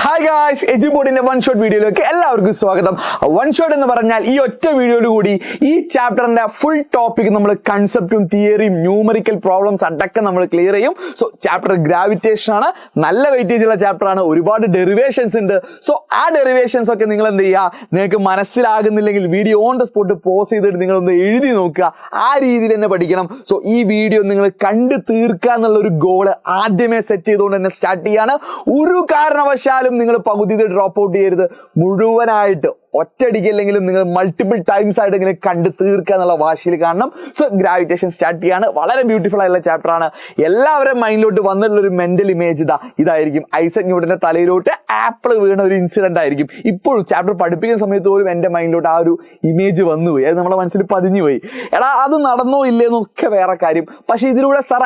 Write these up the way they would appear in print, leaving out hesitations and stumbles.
Hi guys, എജുബോർഡിന്റെ one shot വീഡിയോയിലേക്ക് എല്ലാവർക്കും സ്വാഗതം. വൺ ഷോട്ട് എന്ന് പറഞ്ഞാൽ ഈ ഒറ്റ വീഡിയോയിൽ കൂടി ഈ ചാപ്റ്ററിന്റെ ഫുൾ ടോപ്പിക് നമ്മൾ കൺസെപ്റ്റും തിയറിയും ന്യൂമറിക്കൽ പ്രോബ്ലംസ് അടക്കം നമ്മൾ ക്ലിയർ ചെയ്യും. സോ ചാപ്റ്റർ ഗ്രാവിറ്റേഷൻ ആണ്, നല്ല വെയിറ്റേജ് ഉള്ള ചാപ്റ്റർ ആണ്, ഒരുപാട് ഡെറിവേഷൻസ് ഉണ്ട്. സോ ആ ഡെറിവേഷൻസ് ഒക്കെ നിങ്ങൾ എന്ത് ചെയ്യുക, നിങ്ങൾക്ക് മനസ്സിലാകുന്നില്ലെങ്കിൽ video on the spot pause ചെയ്തിട്ട് നിങ്ങളൊന്ന് എഴുതി നോക്കുക, ആ രീതിയിൽ തന്നെ പഠിക്കണം. സോ ഈ വീഡിയോ നിങ്ങൾ കണ്ടു തീർക്കുക എന്നുള്ള ഒരു ഗോള് ആദ്യമേ സെറ്റ് ചെയ്തുകൊണ്ട് തന്നെ സ്റ്റാർട്ട് ചെയ്യാണ്. ഒരു കാരണവശാലും നിങ്ങൾ പകുതി ഡ്രോപ്പ് ഔട്ട് ചെയ്യരുത്, മുഴുവനായിട്ട് ഒറ്റയടിക്കല്ലെങ്കിലും നിങ്ങൾ മൾട്ടിപ്പിൾ ടൈംസ് ആയിട്ടെങ്കിലും കണ്ടു തീർക്കുക എന്നുള്ള വാശിയിൽ കാണണം. സോ ഗ്രാവിറ്റേഷൻ സ്റ്റാർട്ട് ചെയ്യാണ്. വളരെ ബ്യൂട്ടിഫുൾ ആയിട്ടുള്ള ചാപ്റ്റർ ആണ്. എല്ലാവരും മൈൻഡിലോട്ട് വന്നിട്ടുള്ള ഒരു മെന്റൽ ഇമേജ് ഇതായിരിക്കും. ഐസക് ന്യൂട്ടന്റെ തലയിലോട്ട് ആപ്പിൾ വീണ ഒരു ഇൻസിഡന്റ് ആയിരിക്കും. ഇപ്പോഴും ചാപ്റ്റർ പഠിപ്പിക്കുന്ന സമയത്ത് പോലും എൻ്റെ മൈൻഡിലോട്ട് ആ ഒരു ഇമേജ് വന്നുപോയി, അത് നമ്മുടെ മനസ്സിൽ പതിഞ്ഞുപോയി. എടാ അത് നടന്നോ ഇല്ലേന്നൊക്കെ വേറെ കാര്യം. പക്ഷെ ഇതിലൂടെ സർ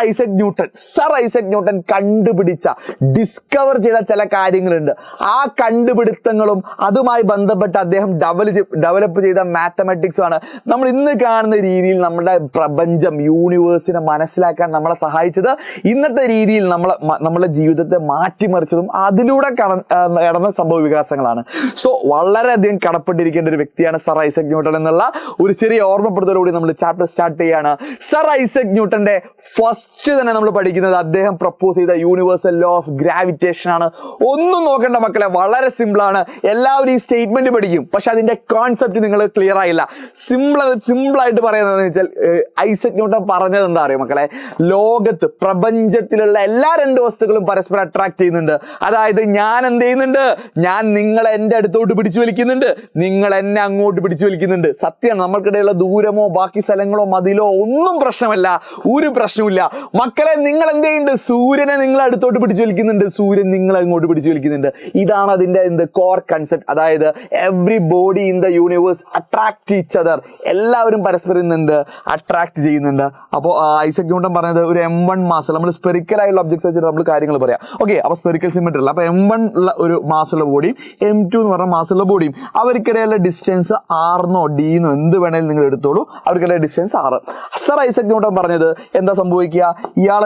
ഐസക് ന്യൂട്ടൻ കണ്ടുപിടിച്ച ഡിസ്കവർ ചെയ്ത ചില കാര്യങ്ങളുണ്ട്. ആ കണ്ടുപിടുത്തങ്ങളും അതുമായി ബന്ധപ്പെട്ട് അദ്ദേഹം ഡെവലപ്പ് ചെയ്ത മാത്തമാറ്റിക്സും ആണ് നമ്മൾ ഇന്ന് കാണുന്ന രീതിയിൽ നമ്മുടെ പ്രപഞ്ചം യൂണിവേഴ്സിനെ മനസ്സിലാക്കാൻ നമ്മളെ സഹായിച്ചത്. ഇന്നത്തെ രീതിയിൽ നമ്മളെ ജീവിതത്തെ മാറ്റിമറിച്ചതും അതിലൂടെ നടന്ന സംഭവ വികാസങ്ങളാണ്. സോ വളരെയധികം കടപ്പെട്ടിരിക്കേണ്ട ഒരു വ്യക്തിയാണ് സർ ഐസക് ന്യൂട്ടൻ എന്നുള്ള ഒരു ചെറിയ ഓർമ്മപ്പെടുത്തലോടെ നമ്മൾ ചാപ്റ്റർ സ്റ്റാർട്ട് ചെയ്യാണ്. സർ ഐസക് ന്യൂട്ടന്റെ ഫസ്റ്റ് തന്നെ നമ്മൾ പഠിക്കുന്നത് അദ്ദേഹം പ്രപ്പോസ് ചെയ്ത യൂണിവേഴ്സൽ ലോ ഓഫ് ഗ്രാവിറ്റേഷൻ ആണ്. ഒന്നും നോക്കേണ്ട മക്കളെ, വളരെ സിമ്പിൾ ആണ്. എല്ലാവരും ഈ സ്റ്റേറ്റ്മെന്റ് പഠിക്കും, പക്ഷെ അതിന്റെ കോൺസെപ്റ്റ് നിങ്ങൾ ക്ലിയർ ആയില്ല. സിമ്പിൾ ആയിട്ട് പറയുന്നത് വെച്ചാൽ ഐസക് ന്യൂട്ടൻ പറഞ്ഞത് എന്താ അറിയോ മക്കളെ, ലോകത്ത് പ്രപഞ്ചത്തിലുള്ള എല്ലാ രണ്ട് വസ്തുക്കളും പരസ്പരം അട്രാക്ട് ചെയ്യുന്നുണ്ട്. അതായത് ഞാൻ എന്ത് ചെയ്യുന്നുണ്ട്, ഞാൻ നിങ്ങളെ എൻ്റെ അടുത്തോട്ട് പിടിച്ചു വലിക്കുന്നുണ്ട്, നിങ്ങൾ എന്നെ അങ്ങോട്ട് പിടിച്ചു വലിക്കുന്നുണ്ട്. സത്യമാണ്, നമ്മൾക്കിടയിലുള്ള ദൂരമോ ബാക്കി സ്ഥലങ്ങളോ മതിലോ ഒന്നും പ്രശ്നമല്ല, ഒരു പ്രശ്നമില്ല മക്കളെ. നിങ്ങൾ എന്ത് ചെയ്യുന്നുണ്ട്, സൂര്യനെ നിങ്ങൾ അടുത്തോട്ട് പിടിച്ചു വലിക്കുന്നുണ്ട്, സൂര്യൻ നിങ്ങൾ അങ്ങോട്ട് പിടിച്ചു വലിക്കുന്നുണ്ട്. ഇതാണ് അതിന്റെ കോർ കൺസെപ്റ്റ്. അതായത് every body in the universe attract each other. എല്ലാവരും പരസ്പരം അട്രാക്ട് ചെയ്യുന്നുണ്ട്. അപ്പോൾ ഐസക് ന്യൂട്ടൻ പറഞ്ഞത് ഒരു M1 മാസം, നമ്മൾ സ്പെറിക്കൽ ആയുള്ള ഒബ്ജക്ട്സ് വെച്ചിട്ട് നമ്മൾ കാര്യങ്ങൾ പറയാം. ഓക്കെ, അപ്പോൾ സ്പെറിക്കൽ സിമെട്രി അല്ല, അപ്പോൾ M1 ഉള്ള ഒരു മാസമുള്ള ബോഡിയും M2 എന്ന് പറഞ്ഞ മാസമുള്ള ബോഡിയും അവർക്കിടയിലുള്ള ഡിസ്റ്റൻസ് R-നോ D-നോ എന്ത് വേണേലും നിങ്ങൾ എടുത്തോളൂ, അവർക്കിടയിലെ ഡിസ്റ്റൻസ് 6. സർ ഐസക് ന്യൂട്ടൻ പറഞ്ഞത് എന്താ സംഭവിക്കുക, ഇയാൾ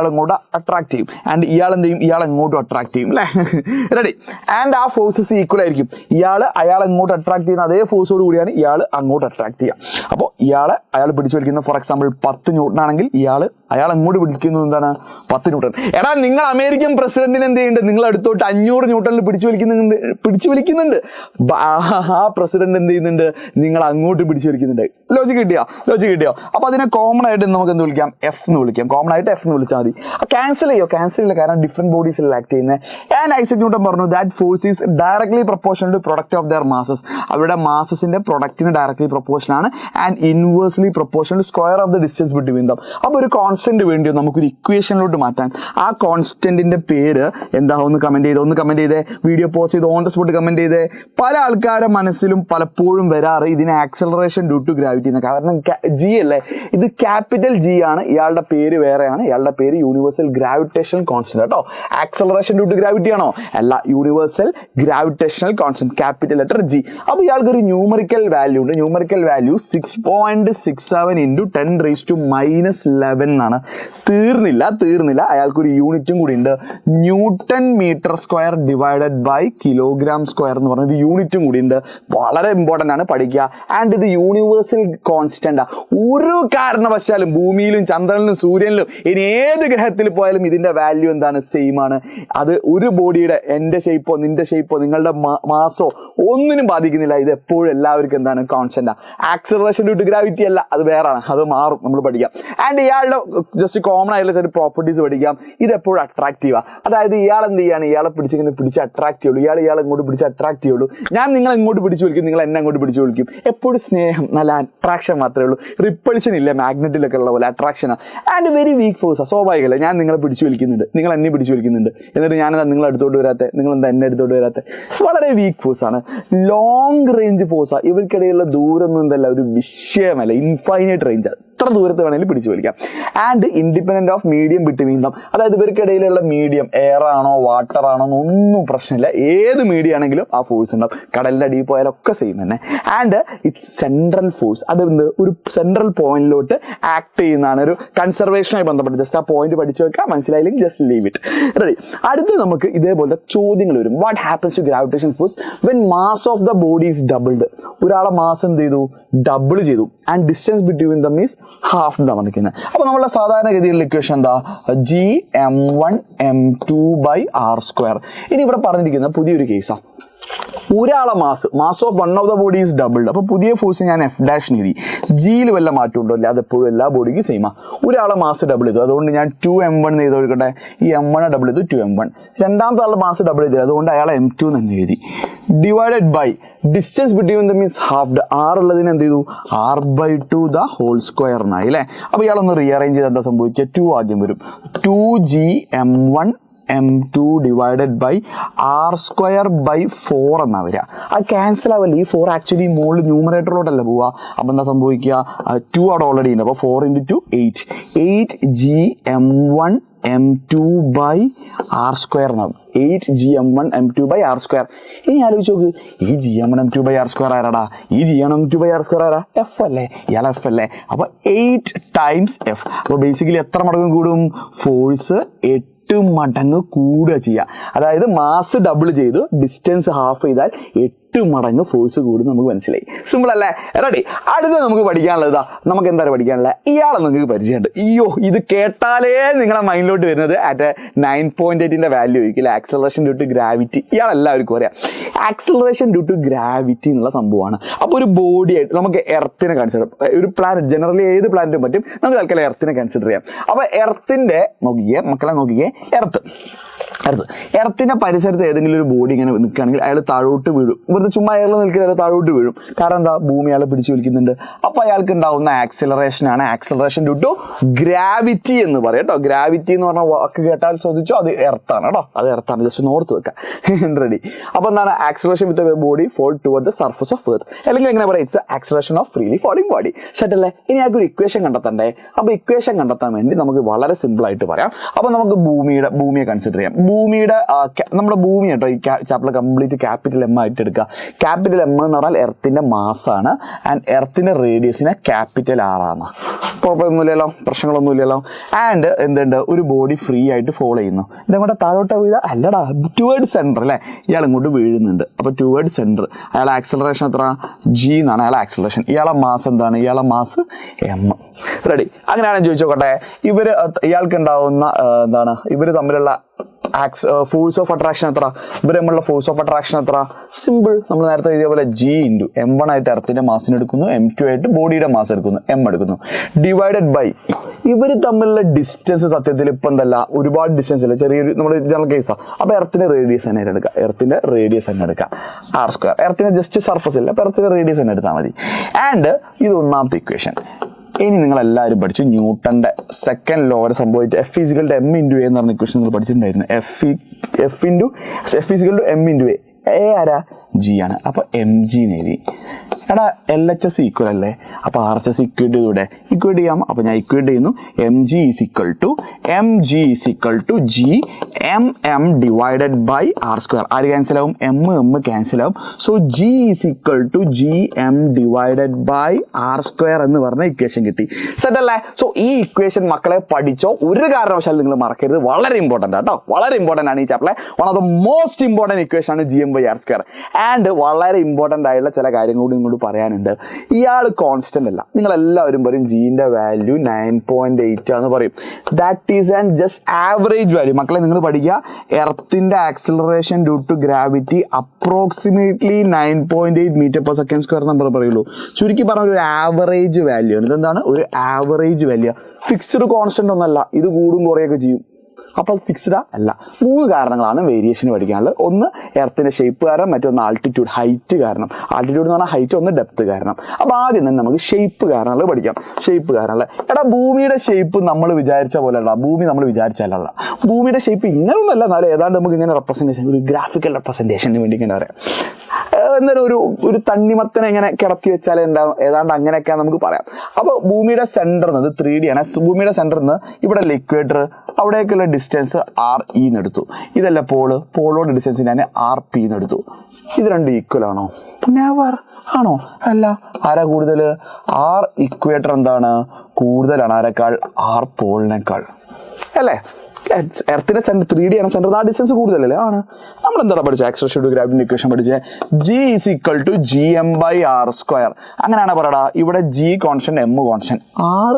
ഇങ്ങോട്ട് അട്രാക്ട് ചെയ്യും, ആൻഡ് ഇയാൾ അങ്ങോട്ടും അട്രാക്ട് ചെയ്യും അല്ലേ. റെഡി? ആൻഡ് ആ ഫോഴ്സസ് ഈക്വൽ ആയിരിക്കും. അയാൾ അങ്ങോട്ട് അട്രാക്ട് ചെയ്യുന്ന അതേ ഫോഴ്സോട് കൂടിയാണ് ഇയാൾ അങ്ങോട്ട് അട്രാക്ട് ചെയ്യുക. അപ്പോൾ അയാൾ പിടിച്ചു വലിക്കുന്ന ഫോർ എക്സാമ്പിൾ 10 ന്യൂട്ടൺ ആണെങ്കിൽ അയാൾ അങ്ങോട്ട് പിടിക്കുന്നത് എന്താണ്, 10 ന്യൂട്ടൺ. എടാ നിങ്ങൾ അമേരിക്കൻ പ്രസിഡന്റിന് എന്ത് ചെയ്യുന്നുണ്ട്, നിങ്ങൾ അടുത്തോട്ട് 500 ന്യൂട്ടണിൽ പിടിച്ചു വലിക്കുന്നുണ്ട്. ആ പ്രസിഡന്റ് എന്ത് ചെയ്യുന്നുണ്ട്, നിങ്ങൾ അങ്ങോട്ട് പിടിച്ചു വലിക്കുന്നുണ്ട്. ലോജിക് കിട്ടിയോ? അപ്പൊ അതിനെ കോമൺ ആയിട്ട് നമുക്ക് എന്ത് വിളിക്കാം, F എന്ന് വിളിക്കാം. കോമൺ ആയിട്ട് F എന്ന് വിളിച്ചാൽ മതി. ക്യാൻസൽ ചെയ്യില്ല, കാരണം ഡിഫറെന്റ് ബോഡീസിൽ ആക്ട് ചെയ്യുന്നത്. ആൻഡ് ഐസക് ന്യൂട്ടൻ പറഞ്ഞു that force is directly proportional to product of their masses. അവരുടെ മാസസിന്റെ പ്രൊഡക്റ്റിന് ഡയറക്ട്ലി പ്രൊപ്പോർഷൻ ആണ്, and inversely proportional to square of the distance between them. അപ്പോൾ ഒരു കോൺസ്റ്റന്റ് വേണ്ടിയോ നമുക്കൊരു ഇക്വേഷനിലോട്ട് മാറ്റാൻ. ആ കോൺസ്റ്റന്റിന്റെ പേര് എന്താ, ഒന്ന് കമന്റ് ചെയ്തേ, വീഡിയോ പോസ്റ്റ് ചെയ്ത് ഓൺ ദ സ്പോട്ട് കമന്റ് ചെയ്തേ. പല ആൾക്കാരുടെ മനസ്സിലും പലപ്പോഴും വരാറ് ഇതിനെ ആക്സലറേഷൻ ഡ്യൂ ടു ഗ്രാവിറ്റി എന്ന്. കാരണം G അല്ലേ, ഇത് ക്യാപിറ്റൽ G ആണ്, ഇയാളുടെ പേര് വേറെയാണ്, ഇയാളുടെ പേര് യൂണിവേഴ്സൽ ഗ്രാവിറ്റേഷണൽ കോൺസ്റ്റന്റ് കേട്ടോ. ആക്സലറേഷൻ ഡ്യൂ ടു ഗ്രാവിറ്റി ആണോ? അല്ല, universal gravitational constant, capital letter G. അപ്പോൾ ഇയാൾക്ക് ഒരു ന്യൂമറിക്കൽ വാല്യൂ ഉണ്ട്. ന്യൂമറിക്കൽ വാല്യൂ 6.67 × 10⁻11 എന്നാണ്. തീർന്നില്ല, അയാൾക്കൊരു യൂണിറ്റും കൂടി ഉണ്ട്. Newton metre square divided by kilogram square എന്ന് പറഞ്ഞ ഒരു യൂണിറ്റും കൂടി ഉണ്ട്. വളരെ ഇമ്പോർട്ടൻ്റ് ആണ്, പഠിക്കുക. ആൻഡ് ഇത് യൂണിവേഴ്സൽ കോൺസ്റ്റന്റ്. ഒരു കാരണവശാലും ഭൂമിയിലും ചന്ദ്രനിലും സൂര്യനിലും ഇനി ഏത് ഗ്രഹത്തിൽ പോയാലും ഇതിന്റെ വാല്യൂ എന്താണ്, സെയിം ആണ്. അത് ഒരു ബോഡിയുടെ എൻ്റെ ഷേപ്പോ നിന്റെ ഷേപ്പോ നിങ്ങളുടെ മാസോ ഒന്നിനും ബാധിക്കുന്നില്ല. ഇത് എപ്പോഴും എല്ലാവർക്കും എന്താണ്, constant. Acceleration due to gravity അല്ല, അത് വേറാണ്, അത് മാറും, നമ്മൾ പഠിക്കാം. ആൻഡ് ഇയാളുടെ ജസ്റ്റ് കോമൺ ആയിട്ടുള്ള ചില പ്രോപ്പർട്ടീസ് പഠിക്കാം. ഇത് എപ്പോഴും അട്രാക്റ്റീവാ. അതായത് ഇയാൾ എന്ത് ചെയ്യാണ്, ഇയാളെ പിടിച്ച് അട്രാക്ട് ചെയ്യുള്ളൂ, ഇയാൾ ഇങ്ങോട്ട് പിടിച്ച് അട്രാക്ട് ചെയ്യുള്ളൂ. ഞാൻ നിങ്ങൾ ഇങ്ങോട്ട് പിടിച്ചു വലിക്കും, നിങ്ങൾ എന്നെ അങ്ങോട്ട് പിടിച്ചു വലിക്കും. എപ്പോഴും സ്നേഹം, നല്ല അട്രാക്ഷൻ മാത്രമേ ഉള്ളൂ. റിപ്പൾഷൻ ഇല്ല, മാഗ്നറ്റിലൊക്കെ ഉള്ള പോലെ അട്രാക്ഷനാണ്. And very weak force. സ്വാഭാവികമല്ല, ഞാൻ നിങ്ങളെ പിടിച്ചു വലിക്കുന്നുണ്ട്, നിങ്ങൾ എന്നെ പിടിച്ചു വലിക്കുന്നുണ്ട്, എന്നിട്ട് ഞാനെന്താ നിങ്ങൾ അടുത്തോട്ട് വരാത്തെ, നിങ്ങൾ എന്താ എന്നെ അടുത്തോട്ട് വരാത്തെ. വളരെ വീക്ക് ഫോഴ്സ് ആണ്, ലോങ് റേഞ്ച് ഫോഴ്സാണ്. ഇവർക്കിടയിലുള്ള ദൂരമൊന്നും എന്തല്ല ഒരു വിഷയമല്ല, ഇൻഫൈനൈറ്റ് റേഞ്ച്. എത്ര ദൂരത്ത് വേണമെങ്കിലും പിടിച്ചു വലിക്കാം. And independent of medium between them, അതായത് ഇവർക്കിടയിലുള്ള മീഡിയം എയർ ആണോ വാട്ടർ ആണോ എന്നൊന്നും പ്രശ്നമില്ല, ഏത് മീഡിയം ആണെങ്കിലും ആ ഫോഴ്സ് ഉണ്ടാവും. കടലിൻ്റെ അടിയിൽ പോയാലൊക്കെ സെയിം തന്നെ. ആൻഡ് ഇറ്റ്സ് സെൻട്രൽ ഫോഴ്സ്, അത് ഒരു സെൻട്രൽ പോയിന്റിലോട്ട് ആക്ട് ചെയ്യുന്നതാണ്. ഒരു കൺസർവേഷനുമായി ബന്ധപ്പെട്ട് ജസ്റ്റ് ആ പോയിന്റ് പഠിച്ചു വെക്കാം, മനസ്സിലായില്ലെങ്കിൽ ജസ്റ്റ് ലീവ് ഇറ്റ്. റെഡി. അടുത്ത് നമുക്ക് ഇതേപോലത്തെ ചോദ്യങ്ങൾ വരും. What happens to gravitation force when mass of the body is doubled? ഒരാളെ മാസ് എന്ത് ചെയ്തു? ഡബിൾ ചെയ്തു. And distance between them is half എന്നാണ് പറഞ്ഞിരിക്കുന്നത്. അപ്പോൾ നമ്മളുടെ സാധാരണഗതിയിലുള്ള ഇക്വേഷൻ എന്താ? Gm1m2/r². ഇനി ഇവിടെ പറഞ്ഞിരിക്കുന്ന പുതിയൊരു കേസാണ്. ഒരാളെ mass of one of the body is doubled. അപ്പോൾ പുതിയ ഫോഴ്സ് ഞാൻ F' എഴുതി. ജിയിൽ വല്ല മാറ്റം ഉണ്ടോ? അല്ല, അതെപ്പോഴും എല്ലാ ബോഡിക്കും സെയിമാ. ഒരാളെ മാസ് ഡബിൾ ചെയ്തു, അതുകൊണ്ട് ഞാൻ 2m1 ചെയ്ത് കൊടുക്കട്ടെ. ഈ m1 ഡബിൾ ചെയ്തു 2m1. രണ്ടാമത്തെ ആളുടെ മാസ് ഡബിൾ ചെയ്തു, അതുകൊണ്ട് അയാളെ m2 തന്നെ എഴുതി. Divided by distance between them means half. r ഉള്ളതിന് എന്ത് ചെയ്തു? r/2 ദ ഹോൾ സ്ക്വയർ എന്നായി അല്ലേ. അപ്പോൾ ഇയാളൊന്ന് റീഅറേഞ്ച് ചെയ്ത് എന്താ സംഭവിക്കുക? 2 ആദ്യം വരും. 2gm1m2 ഡിവൈഡഡ് ബൈ r²/4 എന്നാ വരിക. അത് ക്യാൻസൽ ആവല്ലേ. ഈ 4 ആക്ച്വലി മുകളിൽ ന്യൂമറേറ്ററിലോട്ടല്ല പോവുക. അപ്പോൾ എന്താ സംഭവിക്കുക? 2 അവിടെ ഓൾറെഡി ഉണ്ട്. അപ്പോൾ 4 × 2 8. 8gm1m2/r² എന്നാവും. 8gm1m2/r². ഇനി ആലോചിച്ച് നോക്ക്, ഈ gm1m2/r² ആരാടാ? ഈ gm1m2/r² ആരാ? F അല്ലേ? ഇയാൾ F അല്ലേ? അപ്പോൾ 8 ടൈംസ് F. അപ്പോൾ ബേസിക്കലി എത്ര മടങ്ങ് കൂടും? ഫോഴ്സ് 8 മടങ്ങ് കൂടുക ചെയ്യുക. അതായത് മാസ് ഡബിൾ ചെയ്തു, ഡിസ്റ്റൻസ് ഹാഫ് ചെയ്താൽ 8 മടങ്ങ് ഫോഴ്സ് കൂടും. നമുക്ക് മനസ്സിലായി. സിമ്പിൾ അല്ലേ? റെഡി. അടുത്ത നമുക്ക് പഠിക്കാനുള്ളതാ. നമുക്ക് എന്തായാലും പഠിക്കാനുള്ള ഇയാളെ നിങ്ങൾക്ക് പരിചയമുണ്ട്. അയ്യോ, ഇത് കേട്ടാലേ നിങ്ങളുടെ മൈൻഡിലോട്ട് വരുന്നത് അറ്റ് 9.8 വാല്യൂ ആയിരിക്കില്ല. Acceleration due to gravity. ഇയാളെല്ലാവർക്കും അറിയാം. ആക്സലറേഷൻ ഡ്യൂ ടു ഗ്രാവിറ്റി എന്നുള്ള സംഭവമാണ്. അപ്പോൾ ഒരു ബോഡി ആയിട്ട് നമുക്ക് എർത്തിനെ കൺസിഡർ, ഒരു പ്ലാനറ്റ്, ജനറലി ഏത് പ്ലാനറ്റും പറ്റും, നമുക്ക് തൽക്കാലം എർത്തിനെ കൺസിഡർ ചെയ്യാം. അപ്പോൾ എർത്തിൻ്റെ നോക്കിക്കേ മക്കളെ, നോക്കിക്കേ, എർത്തിൻ്റെ പരിസരത്ത് ഏതെങ്കിലും ഒരു ബോഡി ഇങ്ങനെ നിൽക്കുകയാണെങ്കിൽ അയാൾ താഴോട്ട് വീഴും. വെറുതെ ചുമ്മാ എയറിൽ നിൽക്കുന്നത് താഴോട്ട് വീഴും. കാരണം എന്താ? ഭൂമി അയാളെ പിടിച്ചു വലിക്കുന്നുണ്ട്. അപ്പോൾ അയാൾക്ക് ഉണ്ടാവുന്ന ആക്സിലറേഷനാണ് ആക്സിലറേഷൻ ഡ്യൂ ടു ഗ്രാവിറ്റി എന്ന് പറയും കേട്ടോ. ഗ്രാവിറ്റി എന്ന് പറഞ്ഞ വാക്ക് കേട്ടാൽ ചോദിച്ചോ, അത് എർത്താണ് കേട്ടോ. അത് എർത്താണ്, ജസ്റ്റ് ഓർത്ത് വെക്കാം. റെഡി. അപ്പോൾ എന്താണ്? Acceleration with a body fall toward the surface of earth, അല്ലെങ്കിൽ എങ്ങനെ പറയാം? It's acceleration of freely falling body. Set അല്ലേ? ഇനി ഞങ്ങൾക്ക് ഒരു ഇക്വേഷൻ കണ്ടെത്തണ്ടേ? അപ്പോൾ ഇക്വേഷൻ കണ്ടെത്താൻ വേണ്ടി നമുക്ക് വളരെ സിമ്പിളായിട്ട് പറയാം. അപ്പോൾ നമുക്ക് ഭൂമിയെ കൺസിഡർ ചെയ്യാം. നമ്മുടെ ഭൂമി കേട്ടോ ഈ ചാപ്റ്റർ കംപ്ലീറ്റ് ക്യാപിറ്റൽ M ആയിട്ട് എടുക്കുക. ക്യാപിറ്റൽ M എന്ന് പറഞ്ഞാൽ എർത്തിൻ്റെ മാസാണ്. ആൻഡ് എർത്തിൻ്റെ റേഡിയസിനെ ക്യാപിറ്റൽ R ആണ്. കുഴപ്പമൊന്നുമില്ലല്ലോ, പ്രശ്നങ്ങളൊന്നുമില്ലല്ലോ. ആൻഡ് എന്തുണ്ട്? ഒരു ബോഡി ഫ്രീ ആയിട്ട് ഫോളോ ചെയ്യുന്നു. ഇതങ്ങോട്ട് താഴോട്ട് വീഴുക അല്ലടാ, ടുവേർഡ് സെൻറ്റർ അല്ലേ. ഇയാൾ ഇങ്ങോട്ട് വീഴുന്നുണ്ട്. അപ്പോൾ ടുവേർഡ് സെൻറ്റർ. അയാളെ ആക്സലറേഷൻ എത്ര? G എന്നാണ് അയാളെ ആക്സലറേഷൻ. ഇയാളെ മാസ് എന്താണ്? ഇയാളെ മാസ് M. റെഡി. അങ്ങനെയാണെന്ന് ചോദിച്ചോട്ടെ, ഇയാൾക്ക് ഉണ്ടാവുന്ന എന്താണ്? ഇവർ തമ്മിലുള്ള ഫോഴ്സ് ഓഫ് അട്രാക്ഷൻ എത്ര? ഇവർ തമ്മിലുള്ള ഫോഴ്സ് ഓഫ് അട്രാക്ഷൻ എത്ര? സിമ്പിൾ. നമ്മൾ നേരത്തെ എഴുതിയ പോലെ G × M1 ആയിട്ട് എർത്തിൻ്റെ മാസിന് എടുക്കുന്നു, M2 ആയിട്ട് ബോഡിയുടെ മാസ് എടുക്കുന്നു, M എടുക്കുന്നു, ഡിവൈഡഡ് ബൈ ഇവർ തമ്മിലുള്ള ഡിസ്റ്റൻസ്. സത്യത്തിൽ ഇപ്പം എന്തല്ല, ഒരുപാട് ഡിസ്റ്റൻസ് ഇല്ല, ചെറിയൊരു നമ്മുടെ ജനറൽ കേസാണ്. അപ്പോൾ എർത്തിൻ്റെ റേഡിയസ് തന്നെ എടുക്കുക. R². എർത്തിൻ്റെ ജസ്റ്റ് സർഫസ് ഇല്ല, അപ്പോൾ എർത്തിൻ്റെ റേഡിയസ് തന്നെ എടുത്താൽ മതി. ആൻഡ് ഇത് ഒന്നാമത്തെ ഇക്വേഷൻ. ഇനി നിങ്ങളെല്ലാവരും പഠിച്ചു ന്യൂട്ടൻ്റെ സെക്കൻഡ് ലോ വരെ സംഭവിച്ചു. F = m × a എന്ന് പറഞ്ഞ ഇക്വേഷൻ നിങ്ങൾ പഠിച്ചിട്ടുണ്ടായിരുന്നു. F = m × a ആരാ? G ആണ്. അപ്പോൾ mg എന്ന് എഴുതി. എടാ LHS ഈക്വൽ അല്ലേ, അപ്പോൾ RHS ഇക്വേറ്റ് ചെയ്തൂടെ? ഇക്വേറ്റ് ചെയ്യാം. അപ്പോൾ ഞാൻ ഇക്വേറ്റ് ചെയ്യുന്നു. mg = Gmm divided by R². ആര് ക്യാൻസൽ ആവും? M ക്യാൻസൽ ആവും. So G = Gm divided by R² എന്ന് പറഞ്ഞ ഇക്വേഷൻ കിട്ടി. സെറ്റ് അല്ലേ? സോ ഈ ഇക്വേഷൻ മക്കളെ പഠിച്ചോ, ഒരു കാരണവശാലും നിങ്ങൾ മറക്കരുത്. വളരെ ഇമ്പോർട്ടൻ്റ് ആട്ടോ, വളരെ ഇമ്പോർട്ടൻ്റ് ആണ് ഈ ചാപ്റ്ററിലെ one of the most important equation ആണ് Gm/R². ആൻഡ് വളരെ ഇമ്പോർട്ടൻ്റ് ആയിട്ടുള്ള ചില കാര്യങ്ങൾ കൂടി നിങ്ങളോട് പറയാനുണ്ട്. ഇയാൾ കോൺസ്റ്റന്റ് അല്ല. നിങ്ങളെല്ലാവരും പറയും Gൻ്റെ വാല്യൂ 9.8 എന്ന് പറയും. That is and just average value. മക്കളെ നിങ്ങൾ പഠിക്കുക, എർത്തിൻ്റെ acceleration due to gravity approximately 9.8 m/s² number പറയുള്ളൂ. ചുരുക്കി പറഞ്ഞ ഒരു ആവറേജ് വാല്യൂ ആണ്. ഇതെന്താണ്? ഒരു ആവറേജ് വാല്യൂ. ഫിക്സ്ഡ് കോൺസ്റ്റന്റ് ഒന്നല്ല, ഇത് കൂടും കുറയൊക്കെ ചെയ്യും. അപ്പോൾ അത് ഫിക്സ്ഡാ അല്ല. 3 കാരണങ്ങളാണ് വേരിയേഷന് പഠിക്കാനുള്ളത്. ഒന്ന് എർത്തിൻ്റെ ഷേപ്പ് കാരണം, മറ്റൊന്ന് ആൾട്ടിറ്റ്യൂഡ് ഹൈറ്റ് കാരണം. ആൾട്ടിറ്റ്യൂഡ് എന്ന് പറഞ്ഞാൽ ഹൈറ്റ്, ഒന്ന് ഡെപ്ത് കാരണം. അപ്പോൾ ആദ്യം തന്നെ നമുക്ക് ഷേപ്പ് കാരണങ്ങൾ പഠിക്കാം. ഷേപ്പ് കാരണങ്ങൾ എടാ, ഭൂമിയുടെ ഷേപ്പ് നമ്മൾ വിചാരിച്ച പോലെ അല്ല. ഭൂമി നമ്മൾ വിചാരിച്ചാലല്ല. ഭൂമിയുടെ ഷേപ്പ് ഇങ്ങനെയൊന്നുമല്ല, എന്നാലും ഏതാണ്ട് നമുക്ക് ഇങ്ങനെ റെപ്രസെൻറ്റേഷൻ, ഒരു ഗ്രാഫിക്കൽ റെപ്രസെൻറ്റേഷന് വേണ്ടി ഇങ്ങനെ പറയാം. എന്തായാലും ഒരു തണ്ണിമത്തനെ ഇങ്ങനെ കിടത്തി വെച്ചാൽ ഉണ്ടാവും, ഏതാണ്ട് അങ്ങനെയൊക്കെ നമുക്ക് പറയാം. അപ്പോൾ ഭൂമിയുടെ സെന്ററിൽ നിന്ന് 3D ആണ്. ഭൂമിയുടെ സെന്ററിൽ നിന്ന് ഇവിടെ ഇക്വേറ്റർ, അവിടേക്കുള്ള ഡിസ്റ്റൻസ് RE എന്ന് എടുത്തു. ഇതല്ല പോളോട് ഡിസ്റ്റൻസ് ഞാൻ RP എന്ന് എടുത്തു. ഇത് രണ്ടും ഈക്വൽ ആണോ? നെവർ. ആണോ? അല്ല. ആരാ കൂടുതൽ? R ഇക്വേറ്റർ എന്താണ് കൂടുതലാണ് ആരെക്കാൾ? R പോളിനേക്കാൾ അല്ലേ? എർത്തിന്റെ സെന്റർ 3D ആണ്, സെന്റർ ആ ഡിസ്റ്റൻസ് കൂടുതലല്ലേ? ആണ്. നമ്മൾ എന്താണ് പഠിച്ചത്? ആക്സിലറേഷൻ ടു ഗ്രാവിറ്റി ഇക്വേഷൻ പഠിച്ചത് G = gm/r². അങ്ങനെയാണ് പറയടാ. ഇവിടെ G constant, M constant, R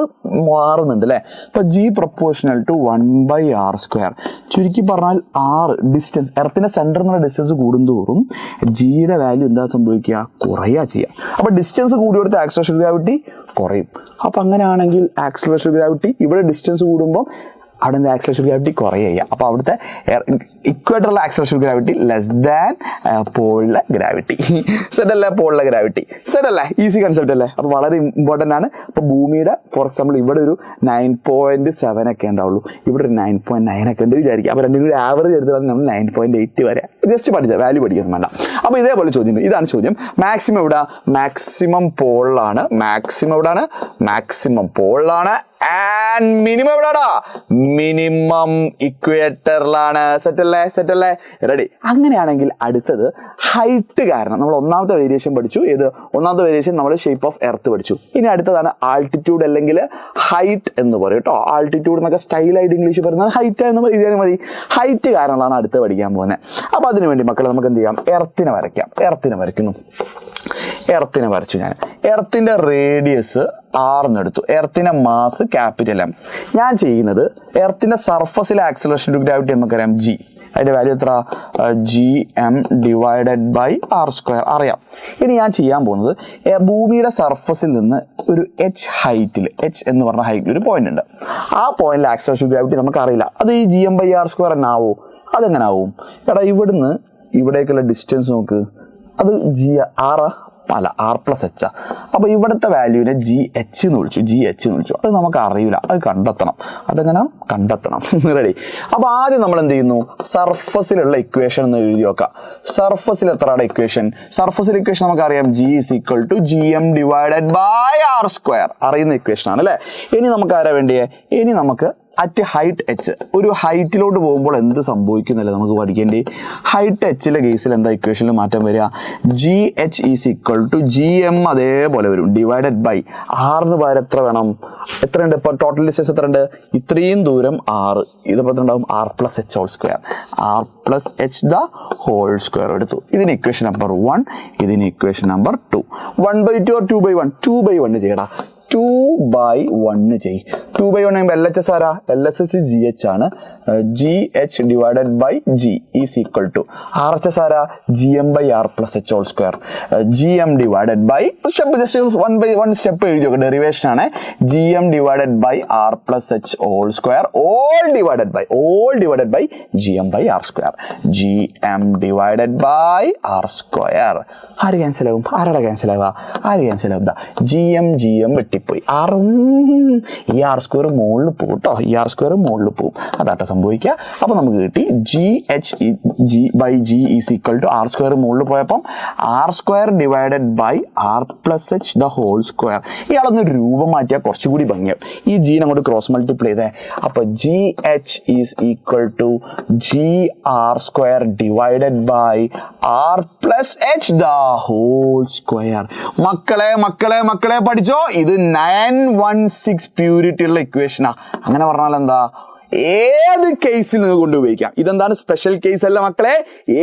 മാറുന്നുണ്ട് അല്ലേ? അപ്പൊ G പ്രൊപ്പോർഷണൽ ടു 1/r². ചുരുക്കി പറഞ്ഞാൽ R ഡിസ്റ്റൻസ്, എർത്തിന്റെ സെന്ററിൽ നിന്നുള്ള ഡിസ്റ്റൻസ് കൂടുന്തോറും ജിയുടെ വാല്യൂ എന്താ സംഭവിക്കുക? കുറയുക ചെയ്യുക. അപ്പൊ ഡിസ്റ്റൻസ് കൂടി കൊടുത്ത ആക്സിലറേഷൻ ഗ്രാവിറ്റി കുറയും. അപ്പൊ അങ്ങനെയാണെങ്കിൽ ആക്സിലറേഷൻ ഗ്രാവിറ്റി ഇവിടെ ഡിസ്റ്റൻസ് കൂടുമ്പോൾ അവിടെ നിന്ന് ആക്സിലറേഷൻ ഗ്രാവിറ്റി കുറയുക. അപ്പോൾ അവിടുത്തെ ഇക്വേറ്ററിലെ ആക്സിലറേഷൻ ഗ്രാവിറ്റി ലെസ് ദാൻ പോളിലെ ഗ്രാവിറ്റി. സെറ്റ് അല്ലേ? പോളിലെ ഗ്രാവിറ്റി സെറ്റ് അല്ലേ? ഈസി കൺസെപ്റ്റ് അല്ലേ? അപ്പോൾ വളരെ ഇമ്പോർട്ടൻ്റ് ആണ്. അപ്പോൾ ഭൂമിയുടെ ഫോർ എക്സാമ്പിൾ ഇവിടെ ഒരു 9.7 ഒക്കെ ഉണ്ടാവുള്ളൂ, ഇവിടെ ഒരു 9.9 ഒക്കെ ഉണ്ട് വിചാരിക്കുക. അപ്പോൾ രണ്ടും കൂടി ആവറേജ് എടുത്താൽ നമ്മൾ 9.8 വരെ ജസ്റ്റ് പഠിച്ച വാല്യൂ പഠിക്കുന്നു വേണ്ട. അപ്പോൾ ഇതേപോലെ ചോദ്യം, ഇതാണ് ചോദ്യം. മാക്സിമം എവിടെ? മാക്സിമം പോളിലാണ്. മാക്സിമം എവിടെയാണ്? മാക്സിമം പോളിലാണ്. ആൻഡ് മിനിമം എവിടെയാടാ? മിനിമം ഇക്വേറ്ററിലാണ്. സെറ്റ് അല്ലേ? റെഡി. അങ്ങനെയാണെങ്കിൽ അടുത്തത് ഹൈറ്റ്. കാരണം നമ്മൾ ഒന്നാമത്തെ വേരിയേഷൻ പഠിച്ചു. ഏത് ഒന്നാമത്തെ വേരിയേഷൻ? നമ്മൾ ഷേപ്പ് ഓഫ് എർത്ത് പഠിച്ചു. ഇനി അടുത്തതാണ് ആൾട്ടിറ്റ്യൂഡ് അല്ലെങ്കിൽ ഹൈറ്റ് എന്ന് പറയും കേട്ടോ. ആൾട്ടിറ്റ്യൂഡ് എന്നൊക്കെ സ്റ്റൈലായിട്ട് ഇംഗ്ലീഷ് പറയുന്നത് ഹൈറ്റ് എന്ന് ഇതേ മതി. ഹൈറ്റ് കാരണമാണ് അടുത്ത് പഠിക്കാൻ പോകുന്നത്. അപ്പോൾ അതിനുവേണ്ടി മക്കളെ നമുക്ക് എന്ത് ചെയ്യാം? എർത്തിനെ വരയ്ക്കാം. എർത്തിനെ വരയ്ക്കുന്നു. എർത്തിനെ വരച്ചു ഞാൻ. എർത്തിന്റെ റേഡിയസ് R എന്നെടുത്തു. എർത്തിന്റെ മാസ് M. ഞാൻ ചെയ്യുന്നത് എർത്തിന്റെ സർഫസിലെ ആക്സിലറേഷൻ ടു ഗ്രാവിറ്റി നമുക്കറിയാം G. അതിന്റെ വാല്യൂ എത്ര? gm/r². അറിയാം. ഇനി ഞാൻ ചെയ്യാൻ പോകുന്നത് ഭൂമിയുടെ സർഫസിൽ നിന്ന് ഒരു H ഹൈറ്റിൽ, H എന്ന് പറഞ്ഞ ഹൈറ്റിൽ ഒരു പോയിന്റ് ഉണ്ട്. ആ പോയിന്റിൽ ആക്സിലറേഷൻ ടു ഗ്രാവിറ്റി നമുക്കറിയില്ല. അത് ഈ gm/r² തന്നെ ആവും. അതെങ്ങനെ ആവും? എടാ ഇവിടുന്ന് ഇവിടേക്കുള്ള ഡിസ്റ്റൻസ് നോക്ക്. അത് R+H. അപ്പോൾ ഇവിടുത്തെ വാല്യൂവിനെ GH എന്ന് വിളിച്ചു. അത് നമുക്ക് അറിയില്ല, അത് കണ്ടെത്തണം. അതെങ്ങനെ കണ്ടെത്തണം? റെഡി. അപ്പോൾ ആദ്യം നമ്മൾ എന്ത് ചെയ്യുന്നു? സർഫസിലുള്ള ഇക്വേഷൻ എന്ന് എഴുതി നോക്കാം. സർഫസിൽ എത്രയാണ് ഇക്വേഷൻ? സർഫസിൽ ഇക്വേഷൻ നമുക്കറിയാം G = gm/r². അറിയുന്ന ഇക്വേഷൻ ആണ് അല്ലേ? ഇനി നമുക്ക് ആരാ വേണ്ടിയേ? ഇനി നമുക്ക് അറ്റ് ഹൈറ്റ് H, ഒരു ഹൈറ്റിലോട്ട് പോകുമ്പോൾ എന്ത് സംഭവിക്കുന്നില്ല നമുക്ക് പഠിക്കേണ്ടി. ഹൈറ്റ് Hലെ കേസിൽ എന്താ ഇക്വേഷനിൽ മാറ്റം വരിക? GH = gm അതേപോലെ വരും /r. പകരം എത്ര വേണം? എത്രയുണ്ട് ഇപ്പോൾ? ടോട്ടൽ ഡിസ്റ്റൻസ് എത്ര ഉണ്ട്? ഇത്രയും ദൂരം 6. ഇതിപ്പോൾ ഉണ്ടാവും R+H². R+H² എടുത്തു. ഇതിന് ഇക്വേഷൻ നമ്പർ 1, ഇതിന് ഇക്വേഷൻ നമ്പർ 2. 1/2 or 2/1? 2/1 ചെയ്യടാ. 2/1 ചെയ്. 2/1 ആകുമ്പോൾ LHS ആരാ? LHS GH ആണ്. GH / G = RHS ആരാ? gm/r+H². gm step just 1/1 step എഴുതി നോക്കുക. ഡെറിവേഷൻ ആണ്. gm / r+H² all divided by gm/r². gm / r². ആര് ക്യാൻസൽ ആവും? ആരുടെ ക്യാൻസൽ ആവുക? gm വെട്ടിപ്പോയി. ഈ R² മുകളിൽ പോകും കേട്ടോ. ഈ R² മുകളിൽ പോകും. അതാട്ടോ സംഭവിക്കുക. അപ്പോൾ നമുക്ക് കിട്ടി GH G = R² മുകളിൽ പോയപ്പം R² /r+H². ഇയാളൊന്ന് രൂപം മാറ്റിയാൽ കുറച്ചുകൂടി ഭംഗിയാവും. ഈ ജീൻ അങ്ങോട്ട് ക്രോസ് മൾട്ടിപ്ലൈ ചെയ്തേ. അപ്പോൾ GH = gr² /r+H². മക്കളെ പഠിച്ചോ. ഇത് 916 പ്യൂരിറ്റി ഉള്ള ഇക്വേഷനാ. അങ്ങനെ പറഞ്ഞാൽ എന്താ? ഏത് കേസിൽ നിന്ന് കൊണ്ട് ഉപയോഗിക്കാം. ഇതെന്താണ്? സ്പെഷ്യൽ കേസ് അല്ല മക്കളെ.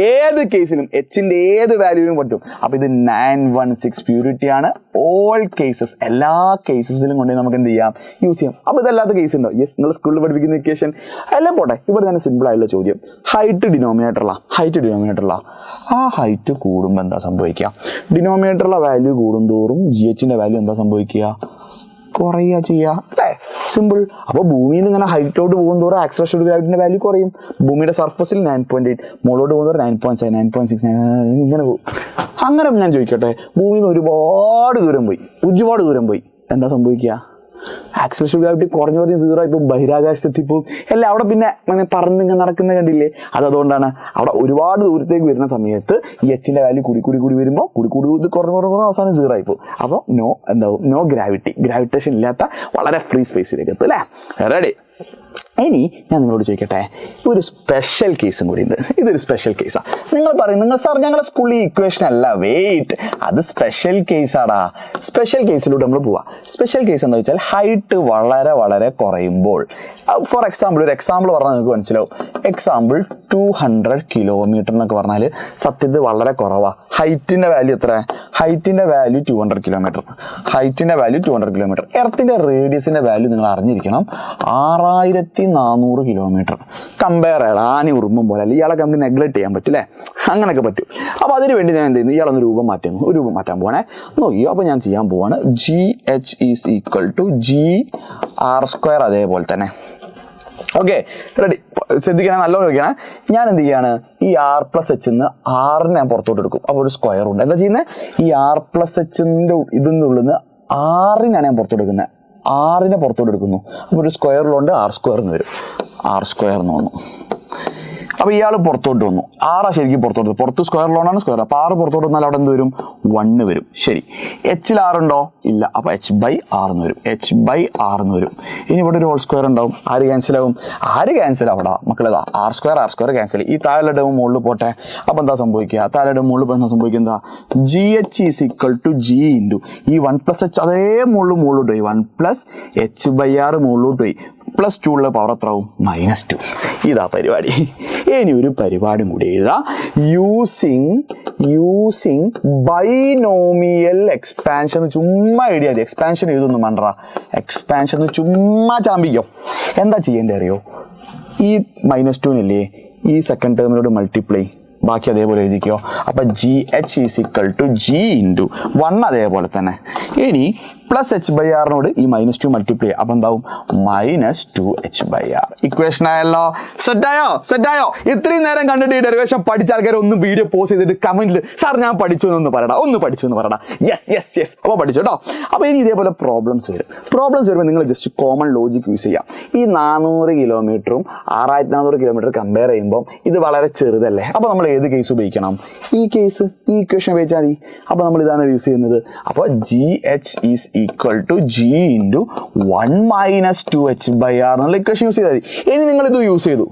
ഏത് കേസിലും Hന്റെ ഏത് വാല്യൂവിനും പറ്റും. അപ്പൊ ഇത് 916 പ്യൂരിറ്റി ആണ്. ഓൾ കേസസ്, എല്ലാ കേസസിലും കൊണ്ട് നമുക്ക് എന്ത് ചെയ്യാം? യൂസ് ചെയ്യാം. അപ്പൊ ഇതല്ലാത്ത കേസ് ഉണ്ടോ? യെസ്. നിങ്ങൾ സ്കൂളിൽ പഠിപ്പിക്കുന്ന ഇക്വേഷൻ എല്ലാം പോട്ടെ. ഇവിടെ തന്നെ സിമ്പിൾ ആയിട്ടുള്ള ചോദ്യം. ഹൈറ്റ് ഡിനോമിനേറ്ററിലാ. ആ ഹൈറ്റ് കൂടുമ്പോൾ എന്താ സംഭവിക്കുക? ഡിനോമിനേറ്ററിലെ വാല്യൂ കൂടുന്തോറും GHന്റെ വാല്യൂ എന്താ സംഭവിക്കുക? കുറയുക ചെയ്യുക അല്ലേ? സിമ്പിൾ. അപ്പോൾ ഭൂമിയിൽ നിന്ന് ഇങ്ങനെ ഹൈറ്റോട്ട് പോകുന്നതോറും ആക്സിലറേഷൻ ഗ്രാവിറ്റിന്റെ വാല്യൂ കുറയും. ഭൂമിയുടെ സർഫസിൽ 9.8, മുകളിലോട്ട് പോകുന്നവർ 9.7, 9.6 ഇങ്ങനെ പോകും. അങ്ങനെ ഞാൻ ചോദിക്കട്ടെ, ഭൂമിയിൽ നിന്ന് ഒരുപാട് ദൂരം പോയി, എന്താ സംഭവിക്കുക? ആക്സിലറേഷൻ ഗ്രാവിറ്റി കുറഞ്ഞു പറഞ്ഞ് 0 ആയിപ്പോൾ ബഹിരാകാശത്തെത്തിപ്പോൾ എല്ലാം അവിടെ പിന്നെ അങ്ങനെ പറന്നിങ്ങനെ നടക്കുന്ന കണ്ടില്ലേ. അതുകൊണ്ടാണ് അവിടെ ഒരുപാട് ദൂരത്തേക്ക് വരുന്ന സമയത്ത് ഈ എച്ചിൻ്റെ വാല്യൂ കൂടി വരുമ്പോൾ കൂടി ഇത് കുറഞ്ഞ് അവസാനം 0 ആയിപ്പോൾ. അപ്പോൾ നോ ഗ്രാവിറ്റേഷൻ ഇല്ലാത്ത വളരെ ഫ്രീ സ്പേസിലേക്ക് എത്തും അല്ലേ. റെഡി. ഇനി ഞാൻ നിങ്ങളോട് ചോദിക്കട്ടെ, ഒരു സ്പെഷ്യൽ കേസും കൂടി ഉണ്ട്. ഇതൊരു സ്പെഷ്യൽ കേസാണ്. നിങ്ങൾ പറയും, സാർ ഞങ്ങളുടെ സ്കൂളിൽ ഇക്വേഷൻ അല്ല, വെയിറ്റ്, അത് സ്പെഷ്യൽ കേസാടാ. സ്പെഷ്യൽ കേസിലൂടെ നമ്മൾ പോവാം. സ്പെഷ്യൽ കേസ് എന്താ വെച്ചാൽ ഹൈറ്റ് വളരെ വളരെ കുറയുമ്പോൾ, ഫോർ എക്സാമ്പിൾ ഒരു എക്സാമ്പിൾ പറഞ്ഞാൽ നിങ്ങൾക്ക് മനസ്സിലാവും. എക്സാമ്പിൾ 200 കിലോമീറ്റർ എന്നൊക്കെ പറഞ്ഞാൽ സത്യത്തിൽ വളരെ കുറവാണ്. ഹൈറ്റിൻ്റെ വാല്യൂ എത്ര? ഹൈറ്റിൻ്റെ വാല്യൂ 200 കിലോമീറ്റർ. ഹൈറ്റിൻ്റെ വാല്യൂ 200 കിലോമീറ്റർ. എർത്തിൻ്റെ റേഡിയസിൻ്റെ വാല്യൂ നിങ്ങൾ അറിഞ്ഞിരിക്കണം, 6400 കിലോമീറ്റർ. കമ്പയർ ചെയ്യണം, ആനി ഉറുമ്പും പോലെ. അല്ല ഇയാളൊക്കെ നമുക്ക് നെഗ്ലക്ട് ചെയ്യാൻ പറ്റും അല്ലേ, അങ്ങനെയൊക്കെ പറ്റും. അപ്പോൾ അതിന് വേണ്ടി ഞാൻ എന്ത് ചെയ്യുന്നു, ഇയാളൊന്ന് രൂപം മാറ്റാൻ പോവാണേ. നോക്കിയോ, അപ്പോൾ ഞാൻ ചെയ്യാൻ പോവാണ് GH = GR². അതേപോലെ തന്നെ ഓക്കെ, റെഡി. ശ്രദ്ധിക്കണം, നല്ലോണം ശ്രദ്ധിക്കണം. ഞാൻ എന്ത് ചെയ്യാണ്, ഈ R+H R ഞാൻ പുറത്തോട്ട് എടുക്കും. അപ്പോൾ ഒരു സ്ക്വയർ ഉണ്ട്. എന്താ ചെയ്യുന്നത്, ഈ R+H ഇതിൻ്റെ ഉള്ളിൽ നിന്ന് 6 ഞാൻ പുറത്തോട്ട് എടുക്കുന്നത്. 6 പുറത്തോട്ട് എടുക്കുന്നു. അപ്പോൾ ഒരു സ്ക്വയറിലുണ്ട് R² എന്ന് വരും. R² എന്ന് വന്നു. അപ്പോൾ ഇയാൾ പുറത്തോട്ട് വന്നു. 6 ശരിക്കും പുറത്ത് സ്ക്വയറിലോണാണ് സ്ക്വയർ. അപ്പോൾ 6 പുറത്തോട്ട് വന്നാൽ അവിടെ എന്ത് വരും, 1 വരും. ശരി, H-ൽ 6 ഉണ്ടോ? ഇല്ല. അപ്പോൾ H/R എന്ന് വരും. H/R എന്ന് വരും. ഇനി ഇവിടെ ഒരു ഹോൾ സ്ക്വയർ ഉണ്ടാവും. ആര് ക്യാൻസലാവും? അവിടെ മക്കളേതാ R² ക്യാൻസൽ. ഈ താഴെ ടേം മുകളിൽ പോട്ടെ. അപ്പോൾ എന്താ സംഭവിക്കുക, താഴെ ടേം മുകളിൽ പോയി സംഭവിക്കുക എന്താ, GH = G × ഈ 1+H അതേ മുകളിലോട്ട് പോയി, 1+H/R മുകളിലോട്ട് പോയി. +2 ഉള്ള പവർ എത്ര ആവും? -2. ഇതാ പരിപാടി. ഇനി ഒരു പരിപാടിയും കൂടി എഴുതാം. Using binomial expansion. ചുമ്മാ എഴുതിയാൽ മതി. എക്സ്പാൻഷൻ എഴുതൊന്നും വേണ്ട. എക്സ്പാൻഷൻ ചുമ്മാ ചാമ്പിക്കോ. എന്താ ചെയ്യേണ്ടത് അറിയോ, ഈ -2 ഈ സെക്കൻഡ് ടേമിനോട് മൾട്ടിപ്ലൈ, ബാക്കി അതേപോലെ എഴുതിക്കോ. അപ്പം GH = G × 1 അതേപോലെ തന്നെ. ഇനി +H/R ഈ -2 മൾട്ടിപ്ലൈ, അപ്പം എന്താവും, -2H/R. ഇക്വേഷൻ ആയല്ലോ. സെറ്റായോ? ഇത്രയും നേരം കണ്ടിട്ട് ഈ ഡെറിവേഷൻ പഠിച്ച ആൾക്കാർ ഒന്ന് വീഡിയോ പോസ്റ്റ് ചെയ്തിട്ട് കമന്റിൽ സാർ ഞാൻ പഠിച്ചു എന്ന് പറയടാ. യെസ്. അപ്പോൾ പഠിച്ചു കേട്ടോ. അപ്പോൾ ഇനി ഇതേപോലെ പ്രോബ്ലംസ് വരുമ്പോൾ നിങ്ങൾ ജസ്റ്റ് കോമൺ ലോജിക് യൂസ് ചെയ്യാം. ഈ 400 കിലോമീറ്ററും 6400 കിലോമീറ്റർ കമ്പയർ ചെയ്യുമ്പോൾ ഇത് വളരെ ചെറുതല്ലേ. അപ്പോൾ നമ്മൾ ഏത് കേസ് ഉപയോഗിക്കണം? ഈ ഇക്വേഷൻ ഉപയോഗിച്ചാൽ മതി. അപ്പോൾ നമ്മൾ ഇതാണ് യൂസ് ചെയ്യുന്നത്. അപ്പോൾ GH = G × 1 - 2H/R എന്നുള്ള ഇക്വേഷൻ യൂസ് ചെയ്താൽ മതി. ഇനി നിങ്ങൾ ഇത് യൂസ് ചെയ്തു,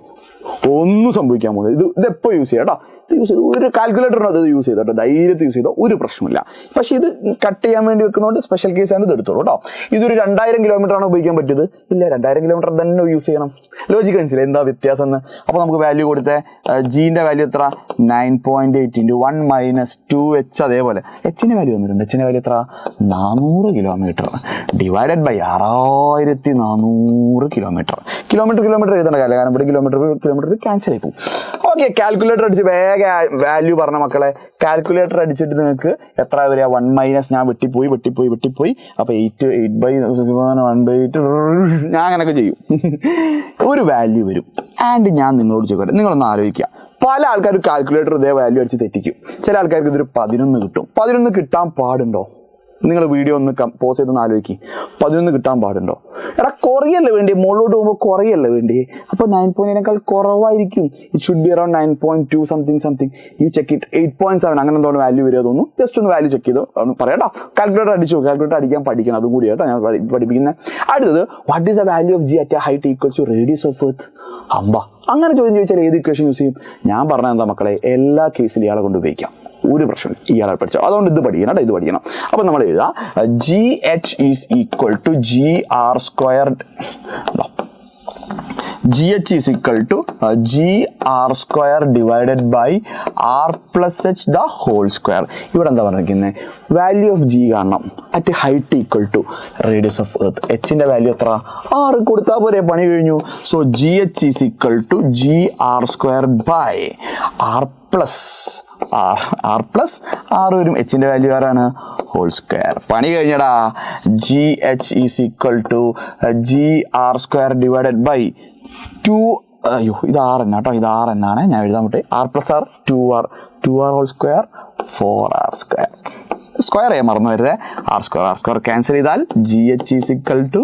ഒന്നും സംഭവിക്കാൻ പോകുന്നത്. ഇത് എപ്പോൾ യൂസ് ചെയ്യാം കേട്ടോ. യൂസ് ചെയ്തു, ഒരു കാൽക്കുലേറ്ററിന് അത് യൂസ് ചെയ്തോ, ധൈര്യത്തിൽ യൂസ് ചെയ്തോ, ഒരു പ്രശ്നമില്ല. പക്ഷേ ഇത് കട്ട് ചെയ്യാൻ വേണ്ടി വെക്കുന്നതുകൊണ്ട് സ്പെഷ്യൽ കേസാണ്, ഇത് എടുത്തോളൂ കേട്ടോ. ഇതൊരു 2000 കിലോമീറ്റർ ആണ് ഉപയോഗിക്കാൻ പറ്റിയത്? ഇല്ല, 2000 കിലോമീറ്റർ തന്നെ യൂസ് ചെയ്യണം. ലോജിക്ക് മനസ്സിലായി എന്താ വ്യത്യാസം എന്ന്? അപ്പോൾ നമുക്ക് വാല്യൂ കൊടുത്തേ, ജീൻ്റെ വാല്യൂ എത്ര? 9.8 × 1 - 2H. അതേപോലെ H-ൻ്റെ വാല്യൂ വന്നിട്ടുണ്ട്. H-ൻ്റെ വാല്യൂ എത്ര? 400 kilometre divided by 6400 kilometre. Kilometre എഴുതേണ്ട കാര്യം, കാരണം ഇവിടെ കിലോമീറ്റർ ക്യാൻസൽ ആയി പോകും. ഓക്കെ, കാൽക്കുലേറ്റർ അടിച്ച് വേഗം വാല്യൂ പറഞ്ഞ മക്കളെ. കാൽക്കുലേറ്റർ അടിച്ചിട്ട് നിങ്ങൾക്ക് എത്ര വരിക? 1 - ഞാൻ വെട്ടിപ്പോയി. അപ്പോൾ 8/1/8 ഞാൻ അങ്ങനെയൊക്കെ ചെയ്യും. ഒരു വാല്യൂ വരും. ആൻഡ് ഞാൻ നിങ്ങളോട് ചോദിക്കട്ടെ, നിങ്ങളൊന്ന് ആലോചിക്കുക. പല ആൾക്കാർ കാൽക്കുലേറ്റർ ഇതേ വാല്യൂ അടിച്ച് തെറ്റിക്കും. ചില ആൾക്കാർക്ക് ഇതൊരു 11 കിട്ടും. 11 കിട്ടാൻ പാടുണ്ടോ? നിങ്ങൾ വീഡിയോ ഒന്ന് പോസ് ചെയ്തൊന്ന് ആലോചിക്കുക. 11 കിട്ടാൻ പാടുണ്ടോ? എടാ കുറയല്ലേ വേണ്ടി, മുകളിലോട്ട് പോകുമ്പോൾ കുറയല്ലേ വേണ്ടി. അപ്പോൾ 9.8 കുറവായിരിക്കും. It should be around 9.2 something. U check it. 8.7 അങ്ങനെ എന്തോ വാല്യൂ വരിക തോന്നുന്നു. ജസ്റ്റ് ഒന്ന് വാല്യൂ ചെക്ക് ചെയ്തോ, പറയാട്ടോ. കാൽക്കുലേറ്റർ അടിക്കാൻ പഠിക്കണം. അതും കൂടി കേട്ടോ ഞാൻ പഠിപ്പിക്കുന്നത്. അടുത്തത്, what is the value of G at height equals to radius of earth? അങ്ങനെ ചോദിച്ചാൽ ഏത് ഇക്വേഷൻ യൂസ് ചെയ്യും? ഞാൻ പറഞ്ഞ എന്താ മക്കളെ, എല്ലാ കേസിലും ഇയാളെ കൊണ്ട് ഉപയോഗിക്കാം, ഒരു പ്രശ്നമില്ല. ഇയാളെ പഠിച്ചോ. അതുകൊണ്ട് ഇത് പഠിക്കണം. അപ്പം നമ്മൾ എഴുതാം GH = GR². GH = GR² divided by R+H the whole square. ഇവിടെ എന്താ പറഞ്ഞിരിക്കുന്നത്? വാല്യൂ ഓഫ് G കാണണം at height equal to radius of earth. H-ൻ്റെ വാല്യൂ എത്ര? 6 കൊടുത്താൽ പോരെ, പണി കഴിഞ്ഞു. So GH = GR² by R+R വരും. H-ൻ്റെ വാല്യൂ ആരാണ്? Whole square. പണി കഴിഞ്ഞടാ. GH = GR² divided by 2. ഇത് R എന്നാട്ടോ, ഇത് R എന്നാണ്. ഞാൻ എഴുതാൻ പറ്റേ R+R 2R whole square 4R². Square ചെയ്യാൻ മറന്നു വരുന്നത്. ആർ സ്ക്വയർ ക്യാൻസൽ ചെയ്താൽ GH is equal to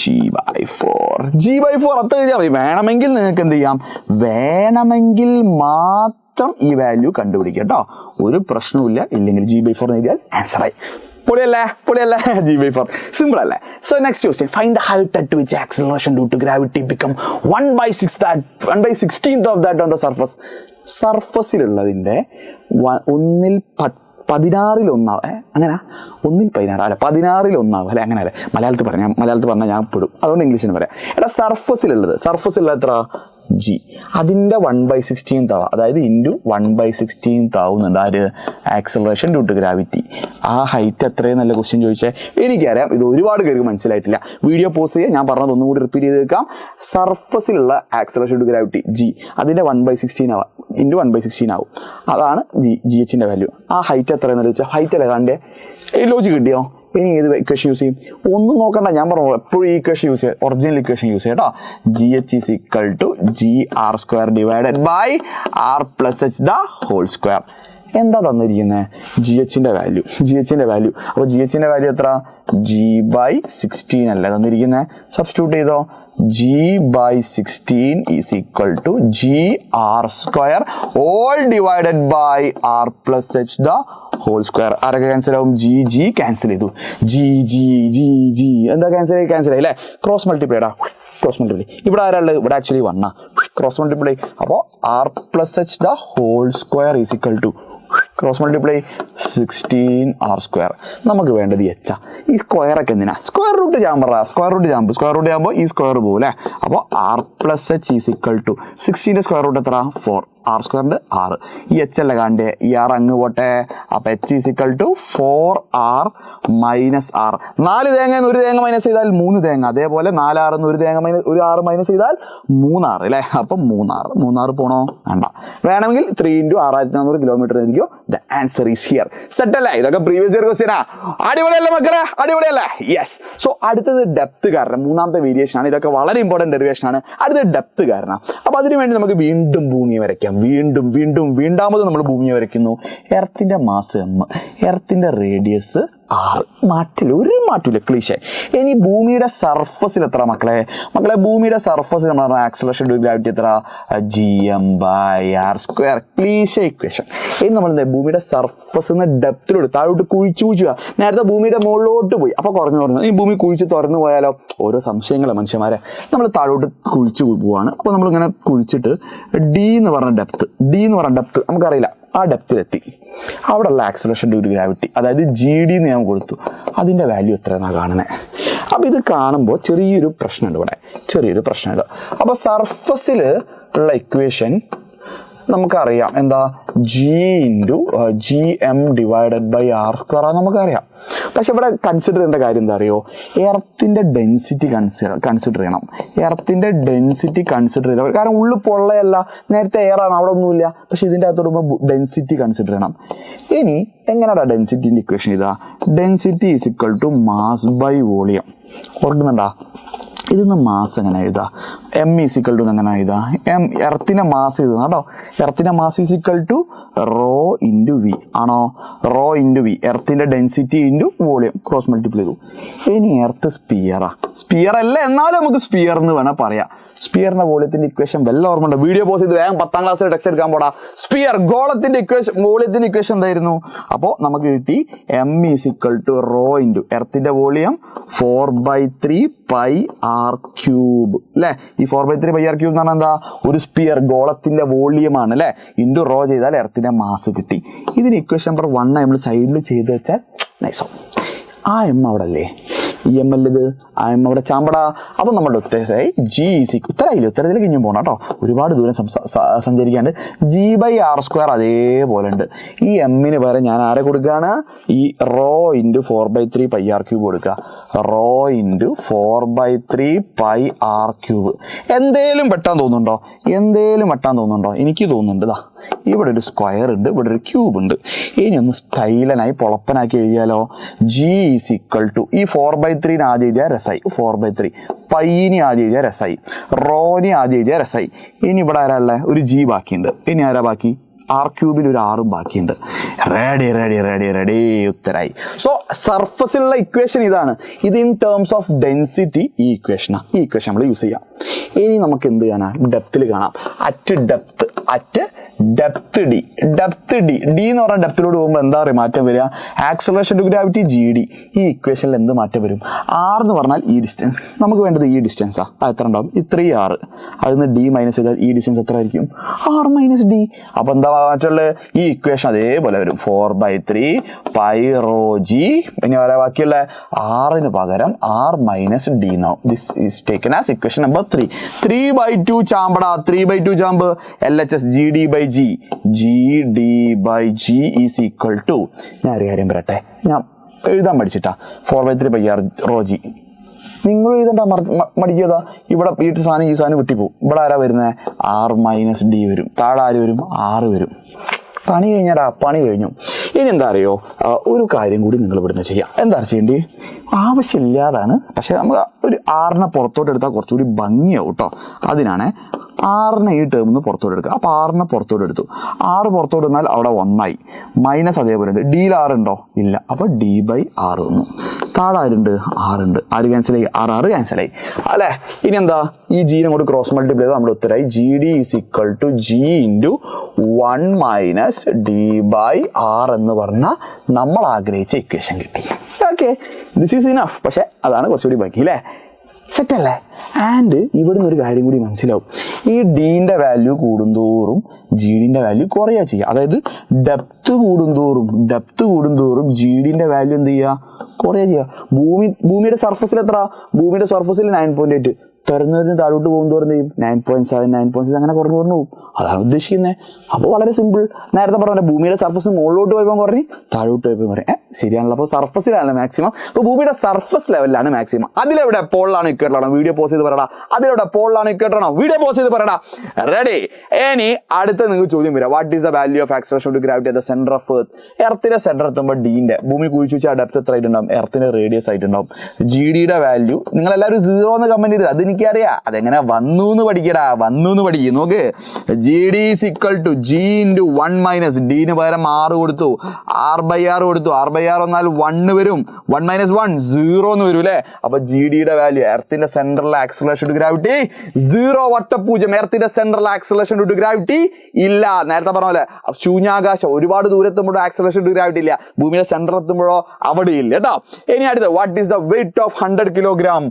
G/4 അത്ര എഴുതിയാൽ മതി. വേണമെങ്കിൽ നിങ്ങൾക്ക് എന്ത് ചെയ്യാം, വേണമെങ്കിൽ മാത്രം ഈ വാല്യൂ കണ്ടുപിടിക്കുക കേട്ടോ, ഒരു പ്രശ്നവുമില്ല. ഇല്ലെങ്കിൽ G/4 എഴുതിയാൽ ആൻസറായി. പൊളിയല്ലേ G/4 സിമ്പിൾ അല്ലേ. So next question, find the height at which acceleration due to gravity become 1/16 of that on the surface. സർഫസിലുള്ളതിൻ്റെ 1/16 അങ്ങനെ 1/16 അല്ല 16 അല്ലെ അങ്ങനെ അല്ലേ മലയാളത്തിൽ പറഞ്ഞാൽ ഞാൻ പെടും, അതുകൊണ്ട് ഇംഗ്ലീഷിന് പറയാം. എടാ സർഫസിലുള്ള എത്ര G, അതിൻ്റെ 1/16 ആവുക, അതായത് ഇൻറ്റു 1/16 ആവുന്നുണ്ട് ആര്, ആക്സലറേഷൻ ഡ്യൂ ടു ഗ്രാവിറ്റി. ആ ഹൈറ്റ് എത്രയും നല്ല ക്വസ്റ്റ്യൻ ചോദിച്ചാൽ എനിക്കറിയാം, ഇത് ഒരുപാട് പേർക്ക് മനസ്സിലായിട്ടില്ല. വീഡിയോ പോസ് ചെയ്യുക, ഞാൻ പറഞ്ഞത് ഒന്നും കൂടി റിപ്പീറ്റ് ചെയ്ത് വെക്കാം. സർഫസിലുള്ള acceleration due to gravity G, അതിൻ്റെ 1/16 ആവുക, ഇൻറ്റു 1/16 ആവും, അതാണ് GHൻ്റെ വാല്യൂ. ആ ഹൈറ്റ് എത്രയെന്ന് ചോദിച്ചാൽ ഹൈറ്റ് അല്ല കാണണ്ടേ, ലോജിക് കിട്ടിയോ? ഇനി ഏത് ഇക്വേഷൻ യൂസ് ചെയ്യും ഒന്നും നോക്കണ്ട, ഞാൻ പറഞ്ഞു എപ്പോഴും ഈ ഇക്വേഷൻ യൂസ് ചെയ്യുക, ഒറിജിനൽ ഇക്വേഷൻ യൂസ് ചെയ്യാം കേട്ടോ. GH is equal to GR² divided by R + H the whole square. എന്താ തന്നിരിക്കുന്നത്, GHൻ്റെ വാല്യൂ. അപ്പോൾ GHൻ്റെ വാല്യൂ എത്ര, G/16 അല്ലേ തന്നിരിക്കുന്നത്. സബ്സ്റ്റിറ്റ്യൂട്ട് ചെയ്തോ, G/16 is equal to GR² all divided by R + H the whole square. ആരൊക്കെ ക്യാൻസൽ ആവും, G ക്യാൻസൽ ചെയ്തു, G എന്താ ക്യാൻസൽ ആയി അല്ലേ. Cross multiply. ഇവിടെ ആരാളുള്ളത്, ഇവിടെ ആക്ച്വലി 1 ക്രോസ് മൾട്ടിപ്ലൈ. അപ്പോൾ R + H the whole square is equal to cross multiply 16R². നമുക്ക് വേണ്ടത് H. ഈ സ്ക്വയറൊക്കെ എന്തിനാ, സ്ക്വയർ റൂട്ട് ചെയ്യുമ്പോൾ ഈ സ്ക്വയർ പോകും അല്ലേ. അപ്പോൾ R + H is equal to 16ൻ്റെ സ്ക്വയർ റൂട്ട് എത്ര, 4, R² 6. ഈ H അല്ല കാണണ്ടേ, ഈ R അങ്ങ് പോട്ടെ. അപ്പോൾ H is equal to 4R - R. 4 തേങ്ങ 1 തേങ്ങ മൈനസ് ചെയ്താൽ 3 തേങ്ങ, അതേപോലെ 4R 1 തേങ്ങ ഒരു R മൈനസ് ചെയ്താൽ 3R അല്ലേ. അപ്പം 3R പോണോ, വേണ്ട. വേണമെങ്കിൽ 3 × 6400 കിലോമീറ്റർ ആയിരിക്കും. The answer is here. Set അല്ലേ, ഇതൊക്കെ പ്രീവിയസ് ഇയർ ക്വസ്റ്റ്യനാ. അടിപൊളിയല്ലേ മക്കളെ, അടിപൊളിയല്ലേ. യെസ്. സോ അടുത്തത് ഡെപ്ത് കാരണം, മൂന്നാമത്തെ വേരിയേഷൻ ആണ്. ഇതൊക്കെ വളരെ ഇമ്പോർട്ടൻറ്റ് ഡെറിവേഷൻ ആണ്. അടുത്തത് ഡെപ്ത് കാരണം. അപ്പോൾ അതിനുവേണ്ടി നമുക്ക് വീണ്ടും ഭൂമിയെ വരയ്ക്കാം. വീണ്ടാമത് നമ്മൾ ഭൂമിയെ വരയ്ക്കുന്നു. എർത്തിൻ്റെ മാസ് M, എർത്തിൻ്റെ റേഡിയസ് R. ഒരു മാറ്റില്ല, ക്ലീഷേ. ഇനി ഭൂമിയുടെ സർഫസിൽ എത്ര മക്കളെ, ഭൂമിയുടെ സർഫസിൽ നമ്മൾ പറഞ്ഞ ആക്സലറേഷൻ ഡ്യൂ ടു ഗ്രാവിറ്റി എത്ര, Gm/R². Cliché equation. ഇനി നമ്മൾ എന്താ, ഭൂമിയുടെ സർഫസിൽ നിന്ന് ഡെപ്തിലോട്ട് താഴോട്ട് കുഴിച്ചു നേരത്തെ ഭൂമിയുടെ മുകളിലോട്ട് പോയി, അപ്പോൾ കുറഞ്ഞു. ഈ ഭൂമി കുഴിച്ച് തുറന്നു പോയാലോ, ഓരോ സംശയങ്ങൾ മനുഷ്യന്മാരെ. നമ്മൾ താഴോട്ട് കുഴിച്ചു പോവാണ്. അപ്പോൾ നമ്മളിങ്ങനെ കുഴിച്ചിട്ട് D എന്ന് പറഞ്ഞ ഡെപ്ത് നമുക്കറിയില്ല, ആ ഡെപ്തിലെത്തി. അവിടെയുള്ള ആക്സലറേഷൻ ഡ്യൂ ടു ഗ്രാവിറ്റി, അതായത് GD എന്ന് ഞാൻ കൊടുത്തു, അതിൻ്റെ വാല്യൂ എത്രയെന്നാണ് കാണുന്നത്. അപ്പോൾ ഇത് കാണുമ്പോൾ ചെറിയൊരു പ്രശ്നമുണ്ട്. അപ്പോൾ സർഫസിൽ ഉള്ള ഇക്വേഷൻ നമുക്കറിയാം, എന്താ, G/Gm ഡിവൈഡഡ് ബൈ R² നമുക്കറിയാം. പക്ഷെ ഇവിടെ കൺസിഡർ ചെയ്യേണ്ട കാര്യം എന്താ അറിയോ, എർത്തിൻ്റെ ഡെൻസിറ്റി കൺസിഡർ ചെയ്യണം. കാരണം ഉള്ളിൽ പൊള്ളയല്ല, നേരത്തെ എയറാണ്, അവിടെ ഒന്നുമില്ല. പക്ഷെ ഇതിൻ്റെ അകത്ത് വരുമ്പോൾ ഡെൻസിറ്റി കൺസിഡർ ചെയ്യണം. ഇനി എങ്ങനെയാണ് ഡെൻസിറ്റിൻ്റെ ഇക്വേഷൻ ഇതാ, density is equal to mass by volume. ഓർക്കുന്നുണ്ടാ, ഇതിന്ന് മാസ് എങ്ങനെ എഴുതാം, M ഈസ് ഇക്വൽ ടു എങ്ങനെ എഴുതാം, എർത്തിൻ്റെ മാസ് എഴുതുന്ന കേട്ടോ. എർത്തിൻ്റെ mass is equal to rho into V ആണോ, റോ ഇൻറ്റു വി, എർത്തിൻ്റെ density into volume, cross multiply ചെയ്തു. ഇനി എർത്ത് സ്പിയർ അല്ല, എന്നാലും നമുക്ക് സ്പിയർ എന്ന് വേണം പറയാം. സ്പിയറിൻ്റെ വോളിയത്തിൻ്റെ ഇക്വേഷൻ വല്ല ഓർമ്മയുണ്ട്, വീഡിയോ പോസ് ചെയ്ത് വേഗം 10ാം ക്ലാസ്സിൽ ടെക്സ്റ്റ് എടുക്കാൻ പോടാ. സ്പിയർ വോളിയത്തിൻ്റെ ഇക്വേഷൻ എന്തായിരുന്നു, അപ്പോൾ നമുക്ക് കിട്ടി M is equal to rho into എർത്തിൻ്റെ വോളിയം 4/3 πr³ അല്ലേ. ഈ 4/3 πr³ എന്ന് പറഞ്ഞാൽ എന്താ, ഒരു സ്പിയർ ഗോളത്തിൻ്റെ വോളിയമാണ് അല്ലേ, ഇൻറ്റു റോ ചെയ്താൽ എർത്തിൻ്റെ മാസ് കിട്ടി. ഇതിന് ഇക്വേഷൻ നമ്പർ 1 നമ്മൾ സൈഡിൽ ചെയ്ത് വെച്ചാൽ നൈസോ. ആ M അവിടെ അല്ലേ, ഈ M അല്ലത്, ആ M അവിടെ ചാമ്പടാ. അപ്പം നമ്മുടെ ഉത്തരമായി ഉത്തരത്തിലേക്ക് ഇനിയും പോകണം കേട്ടോ, ഒരുപാട് ദൂരം സഞ്ചരിക്കാണ്ട്. G/R² അതേപോലെ ഉണ്ട്. ഈ എമ്മിന് പകരം ഞാൻ ആരെ കൊടുക്കുകയാണ്, ഈ റോ ഇൻറ്റു 4/3 πr³ കൊടുക്കുക. Rho into 4/3 πr³. എന്തേലും വെട്ടാൻ തോന്നുന്നുണ്ടോ, എനിക്ക് തോന്നുന്നുണ്ട്. ഇതാ ഇവിടെ ഒരു സ്ക്വയർ ഉണ്ട്, ഇവിടെ ഒരു ക്യൂബ് ഉണ്ട്. ഇനി ഒന്ന് സ്റ്റൈലനായി പൊളപ്പനാക്കി എഴുതിയാലോ, G ഈസ് ഈക്വൽ ടു, ഈ 4/3 ആദ്യം എഴുതിയാൽ രസായി, 4/3 പൈനി ആദ്യം എഴുതിയാൽ രസായി, റോനി ആദ്യം എഴുതിയാൽ രസായി. ഇനി ഇവിടെ ആരാ ഉള്ളത്, ഒരു G ബാക്കിയുണ്ട്. ഇനി ആരാ ബാക്കി, ആർ ക്യൂബിൽ ഒരു ആറും ബാക്കിയുണ്ട്. റെഡി റെഡി റെഡി റെഡി ഉത്തരായി. സോ സർഫസിലുള്ള ഇക്വേഷൻ ഇതാണ്. ഇത് ഇൻ ടേംസ് ഓഫ് ഡെൻസിറ്റി ഈ ഇക്വേഷൻ നമ്മൾ യൂസ് ചെയ്യാം. ഇനി നമുക്ക് എന്ത് കാണാം, ഡെപ്തിൽ കാണാം. അറ്റ് ഡെപ്ത് ഡി എന്ന് പറഞ്ഞാൽ ഡെപ്തിലോട്ട് പോകുമ്പോൾ എന്താ പറയുക മാറ്റം വരിക, ആക്സലറേഷൻ ടു ഗ്രാവിറ്റി GD. ഈ ഇക്വേഷനിൽ എന്ത് മാറ്റം വരും, ആർ എന്ന് പറഞ്ഞാൽ ഈ ഡിസ്റ്റൻസ്, നമുക്ക് വേണ്ടത് ഈ ഡിസ്റ്റൻസാണ്. അത് എത്ര ഉണ്ടാവും, ഇത്രയും 6. അതിൽ നിന്ന് D മൈനസ് ചെയ്താൽ ഈ ഡിസ്റ്റൻസ് എത്ര ആയിരിക്കും, R മൈനസ് D. അപ്പോൾ എന്താ മാറ്റുള്ളത്, ഈ ഇക്വേഷൻ അതേപോലെ വരും. 4/3 πρg. പിന്നെ വരെ ബാക്കിയുള്ള ആറിന് പകരം R മൈനസ് D എന്നാവും. This is taken as equation number 3. 3/2 ചാമ്പടാ, 3/2 ചാമ്പ് LHS GD/G is equal to, ഞാൻ ഒരു കാര്യം പറയട്ടെ, ഞാൻ എഴുതാൻ പഠിച്ചിട്ടാ 4/3 πrg. നിങ്ങൾ എഴുതണ്ട, മടിക്കതാ. ഇവിടെ ഈ സാധനം വിട്ടിപ്പോവും. ഇവിടെ ആരാ വരുന്നത്, R മൈനസ് D വരും. താഴെ ആര് വരും, R വരും. പണി കഴിഞ്ഞാടാ, പണി കഴിഞ്ഞു. ഇനി എന്താ അറിയോ, ഒരു കാര്യം കൂടി നിങ്ങൾ ഇവിടുന്ന് ചെയ്യാം. എന്താ ചെയ്യേണ്ടി, ആവശ്യമില്ലാതാണ്, പക്ഷെ നമുക്ക് ഒരു ആറിനെ പുറത്തോട്ട് എടുത്താൽ കുറച്ചുകൂടി ഭംഗിയാവും കേട്ടോ. അതിനാണ് ആറിനെ ഈ ടേമിൽ നിന്ന് പുറത്തോട്ട് എടുക്കുക. അപ്പോൾ ആറിനെ പുറത്തോട്ട് എടുത്തു. 6 പുറത്തോട്ട് വന്നാൽ അവിടെ 1 മൈനസ് അതേപോലെ ഉണ്ട്. ഡിയിൽ 6 ഉണ്ടോ, ഇല്ല. അപ്പോൾ D/R വന്നു. താഴെ ആരുണ്ട്, 6 ഉണ്ട്. ആര് ക്യാൻസലായി, R ക്യാൻസലായി അല്ലേ. ഇനി എന്താ, ഈ ജീനെ കൂടി ക്രോസ് മൾട്ടിപ്ലൈ ചെയ്ത് നമ്മൾ ഉത്തരമായി GD is equal to G into 1 minus D/R എന്ന് പറഞ്ഞാൽ നമ്മൾ ആഗ്രഹിച്ച ഇക്വേഷൻ കിട്ടി. Okay, this is enough. പക്ഷെ അതാണ് കുറച്ചുകൂടി ബാക്കി അല്ലേ, സെറ്റല്ലേ. ആൻഡ് ഇവിടുന്ന് ഒരു കാര്യം കൂടി മനസ്സിലാവും, ഈ ഡീൻ്റെ വാല്യൂ കൂടുന്തോറും GDൻ്റെ വാല്യൂ കുറയുക ചെയ്യുക. അതായത് ഡെപ്ത് കൂടുന്തോറും GDൻ്റെ വാല്യൂ എന്ത് ചെയ്യുക, കുറയുക ചെയ്യുക. ഭൂമിയുടെ സർഫസിൽ എത്ര, ഭൂമിയുടെ സർഫസിൽ 9.8, തുറന്നതിന് താഴോട്ട് പോകുന്നതോറും ചെയ്യും 9.7 9.6 അങ്ങനെ കുറഞ്ഞു പോകും. അതാണ് ഉദ്ദേശിക്കുന്നത്. അപ്പോൾ വളരെ സിമ്പിൾ. നേരത്തെ പറഞ്ഞ ഭൂമിയുടെ സർഫസ് മുകളിലോട്ട് പോയപ്പോൾ കുറഞ്ഞ്, താഴോട്ട് പോയപ്പോൾ കുറയും. ശരിയാണല്ലോ. അപ്പോൾ സർഫസിലാണ് മാക്സിമം. അപ്പോൾ ഭൂമിയുടെ സർഫസ് ലെവലിലാണ് മാക്സിമം. അതിലെവിടെ പോളിലാണ് ഇക്വേറ്ററാണോ, വീഡിയോ പോസ് ചെയ്ത് പറയടാ. അതിലെവിടെ പോളിലാണ് ഇക്വേറ്ററാണോ, വീഡിയോ പോസ് ചെയ്ത് പറയടാ. റെഡി. ഇനി അടുത്ത നിങ്ങൾക്ക് ചോദ്യം വരാം, what is the value of acceleration to gravity at the centre of earth. എർത്തിന്റെ സെന്റർ എത്തുമ്പോൾ ഡീന്റെ, ഭൂമി കുഴിച്ചു വെച്ചാൽ ഡെപ്ത് എത്ര ആയിട്ടുണ്ടാവും, എർത്തിന്റെ റേഡിയസ് ആയിട്ടുണ്ടാവും. GDയുടെ വാല്യൂ നിങ്ങളെല്ലാവരും 0 എന്ന് കമന്റ് ചെയ്ത്, അതെനിക്കറിയാം. അതെങ്ങനെ വന്നു എന്ന് പഠിക്കടാ, പഠിക്കും. നോക്ക്, GD is equal to G into 1 minus ഡീന് പകരം R കൊടുത്തു, R/R കൊടുത്തു. R/R വന്നാൽ 1 വരും. 1 മൈനസ് 1 0 എന്ന് വരും അല്ലേ. അപ്പൊ GDയുടെ വാല്യൂ, എർത്തിന്റെ സെൻട്രൽ ആക്സലറേഷൻ ടു ഗ്രാവിറ്റി 0, വട്ടപൂജ്യം. എർത്തിന്റെ സെൻട്രൽ ആക്സലറേഷൻ ടു ഗ്രാവിറ്റി ഇല്ല. നേരത്തെ പറഞ്ഞ പോലെ ശൂന്യാകാശം, ഒരുപാട് ദൂരത്തുമ്പോഴോ ആക്സലറേഷൻ ടു ഗ്രാവിറ്റി ഇല്ല. ഭൂമിയുടെ സെന്റർ എത്തുമ്പോഴോ അവിടെ ഇല്ല കേട്ടോ. ഇനി അടുത്ത്, what is the weight of 100 kilogram.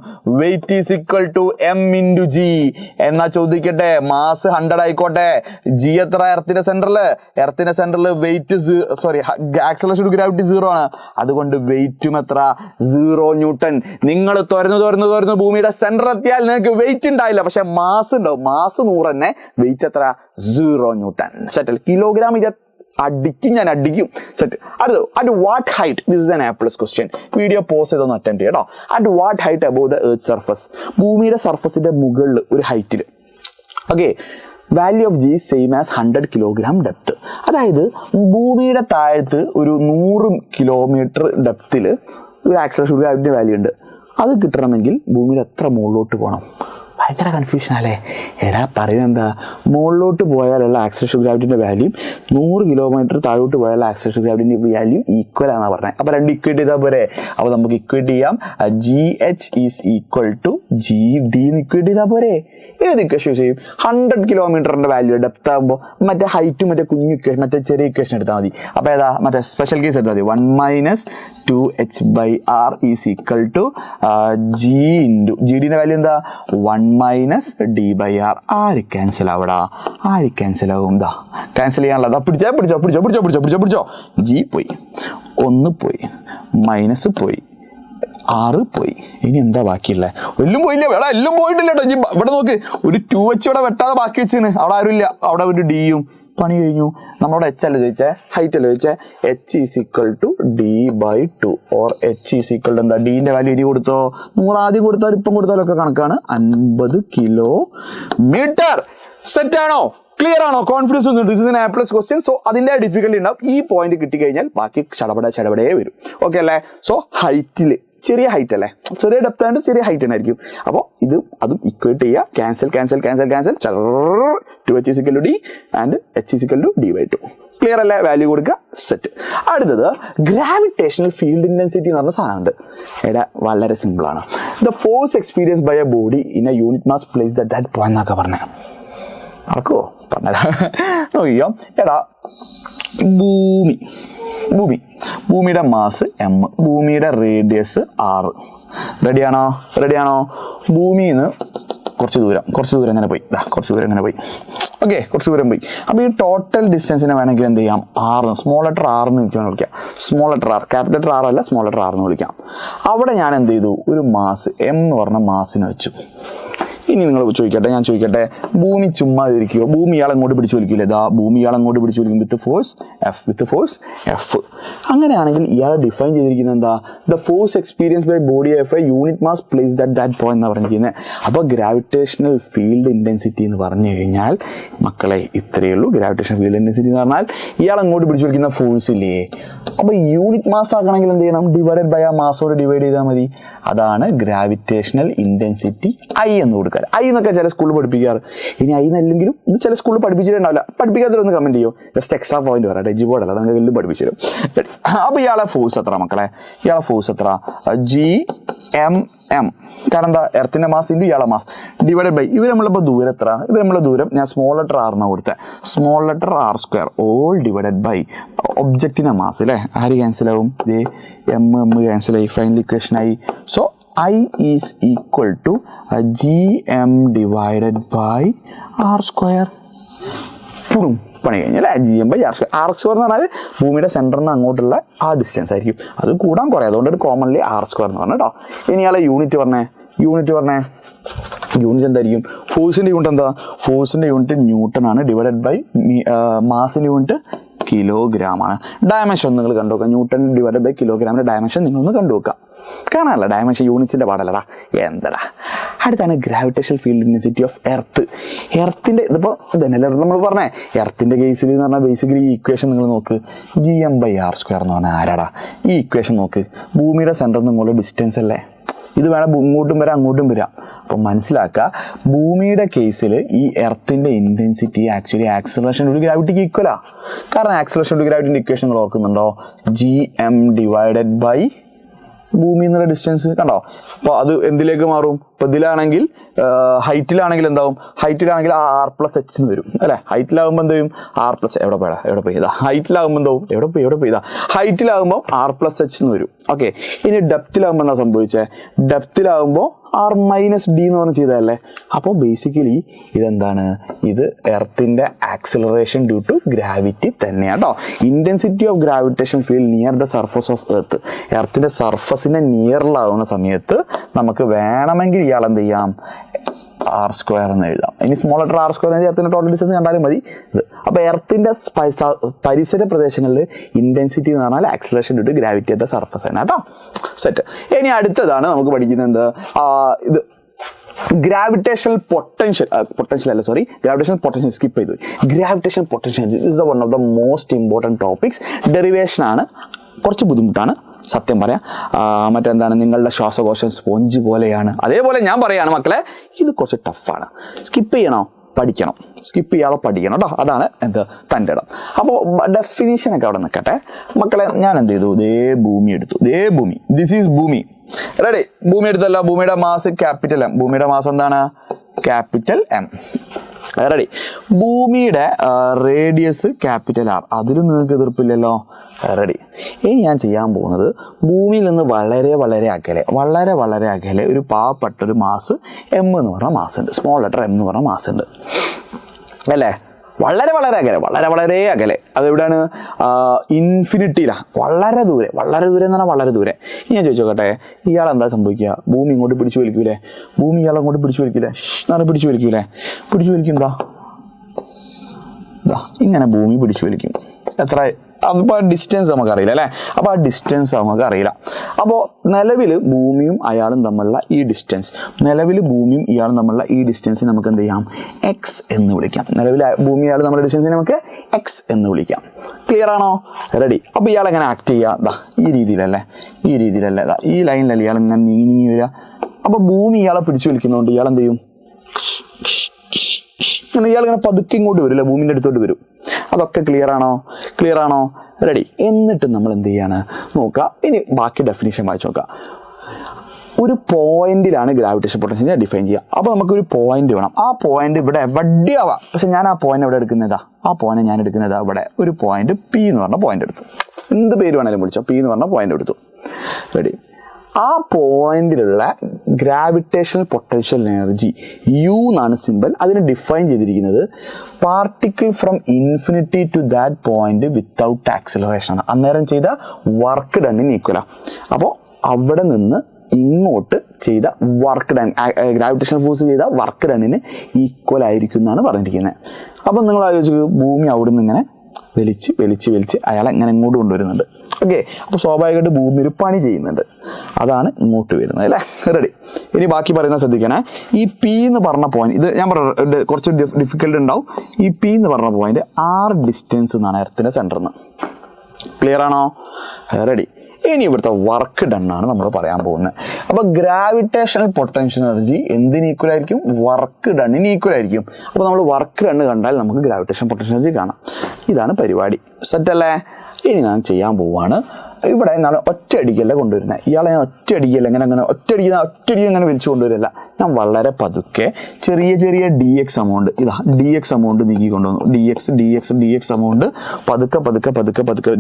Weight is equal to M into G. എന്നാ ചോദിക്കട്ടെ, മാസ് 100 ആയിക്കോട്ടെ. G എത്ര, എർത്തിന്റെ സെന്ററിൽ വെയിറ്റ് ആക്സലറേഷൻ ടു ഗ്രാവിറ്റി 0 ആണ്. അതുകൊണ്ട് വെയിറ്റും എത്ര, 0 ന്യൂട്ടൺ. നിങ്ങൾ തുറന്നു ഭൂമിയുടെ സെന്റർ എത്തിയാൽ നിങ്ങൾക്ക് വെയിറ്റ് ഉണ്ടായില്ല, പക്ഷെ മാസ് ഉണ്ടാവും. മാസ് 100 തന്നെ, വെയിറ്റ് എത്ര, 0 ന്യൂട്ടൺ. സെറ്റൽ. കിലോഗ്രാം ഇത് ഞാൻ അടിക്കും. Set. At what height, this is an A+ question. Video pause ചെയ്തൊന്ന് അറ്റൻഡ് ചെയ്യട്ടോ. At what height above the earth surface, ഭൂമിയുടെ സർഫസിന്റെ മുകളിൽ ഒരു ഹൈറ്റിൽ, okay, value of G same as 100 kilogram depth. അതായത് ഭൂമിയുടെ താഴത്ത് ഒരു 100 കിലോമീറ്റർ ഡെപ്തിൽ ഒരു ആക്സലറേഷൻ ഗ്രാവിറ്റിയുടെ വാല്യൂ ഉണ്ട്. അത് കിട്ടണമെങ്കിൽ ഭൂമിയിൽ എത്ര മുകളിലോട്ട് പോകണം? ഭയങ്കര കൺഫ്യൂഷൻ അല്ലേ. എടാ പറയുന്നത് എന്താ, മുകളിലോട്ട് പോയാലുള്ള ആക്സലറേഷൻ ഗ്രാവിറ്റിൻ്റെ വാല്യൂ 100 കിലോമീറ്റർ താഴോട്ട് പോയാലുള്ള ആക്സലറേഷൻ ഗ്രാവിറ്റിൻ്റെ വാല്യൂ ഈക്വൽ ആണെന്നാണ് പറഞ്ഞത്. അപ്പോൾ രണ്ട് ഇക്വേറ്റ് ചെയ്താൽ പോരെ. അപ്പോൾ നമുക്ക് ഇക്വേറ്റ് ചെയ്യാം. GH is equal to GD എന്ന് ഇക്വേറ്റ് ചെയ്താൽ പോരെ. ഏത് ഇക്വേഷൻ യൂസ് ചെയ്യും? 100 കിലോമീറ്ററിൻ്റെ വാല്യൂ ഡെപ്ത് ആകുമ്പോൾ മറ്റേ ഹൈറ്റും മറ്റേ കുഞ്ഞു ഇക്വേഷൻ, മറ്റേ ചെറിയ ഇക്വേഷൻ എടുത്താൽ മതി. അപ്പോൾ ഏതാ, മറ്റേ സ്പെഷ്യൽ കേസ് എടുത്താൽ മതി. 1 minus 2h/r is equal to G into GDൻ്റെ വാല്യൂ എന്താ, 1 മൈനസ് D/r. ആര് ക്യാൻസൽ ആവടാ, ആര് ക്യാൻസൽ ആവും? എന്താ ക്യാൻസൽ ചെയ്യാനുള്ളത്? പിടിച്ചോ. G പോയി, 1 പോയി, മൈനസ് പോയി, 6 പോയി. ഇനി എന്താ ബാക്കിയുള്ളത്? എല്ലാം പോയില്ല, വേടാ എല്ലാം പോയിട്ടില്ല കേട്ടോ. ഇവിടെ നോക്ക്, ഒരു 2h ഇവിടെ വെട്ടാതെ ബാക്കി വെച്ചാണ്. അവിടെ ആരുമില്ല, അവിടെ ഒരു Dയും. പണി കഴിഞ്ഞു. നമ്മളോട് H അല്ല ചോദിച്ചേ, ഹൈറ്റ് അല്ല ചോദിച്ചേ. H is equal to D/2 or H is equal to എന്താ, ഡീൻ്റെ വാല്യൂ 20 കൊടുത്തോ, 100 ആദ്യം കൊടുത്താലും ഇപ്പം കൊടുത്താലും ഒക്കെ കണക്കാണ്. 50 കിലോമീറ്റർ. സെറ്റ് ആണോ? ക്ലിയർ ആണോ? കോൺഫിഡൻസ് ഒന്നും. This is an A+ question. So അതിൻ്റെ ഡിഫിക്കൽട്ടി ഉണ്ടാവും. ഈ പോയിന്റ് കിട്ടിക്കഴിഞ്ഞാൽ ബാക്കി ചടപടേ വരും. ഓക്കെ അല്ലേ? സോ ഹൈറ്റിൽ ചെറിയ ഹൈറ്റ് അല്ലേ, ചെറിയ ഡെപ്ത് ആയിട്ട് ചെറിയ ഹൈറ്റ് തന്നെ ആയിരിക്കും. അപ്പോൾ അതും ഇക്വേറ്റ് ചെയ്യുക, cancel 2h = d and h=d/2. Clear അല്ലേ? വാല്യൂ കൊടുക്കുക, സെറ്റ്. അടുത്തത് ഗ്രാവിറ്റേഷണൽ ഫീൽഡ് ഇന്റൻസിറ്റി എന്ന് പറഞ്ഞ സാധനമുണ്ട്. എടാ വളരെ സിമ്പിളാണ്. The force experience by a body in a unit mass placed at that point എന്നൊക്കെ പറഞ്ഞത് നടക്കുമോ? പറഞ്ഞുതരാം, നോക്കിയോ. എടാ ഭൂമിയുടെ മാസ് m, ഭൂമിയുടെ റേഡിയസ് r. റെഡിയാണോ? ഭൂമിയിൽ നിന്ന് കുറച്ച് ദൂരം ഇങ്ങനെ പോയി, ഓക്കെ, കുറച്ച് ദൂരം പോയി. അപ്പോൾ ഈ ടോട്ടൽ ഡിസ്റ്റൻസിനെ വേണമെങ്കിൽ എന്ത് ചെയ്യാം? സ്മോൾ ലെറ്റർ r എന്ന് എനിക്ക് വിളിക്കാം. Small letter r, capital letter r അല്ല, സ്മോൾ ലെറ്റർ r എന്ന് വിളിക്കാം. അവിടെ ഞാൻ എന്ത് ചെയ്തു? ഒരു മാസ് m എന്ന് പറഞ്ഞ മാസിനെ വെച്ചു. ഇനി നിങ്ങൾ ഞാൻ ചോദിക്കട്ടെ, ഭൂമി ചുമ്മാ ഇരിക്കുമോ? ഭൂമി ഇയാൾ അങ്ങോട്ട് പിടിച്ചു വലിക്കില്ലേ? ഭൂമി ഇയാൾ അങ്ങോട്ട് പിടിച്ചു വലിക്കും വിത്ത് ഫോഴ്സ് F. അങ്ങനെയാണെങ്കിൽ ഇയാൾ ഡിഫൈൻ ചെയ്തിരിക്കുന്നത് എന്താ? The force experience by body of a unit mass placed at that point എന്ന് പറഞ്ഞിരിക്കുന്നത്. അപ്പോൾ ഗ്രാവിറ്റേഷണൽ ഫീൽഡ് ഇൻറ്റൻസിറ്റി എന്ന് പറഞ്ഞു കഴിഞ്ഞാൽ മക്കളെ ഇത്രയേ ഉള്ളൂ. ഗ്രാവിറ്റേഷണൽ ഫീൽഡ് ഇൻറ്റൻസിറ്റി എന്ന് പറഞ്ഞാൽ ഇയാൾ അങ്ങോട്ട് പിടിച്ചു വലിക്കുന്ന ഫോഴ്സ് ഇല്ലേ? അപ്പോൾ യൂണിറ്റ് മാസ് ആക്കണമെങ്കിൽ എന്ത് ചെയ്യണം? ഡിവൈഡഡ് ബൈ ആ മാസോട് ഡിവൈഡ് ചെയ്താൽ മതി. അതാണ് ഗ്രാവിറ്റേഷണൽ ഇൻറ്റൻസിറ്റി I എന്ന് കൊടുക്കുക. I എന്നൊക്കെ ചില സ്കൂളിൽ പഠിപ്പിക്കാറ്. ഇനി I എന്നല്ലെങ്കിലും ഇത് ചില സ്കൂളിൽ പഠിപ്പിച്ചിട്ടുണ്ടാവില്ല. പഠിപ്പിക്കാത്തൊന്ന് കമൻറ്റ് ചെയ്യും. ജസ്റ്റ് എക്സ്ട്രാ പോയിന്റ് പറയാം, എജി ബോർഡ് അല്ല, നിങ്ങൾക്ക് എല്ലാം പഠിപ്പിച്ചു തരും. അപ്പോൾ ഇയാളെ ഫോഴ്സ് എത്ര മക്കളെ? Gmm. കാരണം എന്താ? എർത്തിൻ്റെ മാസ് ഇൻറ്റു ഇയാളെ മാസ് ഡിവൈഡഡ് ബൈ ഇവർ നമ്മളിപ്പോൾ ദൂരം എത്ര? ദൂരം ഞാൻ സ്മോൾ ലെറ്റർ r എന്നാണ് കൊടുത്തത്. Small letter r² all divided by ഒബ്ജക്റ്റിൻ്റെ മാസ് അല്ലേ? ആര് ക്യാൻസലാവും? m ക്യാൻസലായി, ഫൈനൽ ഇക്വേഷൻ ആയി. So I is equal to gm divided by r². പണി കഴിഞ്ഞാൽ gm/r². r² എന്ന് പറഞ്ഞാൽ ഭൂമിയുടെ സെൻറ്ററിൽ നിന്ന് അങ്ങോട്ടുള്ള ആ ഡിസ്റ്റൻസ് ആയിരിക്കും. അത് കൂടാൻ കുറേ, അതുകൊണ്ട് കോമൺലി r² എന്ന് പറഞ്ഞു കേട്ടോ. ഇനി ഇയാളെ യൂണിറ്റ് പറഞ്ഞേ. യൂണിറ്റ് എന്തായിരിക്കും? ഫോഴ്സിൻ്റെ യൂണിറ്റ് എന്താ? ഫോഴ്സിൻ്റെ യൂണിറ്റ് ന്യൂട്ടൺ ആണ്, ഡിവൈഡഡ് ബൈ മാസിൻ്റെ യൂണിറ്റ് കിലോഗ്രാം ആണ്. ഡയമെൻഷൻ നിങ്ങൾ കണ്ടുവെക്കുക. ന്യൂട്ടൺ ഡിവൈഡഡ് ബൈ കിലോഗ്രാമിൻ്റെ ഡയമെൻഷൻ നിങ്ങളൊന്ന് കണ്ടുവെക്കുക. കാണാനല്ല, ഡയമെൻഷൻ യൂണിറ്റ്സിൻ്റെ പാടല്ലടാ, എന്തടാ. അടുത്താണ് ഗ്രാവിറ്റേഷണൽ ഫീൽഡ് ഇൻറ്റൻസിറ്റി ഓഫ് എർത്തിൻ്റെ. ഇതിപ്പോൾ ഇതന്നെയല്ലേ നമ്മൾ പറഞ്ഞേ. എർത്തിൻ്റെ കേസിൽ എന്ന് പറഞ്ഞാൽ ബേസിക്കലി ഈ ഇക്വേഷൻ നിങ്ങൾ നോക്ക്. gm/r² എന്ന് പറഞ്ഞാൽ ആരാടാ? ഈ ഇക്വേഷൻ നോക്ക്. ഭൂമിയുടെ സെൻറ്ററിൽ നിന്നുള്ള ഡിസ്റ്റൻസ് അല്ലേ? ഇത് വേണം ഇങ്ങോട്ടും വരാം അങ്ങോട്ടും വരാം. അപ്പം മനസ്സിലാക്കുക, ഭൂമിയുടെ കേസിൽ ഈ എർത്തിൻ്റെ ഇൻറ്റൻസിറ്റി ആക്ച്വലി ആക്സിലറേഷൻ ടു ഗ്രാവിറ്റിക്ക് ഈക്വലാണ്. കാരണം ആക്സിലറേഷൻ ടു ഗ്രാവിറ്റിൻ്റെ ഇക്വേഷൻ നിങ്ങൾ ഓർക്കുന്നുണ്ടോ? gm ഡിവൈഡഡ് ബൈ ഭൂമി എന്നുള്ള ഡിസ്റ്റൻസ് കണ്ടോ? അപ്പോൾ അത് എന്തിലേക്ക് മാറും? ഇപ്പോൾ ഇതിലാണെങ്കിൽ ഹൈറ്റിലാണെങ്കിൽ എന്താവും? ഹൈറ്റിലാണെങ്കിൽ r+h എന്ന് വരും അല്ലേ? ഹൈറ്റിലാകുമ്പോൾ എന്ത് ചെയ്യും? r+, എവിടെ പോയി ഇതാ. ഹൈറ്റിലാകുമ്പോൾ എന്താവും? എവിടെ പോയി ഇതാ. ഹൈറ്റിലാകുമ്പോൾ r+h എന്ന് വരും. ഓക്കെ, ഇനി ഡെപ്തിലാകുമ്പോൾ എന്താ സംഭവിച്ചത്? ഡെപ്തിലാകുമ്പോൾ r-d എന്ന് പറഞ്ഞ് ചെയ്തതല്ലേ? അപ്പോൾ ബേസിക്കലി ഇതെന്താണ്? ഇത് എർത്തിൻ്റെ ആക്സിലറേഷൻ ഡ്യൂ ടു ഗ്രാവിറ്റി തന്നെയാണ് കേട്ടോ. Intensity of gravitation field near the surface of earth. എർത്തിൻ്റെ സർഫസിനെ നിയറിലാവുന്ന സമയത്ത് നമുക്ക് വേണമെങ്കിൽ ഇയാൾ എന്ത് ചെയ്യാം? r² എന്ന് എഴുതാം. ഇനി സ്മോൾ ലെറ്റർ r² എന്ന് എർത്തിൻ്റെ ടോട്ടൽ ഡിസ്റ്റൻസ് കണ്ടാലും മതി. അപ്പോൾ എർത്തിൻ്റെ പരിസര പ്രദേശങ്ങളിൽ ഇൻറ്റൻസിറ്റി എന്ന് പറഞ്ഞാൽ acceleration due to gravity at the surface ആണ് കേട്ടോ. സെറ്റ്. ഇനി അടുത്തതാണ് നമുക്ക് പഠിക്കുന്നത് ഇത് ഗ്രാവിറ്റേഷണൽ പൊട്ടൻഷ്യൽ സ്കിപ്പ് ചെയ്തു. Gravitation potential is the one of the most important topics. Derivation ആണ്, കുറച്ച് ബുദ്ധിമുട്ടാണ് സത്യം പറയാം. മറ്റെന്താണ്, നിങ്ങളുടെ ശ്വാസകോശം സ്പോഞ്ച് പോലെയാണ്. അതേപോലെ ഞാൻ പറയാണ് മക്കളെ, ഇത് കുറച്ച് ടഫാണ്. സ്കിപ്പ് ചെയ്യാതെ പഠിക്കണം കേട്ടോ. അതാണ് തൻ്റെ ഇടം. അപ്പോൾ ഡെഫിനിഷനൊക്കെ അവിടെ നിൽക്കട്ടെ മക്കളെ. ഞാൻ എന്ത് ചെയ്തു? ഭൂമി എടുത്തു. ഭൂമി, ദിസ് ഈസ് ഭൂമി. റെഡി? ഭൂമി എടുത്തല്ലോ. ഭൂമിയുടെ മാസ് ക്യാപിറ്റൽ M. ഭൂമിയുടെ മാസ് എന്താണ്? Capital M. റെഡി? ഭൂമിയുടെ റേഡിയസ് ക്യാപിറ്റൽ R. അതിലും നിങ്ങൾക്ക് എതിർപ്പില്ലല്ലോ. റെഡി? ഇനി ഞാൻ ചെയ്യാൻ പോകുന്നത്, ഭൂമിയിൽ നിന്ന് വളരെ അകലെ ഒരു പാവപ്പെട്ടൊരു മാസ് M എന്ന് പറഞ്ഞ മാസ് ഉണ്ട്. സ്മോൾ ലെറ്റർ M എന്ന് പറഞ്ഞ മാസ് ഉണ്ട് അല്ലേ? വളരെ അകലെ. അതെവിടെയാണ്? ഇൻഫിനിറ്റിയിലാണ്. വളരെ ദൂരെ എന്ന് പറഞ്ഞാൽ വളരെ ദൂരെ. ഇനി ഞാൻ ചോദിച്ചോട്ടെ, ഇയാൾ എന്താ സംഭവിക്കുക? ഭൂമി ഇങ്ങോട്ട് പിടിച്ചു വലിക്കൂലേ? ഭൂമി ഇയാൾ അങ്ങോട്ട് പിടിച്ചു വലിക്കൂലേ? പിടിച്ചു വലിക്കും. ഇങ്ങനെ ഭൂമി പിടിച്ചു വലിക്കും. എത്ര അതിപ്പോൾ ഡിസ്റ്റൻസ് നമുക്കറിയില്ല അല്ലേ. അപ്പോൾ ആ ഡിസ്റ്റൻസ് നമുക്കറിയില്ല. അപ്പോൾ നിലവിൽ ഭൂമിയും അയാളും തമ്മിലുള്ള ഈ ഡിസ്റ്റൻസ്, നിലവിൽ ഭൂമിയും ഇയാളും തമ്മിലുള്ള ഈ ഡിസ്റ്റൻസിന് നമുക്ക് എന്ത് ചെയ്യാം, എക്സ് എന്ന് വിളിക്കാം. നിലവിൽ ഭൂമി ഇയാൾ തമ്മിലുള്ള ഡിസ്റ്റൻസിന് നമുക്ക് എക്സ് എന്ന് വിളിക്കാം. ക്ലിയർ ആണോ? റെഡി. അപ്പോൾ ഇയാൾ എങ്ങനെ ആക്ട് ചെയ്യുക? ഈ രീതിയിലല്ലേ, ഈ രീതിയിലല്ലേ, ഈ ലൈനിലല്ലേ ഇയാൾ ഇങ്ങനെ നീങ്ങി നീങ്ങി വരിക. അപ്പോൾ ഭൂമി ഇയാളെ പിടിച്ചു വലിക്കുന്നതുകൊണ്ട് ഇയാൾ എന്ത് ചെയ്യും, ഇയാളിങ്ങനെ പതുക്കെ ഇങ്ങോട്ട് വരില്ല, ഭൂമിൻ്റെ അടുത്തോട്ട് വരും. അതൊക്കെ ക്ലിയർ ആണോ? ക്ലിയർ ആണോ? റെഡി. എന്നിട്ട് നമ്മൾ എന്ത് ചെയ്യാണ് നോക്കുക. ഇനി ബാക്കി ഡെഫിനിഷൻ വായിച്ച് നോക്കുക. ഒരു പോയിന്റിലാണ് ഗ്രാവിറ്റേഷൻ പൊട്ടൻഷ്യൽ ഡിഫൈൻ ചെയ്യുക. അപ്പോൾ നമുക്കൊരു പോയിന്റ് വേണം. ആ പോയിന്റ് ഇവിടെ എവിടെയാവാം, പക്ഷെ ഞാൻ ആ പോയിന്റ് എവിടെ എടുക്കുന്നതാ, ആ പോയിന്റ് ഞാൻ എടുക്കുന്നത് ഇവിടെ ഒരു പോയിന്റ് പി എന്ന് പറഞ്ഞ പോയിന്റ് എടുത്തു. എന്ത് പേര് വേണേലും വിളിച്ചോ, പി എന്ന് പറഞ്ഞ പോയിന്റ് എടുത്തു. റെഡി. ആ പോയിന്റിലുള്ള ഗ്രാവിറ്റേഷണൽ പൊട്ടൻഷ്യൽ എനർജി യു എന്നാണ് സിമ്പിൾ. അതിന് ഡിഫൈൻ ചെയ്തിരിക്കുന്നത് particle from infinity to that point without acceleration ആണ്. അന്നേരം ചെയ്ത വർക്ക് ഡണ്ണിന് ഈക്വലാണ്. അപ്പോൾ അവിടെ നിന്ന് ഇങ്ങോട്ട് ചെയ്ത വർക്ക് ഡൺ, ഗ്രാവിറ്റേഷണൽ ഫോഴ്സ് ചെയ്ത വർക്ക് ഡണ്ണിന് ഈക്വൽ ആയിരിക്കും എന്നാണ് പറഞ്ഞിരിക്കുന്നത്. അപ്പം നിങ്ങൾ ആലോചിച്ച് ഭൂമി അവിടെ നിന്ന് ഇങ്ങനെ വലിച്ച് വലിച്ച് വലിച്ച് അയാളെ ഇങ്ങനെ ഇങ്ങോട്ട് കൊണ്ടുവരുന്നുണ്ട്. ഓക്കെ. അപ്പോൾ സ്വാഭാവികമായിട്ട് ഭൂമി ഒരു പണി ചെയ്യുന്നുണ്ട്, അതാണ് ഇങ്ങോട്ട് വരുന്നത് അല്ലേ. റെഡി. ഇനി ബാക്കി പറയുന്നത് ശ്രദ്ധിക്കണേ. ഈ പി എന്ന് പറഞ്ഞ പോയിന്റ്, ഇത് ഞാൻ പറഞ്ഞ കുറച്ച് ഡിഫിക്കൽട്ട് ഉണ്ടാവും. ഈ പി എന്ന് പറഞ്ഞ പോയിന്റ് ആർ ഡിസ്റ്റൻസ് എന്നാണ് എർത്തിൻ്റെ സെൻറ്ററിൽ നിന്ന്. ക്ലിയർ ആണോ? റെഡി. ഇനി ഇവിടുത്തെ വർക്ക് ഡൺ ആണ് നമ്മൾ പറയാൻ പോകുന്നത്. അപ്പോൾ ഗ്രാവിറ്റേഷണൽ പൊട്ടൻഷ്യൽ എനർജി എന്തിന് ഈക്വൽ ആയിരിക്കും? വർക്ക് ഡണ്ണിന് ഈക്വൽ ആയിരിക്കും. അപ്പോൾ നമ്മൾ വർക്ക് ഡണ്ണ് കണ്ടാൽ നമുക്ക് ഗ്രാവിറ്റേഷൻ പൊട്ടൻഷ്യൽ എനർജി കാണാം. ഇതാണ് പരിപാടി. സെറ്റല്ലേ? ഇനി ഞാൻ ചെയ്യാൻ പോവുകയാണ്. ഇവിടെ ഞാൻ ഒറ്റയടിക്കല്ല കൊണ്ടുവരുന്നത്. ഇയാളെ ഞാൻ ഒറ്റയടിക്കല്ല അങ്ങനെ ഒറ്റയടി അങ്ങനെ വലിച്ചു കൊണ്ടുവരില്ല. ഞാൻ വളരെ പതുക്കെ ചെറിയ ചെറിയ ഡി എക്സ് എമൗണ്ട്, ഇതാ ഡി എക്സ് എമൗണ്ട് നീക്കി കൊണ്ടുവന്നു. ഡി എക്സ് എമൗണ്ട് പതുക്കെ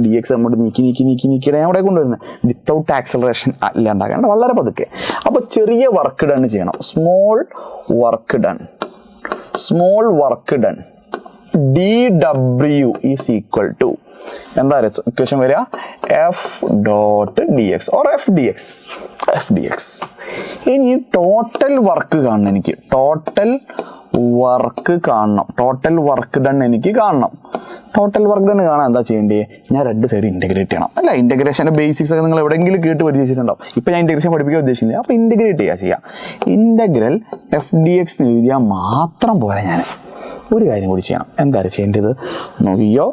ഡി എക്സ് എമൗണ്ട് നീക്കിയിട്ട് ഞാൻ അവിടെ കൊണ്ടുവരുന്നത് വിത്തൗട്ട് ആക്സലറേഷൻ ഇല്ലാണ്ടാക്കാൻ വളരെ പതുക്കെ. അപ്പോൾ ചെറിയ വർക്ക് ഡൺ ചെയ്യണം. Small work done dw is equal to എന്താ ഇക്വേഷൻ വരിക? F dot D X or F D X. ഇനി ടോട്ടൽ വർക്ക് കാണണം എനിക്ക്. ടോട്ടൽ വർക്ക് ഡൺ എനിക്ക് കാണണം. ടോട്ടൽ വർക്ക് ഡൺ കാണാൻ എന്താ ചെയ്യേണ്ടത്? ഞാൻ രണ്ട് സൈഡ് ഇൻറ്റഗ്രേറ്റ് ചെയ്യണം. അല്ല, ഇൻറ്റഗ്രേഷൻ്റെ ബേസിക്സ് ഒക്കെ നിങ്ങൾ എവിടെയെങ്കിലും കേട്ട് പഠിച്ചിട്ടുണ്ടാവും. ഇപ്പം ഞാൻ ഇൻറ്റഗ്രേഷൻ പഠിപ്പിക്കാൻ ഉദ്ദേശിക്കുന്നത്. അപ്പോൾ ഇൻറ്റഗ്രേറ്റ് ചെയ്യാം. ഇൻറ്റഗ്രൽ എഫ് ഡി എക്സ് എഴുതിയാൽ മാത്രം പോരാ. ഞാൻ ഒരു കാര്യം കൂടി ചെയ്യണം. എന്താണ് ചെയ്യേണ്ടത് നോക്കിയോ?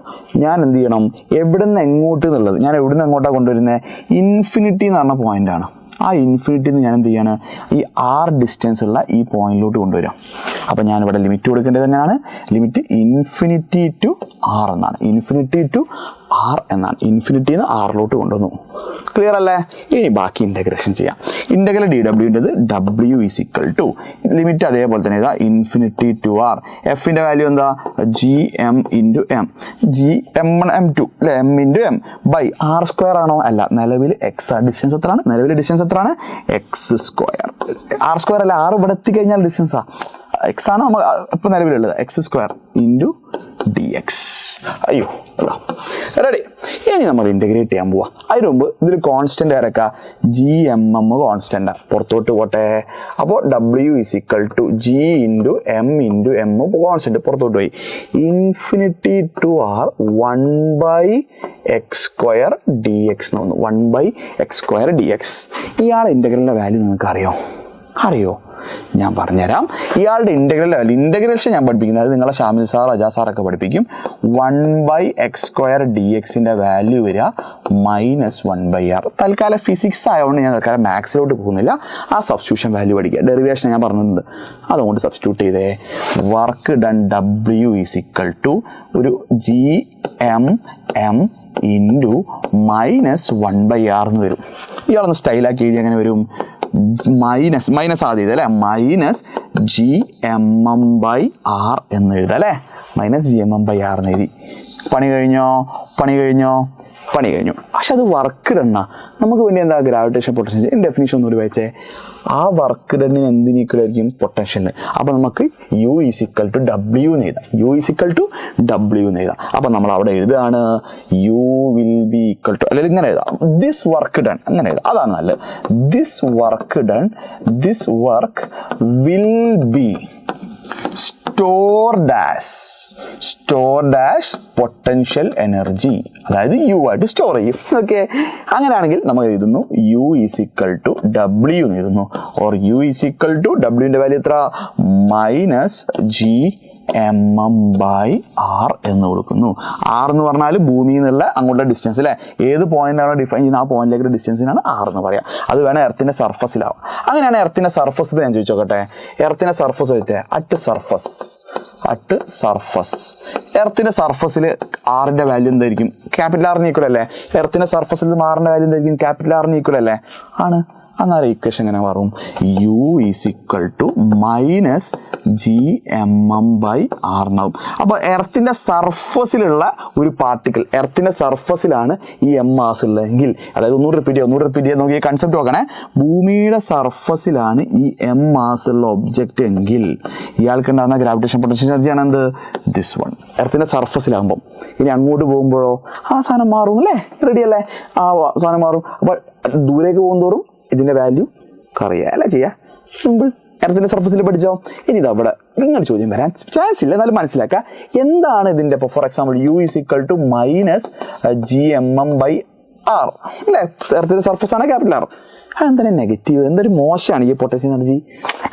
ഞാൻ എന്ത് ചെയ്യണം? എവിടെ നിന്ന് എങ്ങോട്ട് എന്നുള്ളത്, ഞാൻ എവിടെ നിന്ന് എങ്ങോട്ടാണ് കൊണ്ടുവരുന്നത്? ഇൻഫിനിറ്റി എന്ന് പറഞ്ഞ പോയിൻ്റാണ്. ആ ഇൻഫിനിറ്റിയിൽ നിന്ന് ഞാൻ എന്ത് ചെയ്യാണ്? ഈ ആർ ഡിസ്റ്റൻസ് ഉള്ള ഈ പോയിന്റിലോട്ട് കൊണ്ടുവരാം. അപ്പോൾ ഞാനിവിടെ ലിമിറ്റ് കൊടുക്കേണ്ടത് എങ്ങനെയാണ്? ലിമിറ്റ് ഇൻഫിനിറ്റി ടു ആർ എന്നാണ്. ഇൻഫിനിറ്റിയിൽ നിന്ന് ആറിലോട്ട് കൊണ്ടുവന്നു. ക്ലിയർ അല്ലേ? ഇനി ബാക്കി ഇൻറ്റഗ്രേഷൻ ചെയ്യാം. ഇൻറ്റഗ്രൽ ഡി ഡബ്ല്യുൻ്റെത് W is equal to limit അതേപോലെ തന്നെ ഇതാ ഇൻഫിനിറ്റി ടു ആർ. എഫിൻ്റെ വാല്യൂ എന്താ? G M into M. M1 M2 അല്ലേ? M into M by R square ആണോ? അല്ല, നിലവിൽ എക്സ് ആ ഡിസ്റ്റൻസ് എത്രയാണ്? എത്രയാണ്? X square. ആർ സ്ക്വയർ അല്ല, ആർ ഇവിടെ എത്തിക്കഴിഞ്ഞാൽ ഡിസ്റ്റൻസാ. എക്സ് ആണ് നമ്മൾ ഇപ്പം നിലവിലുള്ളത്. X square into D X. അയ്യോ, റെഡി. ഇനി നമ്മൾ ഇൻറ്റഗ്രേറ്റ് ചെയ്യാൻ പോവാം. അതിന് മുമ്പ് ഇതിൽ കോൺസ്റ്റൻ്റ് ആരൊക്കെ? ജി എം എം കോൺസ്റ്റൻ്റ് പുറത്തോട്ട് പോട്ടെ. അപ്പോൾ W is equal to G into M constant പുറത്തോട്ട് പോയി. Infinity to R 1/x² dx എന്ന് വന്നു. 1/x² dx. ഇയാളുടെ ഇൻറ്റഗ്രലിൻ്റെ വാല്യൂ നിങ്ങൾക്ക് അറിയോ? ഞാൻ പറഞ്ഞുതരാം. ഇയാളുടെ ഇൻറ്റഗ്രേഷൻ ഞാൻ പഠിപ്പിക്കുന്നത്, അത് നിങ്ങളെ ഷാമിൽ സാർ, അജാ സാറൊക്കെ പഠിപ്പിക്കും. 1/x² dxൻ്റെ വാല്യൂ വരിക -1/r. തൽക്കാലം ഫിസിക്സ് ആയതുകൊണ്ട് ഞാൻ തൽക്കാലം മാത്സിലോട്ട് പോകുന്നില്ല. ആ സബ്സ്റ്റിറ്റ്യൂഷൻ വാല്യൂ പഠിക്കുക. ഡെറിവേഷൻ ഞാൻ പറഞ്ഞിട്ടുണ്ട്, അതുകൊണ്ട് സബ്സ്റ്റിറ്റ്യൂട്ട് ചെയ്തേ. Work done W is equal to ഒരു G M M into -1/r എന്ന് വരും. ഇയാളൊന്ന് സ്റ്റൈലാക്കി എഴുതി അങ്ങനെ വരും. മൈനസ് ആദ്യം അല്ലേ? -GMM/r എന്ന് എഴുതാം അല്ലേ? -GMM/r എന്ന് എഴുതി. പണി കഴിഞ്ഞോ? പക്ഷെ അത് വർക്ക് ഡണ്ണാ. നമുക്ക് വേണ്ടി എന്താ ഗ്രാവിറ്റേഷൻ പൊട്ടൻഷ്യൽ ഡെഫിനിഷൻ ഒന്നുകൂടി വായിച്ചേ. ആ വർക്ക് ഡണ്ണിന് എന്തിന് ഈക്വൽ ആയിരിക്കും? പൊട്ടൻഷ്യലിന്. അപ്പോൾ നമുക്ക് U is equal to W എന്ന് എഴുതാം. അപ്പോൾ നമ്മൾ അവിടെ എഴുതുകയാണ് U will be equal to, അല്ലെങ്കിൽ ഇങ്ങനെ എഴുതാം, ദിസ് വർക്ക് ഡൺ അങ്ങനെ എഴുതാം. അതാണ് നല്ലത്. This work will be store dash potential energy, അതായത് യു ആയിട്ട് സ്റ്റോർ ചെയ്യും. ഓക്കെ, അങ്ങനെയാണെങ്കിൽ നമ്മൾ എഴുതുന്നു U is equal to W എന്ന് എഴുതുന്നു. Or U is equal to ഡബ്ല്യുവിൻ്റെ വാല്യൂ എത്ര? -GMM/R എന്ന് കൊടുക്കുന്നു. R എന്ന് പറഞ്ഞാൽ ഭൂമിയിൽ നിന്നുള്ള അങ്ങോട്ടുള്ള ഡിസ്റ്റൻസ് അല്ലേ? ഏത് പോയിന്റാണോ ഡിഫൈൻ ചെയ്യുന്ന ആ പോയിന്റിലേക്കുള്ള ഡിസ്റ്റൻസിനാണ് R എന്ന് പറയാം. അത് വേണം എർത്തിൻ്റെ സർഫസിലാവും. അങ്ങനെയാണ് എർത്തിൻ്റെ സർഫസ് ഞാൻ ചോദിച്ചോക്കട്ടെ. എർത്തിൻ്റെ സർഫസ് വെച്ചേ അറ്റ് സർഫസ് എർത്തിൻ്റെ സർഫസിൽ ആറിൻ്റെ വാല്യൂ എന്തായിരിക്കും? ക്യാപിറ്റൽ ആറിന് ഈക്വൽ അല്ലേ? എർത്തിൻ്റെ സർഫസിൽ ആറിൻ്റെ വാല്യൂ എന്തായിരിക്കും? ക്യാപിറ്റൽ ആറിന് ഈക്വൽ അല്ലേ? ആണ്. അന്നേരം ഇക്വേഷൻ എങ്ങനെ മാറും? U is equal to -GMM/R എന്നാവും. അപ്പോൾ എർത്തിൻ്റെ സർഫസിലുള്ള ഒരു പാർട്ടിക്കിൾ, എർത്തിൻ്റെ സർഫസിലാണ് ഈ എം മാസ് ഉള്ളതെങ്കിൽ, അതായത് ഒന്നുകൂടി റിപ്പീറ്റ് ചെയ്യാം നോക്കി കൺസെപ്റ്റ് നോക്കണേ. ഭൂമിയുടെ സർഫസിലാണ് ഈ എം മാസ് ഉള്ള ഒബ്ജക്റ്റ് എങ്കിൽ ഇയാൾക്ക് ഉണ്ടാകുന്ന ഗ്രാവിറ്റേഷൻ പൊട്ടൻഷ്യൽ എനർജിയാണ് എന്ത്? This one. എർത്തിൻ്റെ സർഫസിലാകുമ്പം. ഇനി അങ്ങോട്ട് പോകുമ്പോഴോ ആ സാധനം മാറും അല്ലേ? റെഡി അല്ലേ? ആ സാധനം മാറും. അപ്പോൾ ദൂരേക്ക് പോകുന്തോറും ഇതിൻ്റെ വാല്യൂ അറിയാം അല്ലേ? ചെയ്യാം. സിമ്പിൾ. എർത്തിൻ്റെ സർഫസിൽ പഠിച്ചോ. ഇനി ഇത് അവിടെ ഇങ്ങനെ ചോദ്യം വരാൻ ചാൻസ് ഇല്ല. എന്നാലും മനസ്സിലാക്കുക എന്താണ് ഇതിൻ്റെ. ഇപ്പോൾ for example U is equal to -GMM/R അല്ലേ? എർത്തിൻ്റെ സർഫസാണ് ക്യാപിറ്റൽ ആർ. അതെന്താണ് നെഗറ്റീവ്? എന്തൊരു മോശമാണ് ഈ പൊട്ടൻഷ്യൽ എനർജി.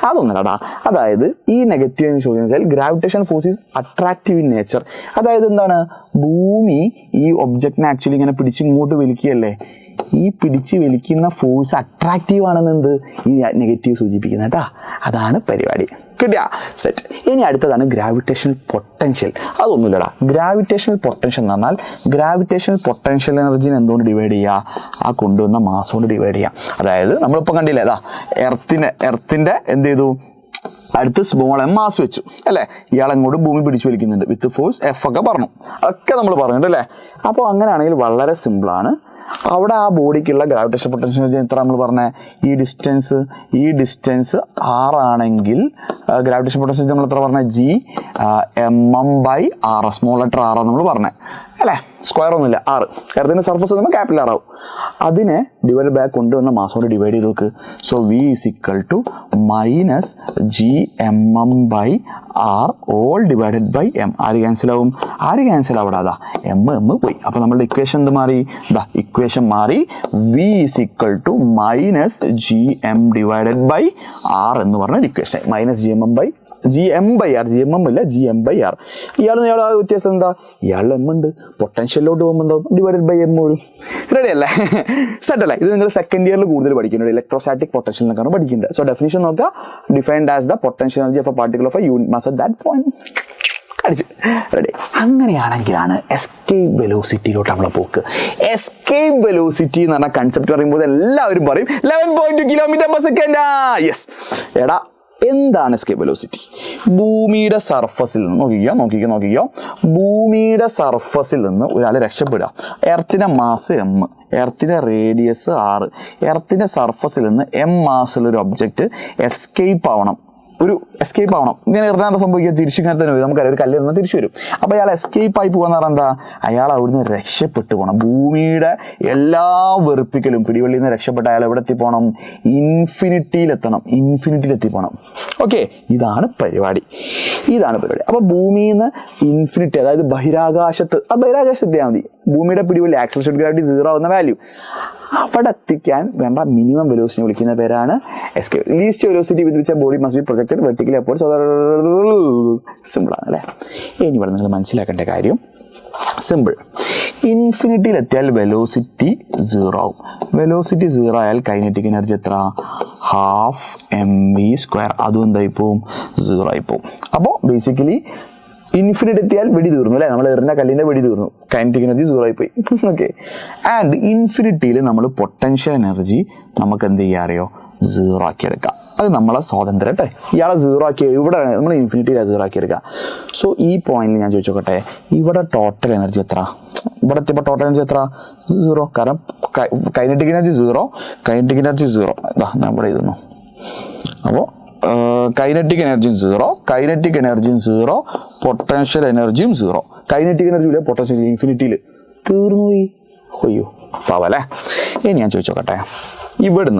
അതൊന്നല്ലടാ. അതായത് ഈ നെഗറ്റീവ് എന്ന് ചോദിച്ചാൽ gravitation force is attractive in nature. അതായത് എന്താണ്? ഭൂമി ഈ ഒബ്ജക്റ്റിനെ ആക്ച്വലി ഇങ്ങനെ പിടിച്ച് ഇങ്ങോട്ട് വലിക്കുകയല്ലേ? ഈ പിടിച്ച് വലിക്കുന്ന ഫോഴ്സ് അട്രാക്റ്റീവ് ആണെന്ന് എന്ത് ഈ നെഗറ്റീവ് സൂചിപ്പിക്കുന്നത് കേട്ടോ. അതാണ് പരിപാടി. കിട്ടിയ സെറ്റ്. ഇനി അടുത്തതാണ് ഗ്രാവിറ്റേഷണൽ പൊട്ടൻഷ്യൽ. അതൊന്നുമില്ലടാ. ഗ്രാവിറ്റേഷണൽ പൊട്ടൻഷ്യൽ എന്ന് പറഞ്ഞാൽ ഗ്രാവിറ്റേഷണൽ പൊട്ടൻഷ്യൽ എനർജിനെ എന്തുകൊണ്ട് ഡിവൈഡ് ചെയ്യുക? ആ കൊണ്ടുവന്ന മാസ് കൊണ്ട് ഡിവൈഡ് ചെയ്യുക. അതായത് നമ്മളിപ്പോൾ കണ്ടില്ലേ, അതാ എർത്തിൻ്റെ എന്ത് ചെയ്തു? അടുത്ത് സ്മോൾ എം മാസ് വെച്ചു അല്ലേ? ഇയാളെങ്ങോട്ട് ഭൂമി പിടിച്ചു വലിക്കുന്നുണ്ട് വിത്ത് ഫോഴ്സ് F ഒക്കെ പറഞ്ഞു. ഒക്കെ നമ്മൾ പറഞ്ഞിട്ട് അല്ലേ? അപ്പോൾ അങ്ങനെയാണെങ്കിൽ വളരെ സിമ്പിളാണ്. അവിടെ ആ ബോഡിക്കുള്ള ഗ്രാവിറ്റേഷൻ പൊട്ടൻഷ്യൽ എനർജി എത്ര നമ്മൾ പറഞ്ഞത്? ഈ ഡിസ്റ്റൻസ് R ആണെങ്കിൽ ഗ്രാവിറ്റേഷൻ പൊട്ടൻഷ്യൽ എനർജി നമ്മൾ എത്ര പറഞ്ഞത്? GMM/R. സ്മോൾ ലെറ്റർ R നമ്മൾ പറഞ്ഞത് അല്ലേ? സ്ക്വയർ ഒന്നുമില്ല. R. എർത്തിൻ്റെ സർഫസ് നമ്മൾ ക്യാപിറ്റൽ ആർ ആവും. അതിനെ ഡിവൈഡ് ബാക്ക് കൊണ്ടുവന്ന മാസം കൊണ്ട് ഡിവൈഡ് ചെയ്ത് നോക്ക്. So V is equal to -GMM/R all divided by M. ആര് ക്യാൻസൽ ആവും? അവിടെ അതാ M പോയി. അപ്പോൾ നമ്മളുടെ ഇക്വേഷൻ എന്ത് മാറി? ഇക്വേഷൻ മാറി. V is equal to -GM divided by R എന്ന് പറഞ്ഞൊരു ഇക്വേഷൻ. GM/R ഇല്ല, GM/R. ഇയാൾ വ്യത്യാസം എന്താ? ഇയാളുടെ M ഉണ്ട്. പൊട്ടൻഷ്യലിലോട്ട് പോകുമ്പോൾ എന്താ? ഡിവൈഡഡ് ബൈ M വരും. റെഡി അല്ലേ? സെറ്റ് അല്ലേ? ഇത് നിങ്ങൾ സെക്കൻഡ് ഇയറിൽ കൂടുതൽ പഠിക്കുന്നുണ്ട്. ഇലക്ട്രോസ്റ്റാറ്റിക് പൊട്ടൻഷ്യൽ എന്നൊക്കെയാണ് പഠിക്കേണ്ടത്. സോ ഡെഫിനിഷൻ നോക്കുക. Defined as the potential energy of A particle of a unit mass at that point. അടിച്ചു. റെഡി. അങ്ങനെയാണെങ്കിലാണ് എസ്കേപ്പ് വെലോസിറ്റിയിലോട്ട് നമ്മളെ പോക്ക്. എസ്കേപ്പ് വെലോസിറ്റി എന്ന് പറഞ്ഞ കൺസെപ്റ്റ് പറയുമ്പോൾ എല്ലാവരും പറയും 11.2 km/s. യെസ്. എടാ, എന്താണ് എസ്കേപ്പ് വെലോസിറ്റി? ഭൂമിയുടെ സർഫസിൽ നിന്ന് നോക്കിക്കോ. ഭൂമിയുടെ സർഫസിൽ നിന്ന് ഒരാൾ രക്ഷപ്പെടുക. എർത്തിൻ്റെ മാസ് M, എർത്തിൻ്റെ റേഡിയസ് R. എർത്തിൻ്റെ സർഫസിൽ നിന്ന് M മാസുള്ള ഒരു ഒബ്ജക്റ്റ് എസ്കേപ്പ് ആവണം. ഇങ്ങനെ എറിഞ്ഞാൽ സംഭവിക്കുക? തിരിച്ചിങ്ങനെ തന്നെ വരും. നമുക്കറിയാം, ഒരു കല്ലെറിഞ്ഞാൽ തിരിച്ചു വരും. അപ്പോൾ അയാൾ എസ്കേപ്പ് ആയി പോകാന്ന് പറഞ്ഞാൽ എന്താ? അയാൾ അവിടുന്ന് രക്ഷപ്പെട്ടു പോകണം. ഭൂമിയുടെ എല്ലാ വെറുപ്പിക്കലും പിടിവള്ളിയിൽ നിന്ന് രക്ഷപ്പെട്ട അയാൾ എവിടെ എത്തിപ്പോണം? ഇൻഫിനിറ്റിയിലെത്തിപ്പോണം. ഓക്കെ, ഇതാണ് പരിപാടി. അപ്പോൾ ഭൂമിയിൽ നിന്ന് ഇൻഫിനിറ്റി, അതായത് ബഹിരാകാശത്ത് എത്തിയാൽ മതി. ഭൂമിയുടെ പിടിവള്ളി ആക്സലറേഷൻ ഗ്രാവിറ്റി 0 ആവുന്ന വാല്യൂ അവിടെ എത്തിക്കാൻ വേണ്ട മിനിമം വെലോസിറ്റി വിളിക്കുന്ന പേരാണ് escape. Least velocity with which body must be projected vertically upwards. സിമ്പിളാണ് അല്ലേ? ഇനി ഇവിടെ നിങ്ങൾ മനസ്സിലാക്കേണ്ട കാര്യം സിമ്പിൾ. ഇൻഫിനിറ്റിയിലെത്തിയാൽ വെലോസിറ്റി 0 ആവും. വെലോസിറ്റി 0 ആയാൽ കൈനറ്റിക് എനർജി എത്ര? 12mv². അതും എന്തായി പോവും? 0 ആയി പോവും. അപ്പോൾ ബേസിക്കലി ഇൻഫിനിറ്റ് എത്തിയാൽ വെടി തീർന്നു അല്ലേ? നമ്മൾ എറിഞ്ഞ കല്ലിൻ്റെ വെടി തീർന്നു. കൈനറ്റിക് എനർജി 0 ആയി പോയി. ഓക്കെ. ആൻഡ് ഇൻഫിനിറ്റിയിൽ നമ്മൾ പൊട്ടൻഷ്യൽ എനർജി നമുക്ക് എന്ത് ചെയ്യാൻ അറിയോ? 0 ആക്കി എടുക്കാം. അത് നമ്മളെ സ്വാതന്ത്ര്യം കേട്ടെ. ഇയാളെ 0 ആക്കി ഇവിടെ നമ്മൾ ഇൻഫിനിറ്റിയിൽ 0 ആക്കി എടുക്കാം. സോ ഈ പോയിന്റിൽ ഞാൻ ചോദിച്ചോട്ടെ, ഇവിടെ ടോട്ടൽ എനർജി എത്ര? ഇവിടെ എത്തിയപ്പോൾ ടോട്ടൽ എനർജി എത്ര? 0. കാരണം കൈനറ്റിക് എനർജി 0. ഞാൻ ഇവിടെ എഴുതുന്നു. അപ്പോൾ കൈനറ്റിക് എനർജിയും 0, പൊട്ടൻഷ്യൽ എനർജിയും 0. കൈനറ്റിക് എനർജി ഇല്ല, പൊട്ടൻഷ്യൽ ഇൻഫിനിറ്റിയിൽ തീർന്നു പോയി. അയ്യോ പാവല്ലേ. ഇനി ഞാൻ ചോദിച്ചോട്ടെ, ഇവിടെ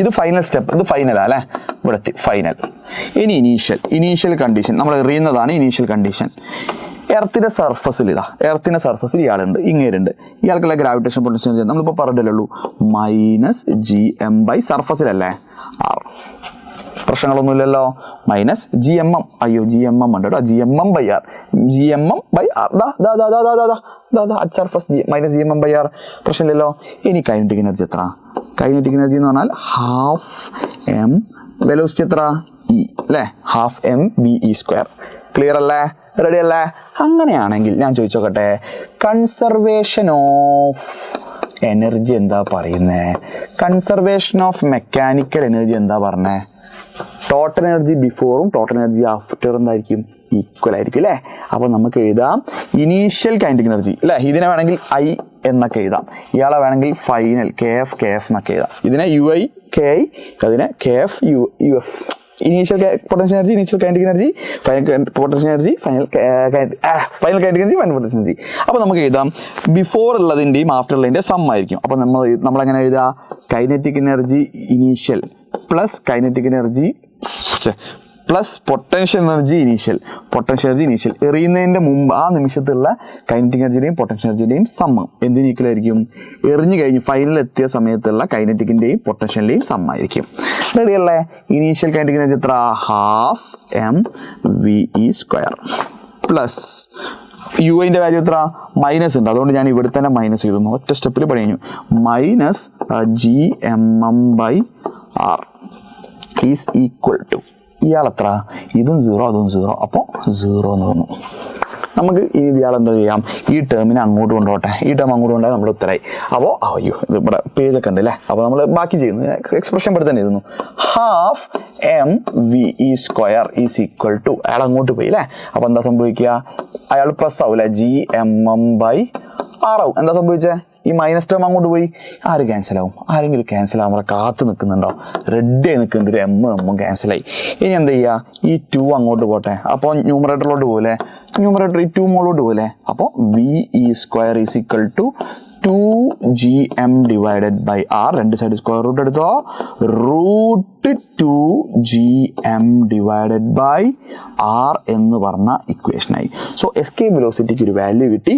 ഇത് ഫൈനൽ സ്റ്റെപ്പ്, ഇത് ഫൈനലാ അല്ലേ, ഇവിടെ ഫൈനൽ. ഇനി ഇനീഷ്യൽ കണ്ടീഷൻ നമ്മൾ എറിയുന്നതാണ് ഇനീഷ്യൽ കണ്ടീഷൻ. എർത്തിൻ്റെ സർഫസിൽ എർത്തിൻ്റെ സർഫസിൽ ഇയാളുണ്ട്, ഇങ്ങേരുണ്ട്. ഇയാൾക്കുള്ള ഗ്രാവിറ്റേഷൻ പൊട്ടൻഷ്യൽ നമ്മളിപ്പോൾ പറഞ്ഞില്ലല്ലോ, -gm സർഫസിലല്ലേ ആർ. പ്രശ്നങ്ങളൊന്നുമില്ലല്ലോ. -gmm, അയ്യോ gmm ഉണ്ട് കേട്ടോ, gmm/r അറ്റ് സർഫസ് -gmm/r, പ്രശ്നമില്ലല്ലോ. ഇനി കൈനറ്റിക് എനർജി എത്ര? കൈനറ്റിക് എനർജി എന്ന് പറഞ്ഞാൽ 12m, വെലോസിറ്റി എത്ര? E അല്ലേ, 12mve². ക്ലിയർ അല്ലേ, റെഡി അല്ലേ? അങ്ങനെയാണെങ്കിൽ ഞാൻ ചോദിച്ചോക്കട്ടെ, കൺസർവേഷൻ ഓഫ് എനർജി എന്താ പറയുന്നേ? കൺസർവേഷൻ ഓഫ് മെക്കാനിക്കൽ എനർജി എന്താ പറഞ്ഞേ? ടോട്ടൽ എനർജി ബിഫോറും ടോട്ടൽ എനർജി ആഫ്റ്ററും എന്തായിരിക്കും? ഈക്വൽ ആയിരിക്കും അല്ലേ. അപ്പോൾ നമുക്ക് എഴുതാം ഇനീഷ്യൽ കൈനറ്റിക് എനർജി അല്ലേ, ഇതിനെ വേണമെങ്കിൽ I എന്നൊക്കെ എഴുതാം, ഇയാളെ വേണമെങ്കിൽ ഫൈനൽ KF എന്നൊക്കെ എഴുതാം. ഇതിനെ UI KI, അതിനെ KF UF. Initial potential energy, initial kinetic energy, final potential energy, final kinetic energy, final potential energy. അപ്പോൾ നമുക്ക് എഴുതാം ബിഫോർ ഉള്ളതിൻ്റെയും ആഫ്റ്റർ ഉള്ളതിൻ്റെ സം ആയിരിക്കും. അപ്പോൾ നമ്മളെങ്ങനെ എഴുതുക? Kinetic energy initial plus kinetic energy plus potential energy initial, potential energy initial. എറിയുന്നതിൻ്റെ മുമ്പ് ആ നിമിഷത്തുള്ള കൈനറ്റിക് എനർജിയുടെയും പൊട്ടൻഷ്യൽ എനർജിയുടെയും സമ്മ് എന്തിന് ഈക്വൽ ആയിരിക്കും? എറിഞ്ഞു കഴിഞ്ഞ് ഫൈനൽ എത്തിയ സമയത്തുള്ള കൈനറ്റിക്കിൻ്റെയും പൊട്ടൻഷ്യലിൻ്റെയും സമ്മായിരിക്കും. റെഡി അല്ലേ? ഇനീഷ്യൽ കൈനറ്റിക് എനർജി എത്ര? 12mve² പ്ലസ് യുഐൻ്റെ വാല്യൂ എത്ര? മൈനസ് ഉണ്ട്, അതുകൊണ്ട് ഞാൻ ഇവിടെ തന്നെ മൈനസ് ചെയ്തു, ഒറ്റ സ്റ്റെപ്പിൽ പണി കഴിഞ്ഞു. -gmm/r ഈസ് ഈക്വൽ ടു ഇയാൾ എത്ര? ഇതും 0 അതും 0, അപ്പോൾ 0 എന്ന് വന്നു. നമുക്ക് ഇനി ഇയാൾ എന്താ ചെയ്യാം? ഈ ടേമിനെ അങ്ങോട്ട് കൊണ്ടുപോട്ടെ, ഈ ടേം അങ്ങോട്ട് കൊണ്ടുപോയാൽ നമ്മൾ ഉത്തരമായി. അപ്പോൾ അയ്യോ ഇത് ഇവിടെ പേജൊക്കെ ഉണ്ട് അല്ലേ, അപ്പോൾ നമ്മൾ ബാക്കി ചെയ്യുന്നു, എക്സ്പ്രഷൻ ഇവിടെ തന്നെ എഴുതുന്നു. 12mve² ഈസ് ഈക്വൽ ടു, അയാൾ അങ്ങോട്ട് പോയി അല്ലേ, അപ്പോൾ എന്താ സംഭവിക്കുക? അയാൾ പ്ലസ് ആവും അല്ലേ, gmm/r ആവും. എന്താ സംഭവിച്ചേ? ഈ മൈനസ് ടേം അങ്ങോട്ട് പോയി, ആര് ക്യാൻസൽ ആവും? ആരെങ്കിലും ക്യാൻസൽ ആവും? അവിടെ കാത്ത് നിൽക്കുന്നുണ്ടോ? റെഡി ആയി നിൽക്കുന്നുണ്ട്, ഒരു എമ്മും ക്യാൻസലായി. ഇനി എന്താ ചെയ്യുക? ഈ 2 അങ്ങോട്ട് പോട്ടെ, അപ്പോൾ ന്യൂമറേറ്ററിലോട്ട് പോലെ, ന്യൂമറേറ്റർ ഈ 2 മുകളിലോട്ട് പോലെ, അപ്പോൾ ve² is equal to 2gm/r. രണ്ട് സൈഡ് സ്ക്വയർ റൂട്ട് എടുത്തോ, √2gm/r എന്ന് പറഞ്ഞ ഇക്വേഷനായി. സോ എസ്കേപ്പ് വെലോസിറ്റിക്ക് ഒരു വാല്യൂ കിട്ടി,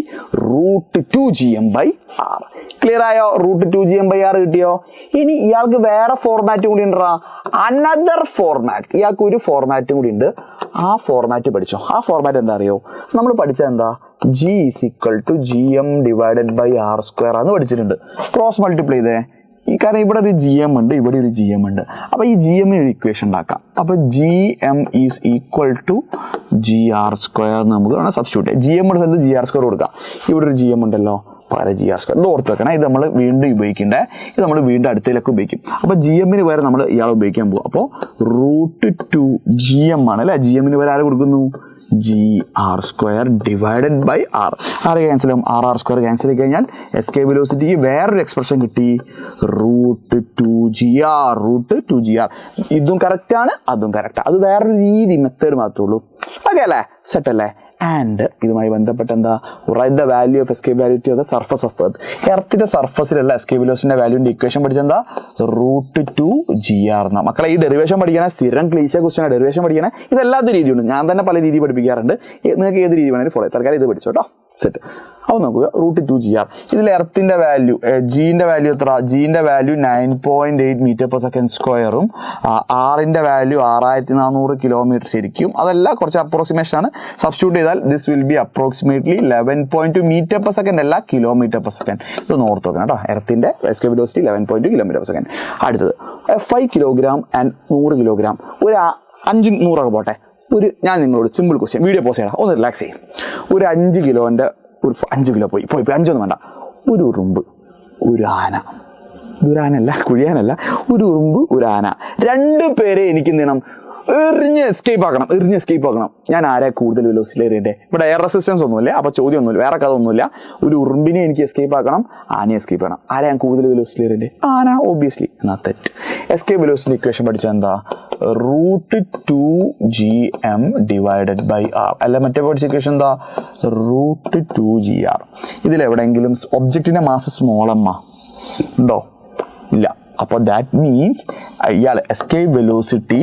√2gm/r. ക്ലിയർ ആയോ? √2gm/r കിട്ടിയോ? ഇനി ഇയാൾക്ക് വേറെ ഫോർമാറ്റ് കൂടി ഉണ്ടാ, അനദർ ഫോർമാറ്റ്. ഇയാൾക്ക് ഒരു ഫോർമാറ്റും കൂടി ഉണ്ട്, ആ ഫോർമാറ്റ് പഠിച്ചോ. ആ ഫോർമാറ്റ് എന്താ അറിയോ? നമ്മൾ പഠിച്ചത് എന്താ? G is equal to gm/r² എന്ന് പഠിച്ചിട്ടുണ്ട്. ക്രോസ് മൾട്ടിപ്ലൈ ചെയ്തേ, കാരണം ഇവിടെ ഒരു GM ഉണ്ട്, ഇവിടെ ഒരു GM ഉണ്ട്. അപ്പോൾ ഈ GM ഒരു ഇക്വേഷൻ ഉണ്ടാക്കാം. അപ്പോൾ GM is equal to GR² നമുക്ക് വേണം സബ്സ്റ്റിറ്റ്യൂട്ട് ചെയ്യാം. GM ഉള്ള സ്ഥലത്ത് GR² കൊടുക്കാം. ഇവിടെ ഒരു GM ഉണ്ടല്ലോ, പകരം GR². ഇത് ഓർത്ത് വെക്കണം, ഇത് നമ്മൾ വീണ്ടും ഉപയോഗിക്കേണ്ടേ, ഇത് നമ്മൾ വീണ്ടും അടുത്തതിലൊക്കെ ഉപയോഗിക്കും. അപ്പോൾ GMന് വരെ നമ്മൾ ഇയാളെ ഉപയോഗിക്കാൻ പോകും. അപ്പോൾ √2gm ആണ് അല്ലേ, GMന് വരെ ആര് കൊടുക്കുന്നു? GR²/r. ആറ് ക്യാൻസൽ ആവും, r² ക്യാൻസൽ ചെയ്ത് കഴിഞ്ഞാൽ എസ്കേപ്പ് വെലോസിറ്റിക്ക് വേറൊരു എക്സ്പ്രഷൻ കിട്ടി, √2gr. ഇതും കറക്റ്റാണ്, അതും കറക്റ്റാണ്, അത് വേറൊരു രീതി മെത്തേഡ് മാത്രമേ ഉള്ളൂ. ഓക്കെ അല്ലേ, സെറ്റ് അല്ലേ? ആൻഡ് ഇതുമായി ബന്ധപ്പെട്ട് എന്താ? Write the value of escape velocity of the surface of earth. എർത്തിന്റെ സർഫസിലുള്ള എസ്കേപ്പ് വെലോസിറ്റിന്റെ വാല്യൂന്റെ ഇക്വേഷൻ പഠിച്ചെന്താ? √2gr. മക്കളെ ഈ ഡെറിവേഷൻ പഠിക്കണേ, സ്ഥിരം ക്ലീശ ക്വസ്റ്റ്യൻ ഡെറിവേഷൻ പഠിക്കണേ. ഇതെല്ലാത്ത രീതിയുണ്ട്, ഞാൻ തന്നെ പല രീതി പഠിപ്പിക്കാറുണ്ട്, നിങ്ങൾക്ക് ഏത് രീതി വേണമെങ്കിലും ഫോളോ. തൽക്കാലം ഇത് പഠിച്ചോ കേട്ടോ, സെറ്റ്. അപ്പോൾ നോക്കുക, √2gr. ഇതിൽ എർത്തിന്റെ വാല്യൂ, ജിന്റെ വാല്യൂ എത്ര? ജിന്റെ വാല്യൂ 9.8 m/s², ആറിന്റെ വാല്യൂ 6400 km ശരിക്കും. അതെല്ലാം കുറച്ച് അപ്രോക്സിമേഷൻ ആണ്. സബ്സ്റ്റിറ്റ്യൂട്ട് ചെയ്താൽ this will be approximately 11.2 m/s അല്ല km/s. ഇതൊന്ന് ഓർത്ത് വെക്കണം കേട്ടോ. എർത്തിന്റെ എസ്കേപ്പ് വെലോസിറ്റി 11.2 km/s. അടുത്തത് 5 കിലോഗ്രാം ആൻഡ് 100 കിലോഗ്രാം. ഒരു 500 പോട്ടെ, ഞാൻ നിങ്ങളോട് സിമ്പിൾ ക്വസ്റ്റ്യൻ, വീഡിയോ പോസ്റ്റ് ചെയ്യണം, ഒന്ന് റിലാക്സ് ചെയ്യും. ഒരു 5 കിലോൻ്റെ ഒരു 5 കിലോ പോയി 5 വേണ്ട, ഒരു ഉറുമ്പ്, ഒരു ആന, ഇതൊരാനല്ല, കുഴിയാനല്ല, ഒരു ഉറുമ്പ്, ഒരു ആന, 2 പേരെ എനിക്ക് എന്ത് ചെയ്യണം? എറിഞ്ഞ് എസ്കേപ്പ് ആക്കണം. ഞാൻ ആരെ കൂടുതൽ വെലോസിറ്റി എറിയട്ടെ? ഇവിടെ എയർ റെസിസ്റ്റൻസ് ഒന്നുമില്ല, അപ്പോൾ ചോദ്യം ഒന്നുമില്ല, വേറെ കഥ ഒന്നുമില്ല. ഒരു ഉറുമ്പിനെ എനിക്ക് എസ്കേപ്പ് ആക്കണം, ആനയെ എസ്കേപ്പ് ചെയ്യണം. ആരെ ഞാൻ കൂടുതൽ വെലോസിറ്റി എറിയട്ടെ? ആന, ഓബ്വിയസ്ലി. എന്നാൽ തെറ്റ്. എസ്കേപ്പ് വെലോസിറ്റി ഇക്വേഷൻ പഠിച്ചാൽ എന്താ? √2gm/r. അല്ല, മറ്റേ പഠിച്ച ഇക്വേഷൻ എന്താ? √2gr. ഇതിലെവിടെയെങ്കിലും ഒബ്ജക്റ്റിന്റെ മാസ് സ്മോൾ എം ഉണ്ടോ? ഇല്ല. അപ്പോൾ ദാറ്റ് മീൻസ് ഇയാൾ എസ്കേപ്പ് വെലോസിറ്റി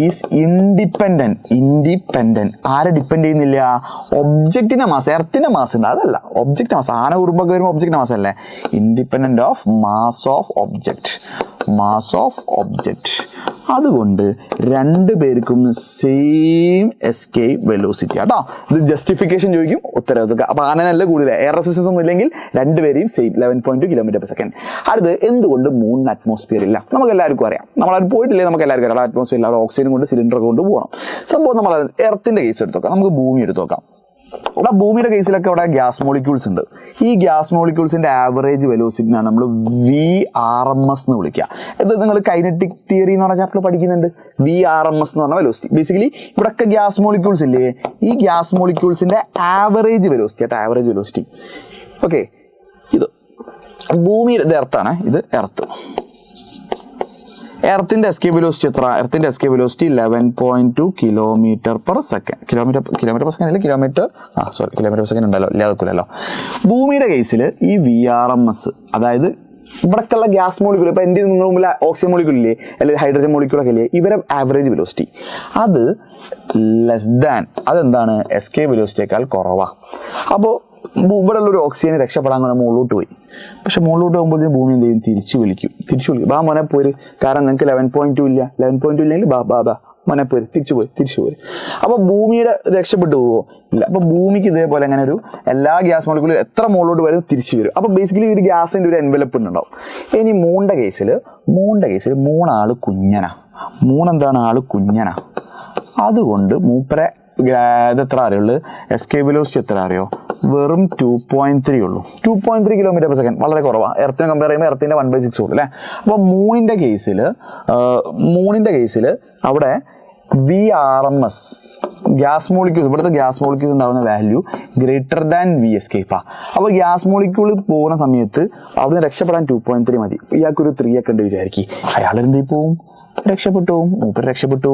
ഈസ് ഇൻഡിപെൻഡന്റ് ആരെ ഡിപ്പെൻഡ് ചെയ്യുന്നില്ല? ഒബ്ജക്റ്റിന്റെ മാസ്, എർത്തിന്റെ മാസ് ഉണ്ട്, അതല്ല ഒബ്ജക്റ്റ് മാസ്. ആന ഉറുമ്പൊക്കെ വരുമ്പോൾ ഒബ്ജക്റ്റ് മാസ് അല്ലേ? Independent of mass of object. അതുകൊണ്ട് രണ്ടു പേർക്കും സെയിം എസ്കേപ്പ് വെലോസിറ്റി കേട്ടോ. ഇത് ജസ്റ്റിഫിക്കേഷൻ ചോദിക്കും, ഉത്തരവാദിത്വം. അപ്പൊ ആനല്ല കൂടുതൽ എയർ റെസിസ്റ്റൻസ് ഒന്നും ഇല്ലെങ്കിൽ രണ്ടുപേരെയും സെയിം 11.2 km/s. അടുത്ത് എന്തുകൊണ്ട് മൂണിന് അറ്റ്മോസ്ഫിയർ ഇല്ല? നമുക്ക് എല്ലാവർക്കും അറിയാം. നമ്മളത് പോയിട്ടില്ലേ? നമുക്ക് എല്ലാവർക്കും അറിയാം അറ്റ്മോസ്ഫിയർ ഇല്ല. ഓക്സിജൻ കൊണ്ട് സിലിണ്ടർ കൊണ്ട് പോകണം. സംഭവം നമ്മൾ എർത്തിന്റെ കേസ് എടുത്ത് നോക്കാം, നമുക്ക് ഭൂമി എടുത്ത് നോക്കാം. ഇവിടെ ഭൂമിയുടെ കേസിലൊക്കെ ഇവിടെ ഗ്യാസ് മോളിക്യൂൾസ് ഉണ്ട്. ഈ ഗ്യാസ് മോളിക്യൂൾസിന്റെ ആവറേജ് വെലോസിറ്റിനാണ് നമ്മൾ VRMS എന്ന് വിളിക്കുക. ഇത് നിങ്ങൾ കൈനറ്റിക് തിയറി എന്ന് പറഞ്ഞ ചാപ്റ്റർ പഠിക്കുന്നുണ്ട്. VRMS എന്ന് പറഞ്ഞ വെലോസിറ്റി. ബേസിക്കലി ഇവിടെയൊക്കെ ഗ്യാസ് മോളിക്യൂൾസ് ഇല്ലേ, ഈ ഗ്യാസ് മോളിക്യൂൾസിന്റെ ആവറേജ് വെലോസിറ്റി ആയിട്ട് ആവറേജ് വെലോസിറ്റി. ഓക്കെ, ഇത് ഭൂമിയുടെ ഇത് എർത്താണ്, ഇത് എർത്ത്. എർത്തിന്റെ എസ്കേപ്പ് വെലോസിറ്റി എത്ര? എർത്തിന്റെ എസ്കേപ്പ് വെലോസിറ്റി 11.2 km/s. കിലോമീറ്റർ ഉണ്ടല്ലോ, ഇല്ലാതെക്കില്ലല്ലോ. ഭൂമിയുടെ കേസിൽ ഈ VRMS, അതായത് ഇവിടേക്കുള്ള ഗ്യാസ് മോളിക്യൂൾ, ഇപ്പൊ എൻ്റെ നിങ്ങൾ മുമ്പിൽ ഓക്സിജൻ മോളിക്യൂൾ ഇല്ലേ, അല്ലെങ്കിൽ ഹൈഡ്രജൻ മോളിക്യൂളൊക്കെ ഇല്ലേ, ഇവരെ ആവറേജ് വെലോസിറ്റി അത് ലെസ് ദാൻ, അതെന്താണ്, എസ്കേപ്പ് വെലോസിറ്റിയേക്കാൾ കുറവാണ്. അപ്പോൾ ഇവിടെ ഉള്ളൊരു ഓക്സിജന് രക്ഷപ്പെടാൻ പറഞ്ഞാൽ മുകളിലോട്ട് പോയി. പക്ഷെ മുകളിലോട്ട് പോകുമ്പോൾ ഭൂമി എന്ത് ചെയ്യും? തിരിച്ചു വിളിക്കും. ബാ മോനെ പോര്, കാരണം നിങ്ങൾക്ക് 11.2 ഇല്ല. 11.2 ഇല്ലെങ്കിൽ ബാ മോനെ പോര്, തിരിച്ചു പോര്. അപ്പോൾ ഭൂമിയുടെ രക്ഷപ്പെട്ടു പോവോ? ഇല്ല. അപ്പോൾ ഭൂമിക്ക് ഇതേപോലെ അങ്ങനെ ഒരു എല്ലാ ഗ്യാസ് മോളിക്യൂളും എത്ര മുകളിലോട്ട് വരും തിരിച്ചു വരും. അപ്പോൾ ബേസിക്കലി ഒരു ഗ്യാസിൻ്റെ ഒരു എൻവലപ്പ് ഉണ്ടാവും. ഇനി മൂണിൻ്റെ കേസിൽ മൂന്നാള് കുഞ്ഞനാ. മൂന്നെന്താണ്? ആള് കുഞ്ഞനാ. അതുകൊണ്ട് മൂപ്പരെ ഇതെത്ര അറിയുള്ളൂ? എസ്കേപ്പ് വെലോസിറ്റി എത്ര അറിയോ? വെറും 2.3 ഉള്ളൂ. 2.3 km/s, വളരെ കുറവാണ്. എർത്തിനെ കമ്പയർ ചെയ്യുമ്പോൾ എർത്തിൻ്റെ 1/6 ഉള്ളൂ അല്ലേ? അപ്പോൾ മൂണിൻ്റെ കേസിൽ അവിടെ VRMS ഗ്യാസ് മോളിക്യൂൾസ്, ഇവിടുത്തെ ഗ്യാസ് മോളിക്യൂൾസ് ഉണ്ടാകുന്ന വാല്യൂ ഗ്രേറ്റർ ദാൻ V എസ്കേപ്പാണ്. അപ്പോൾ ഗ്യാസ് മോളിക്യൂൾ പോകുന്ന സമയത്ത് അവിടുന്ന് രക്ഷപ്പെടാൻ 2.3 മതി. ഇയാൾക്കൊരു 3 ഒക്കെ ഉണ്ട് വിചാരിക്കും, അയാൾ എന്ത് പോവും? മൂപ്പര് രക്ഷപ്പെട്ടു.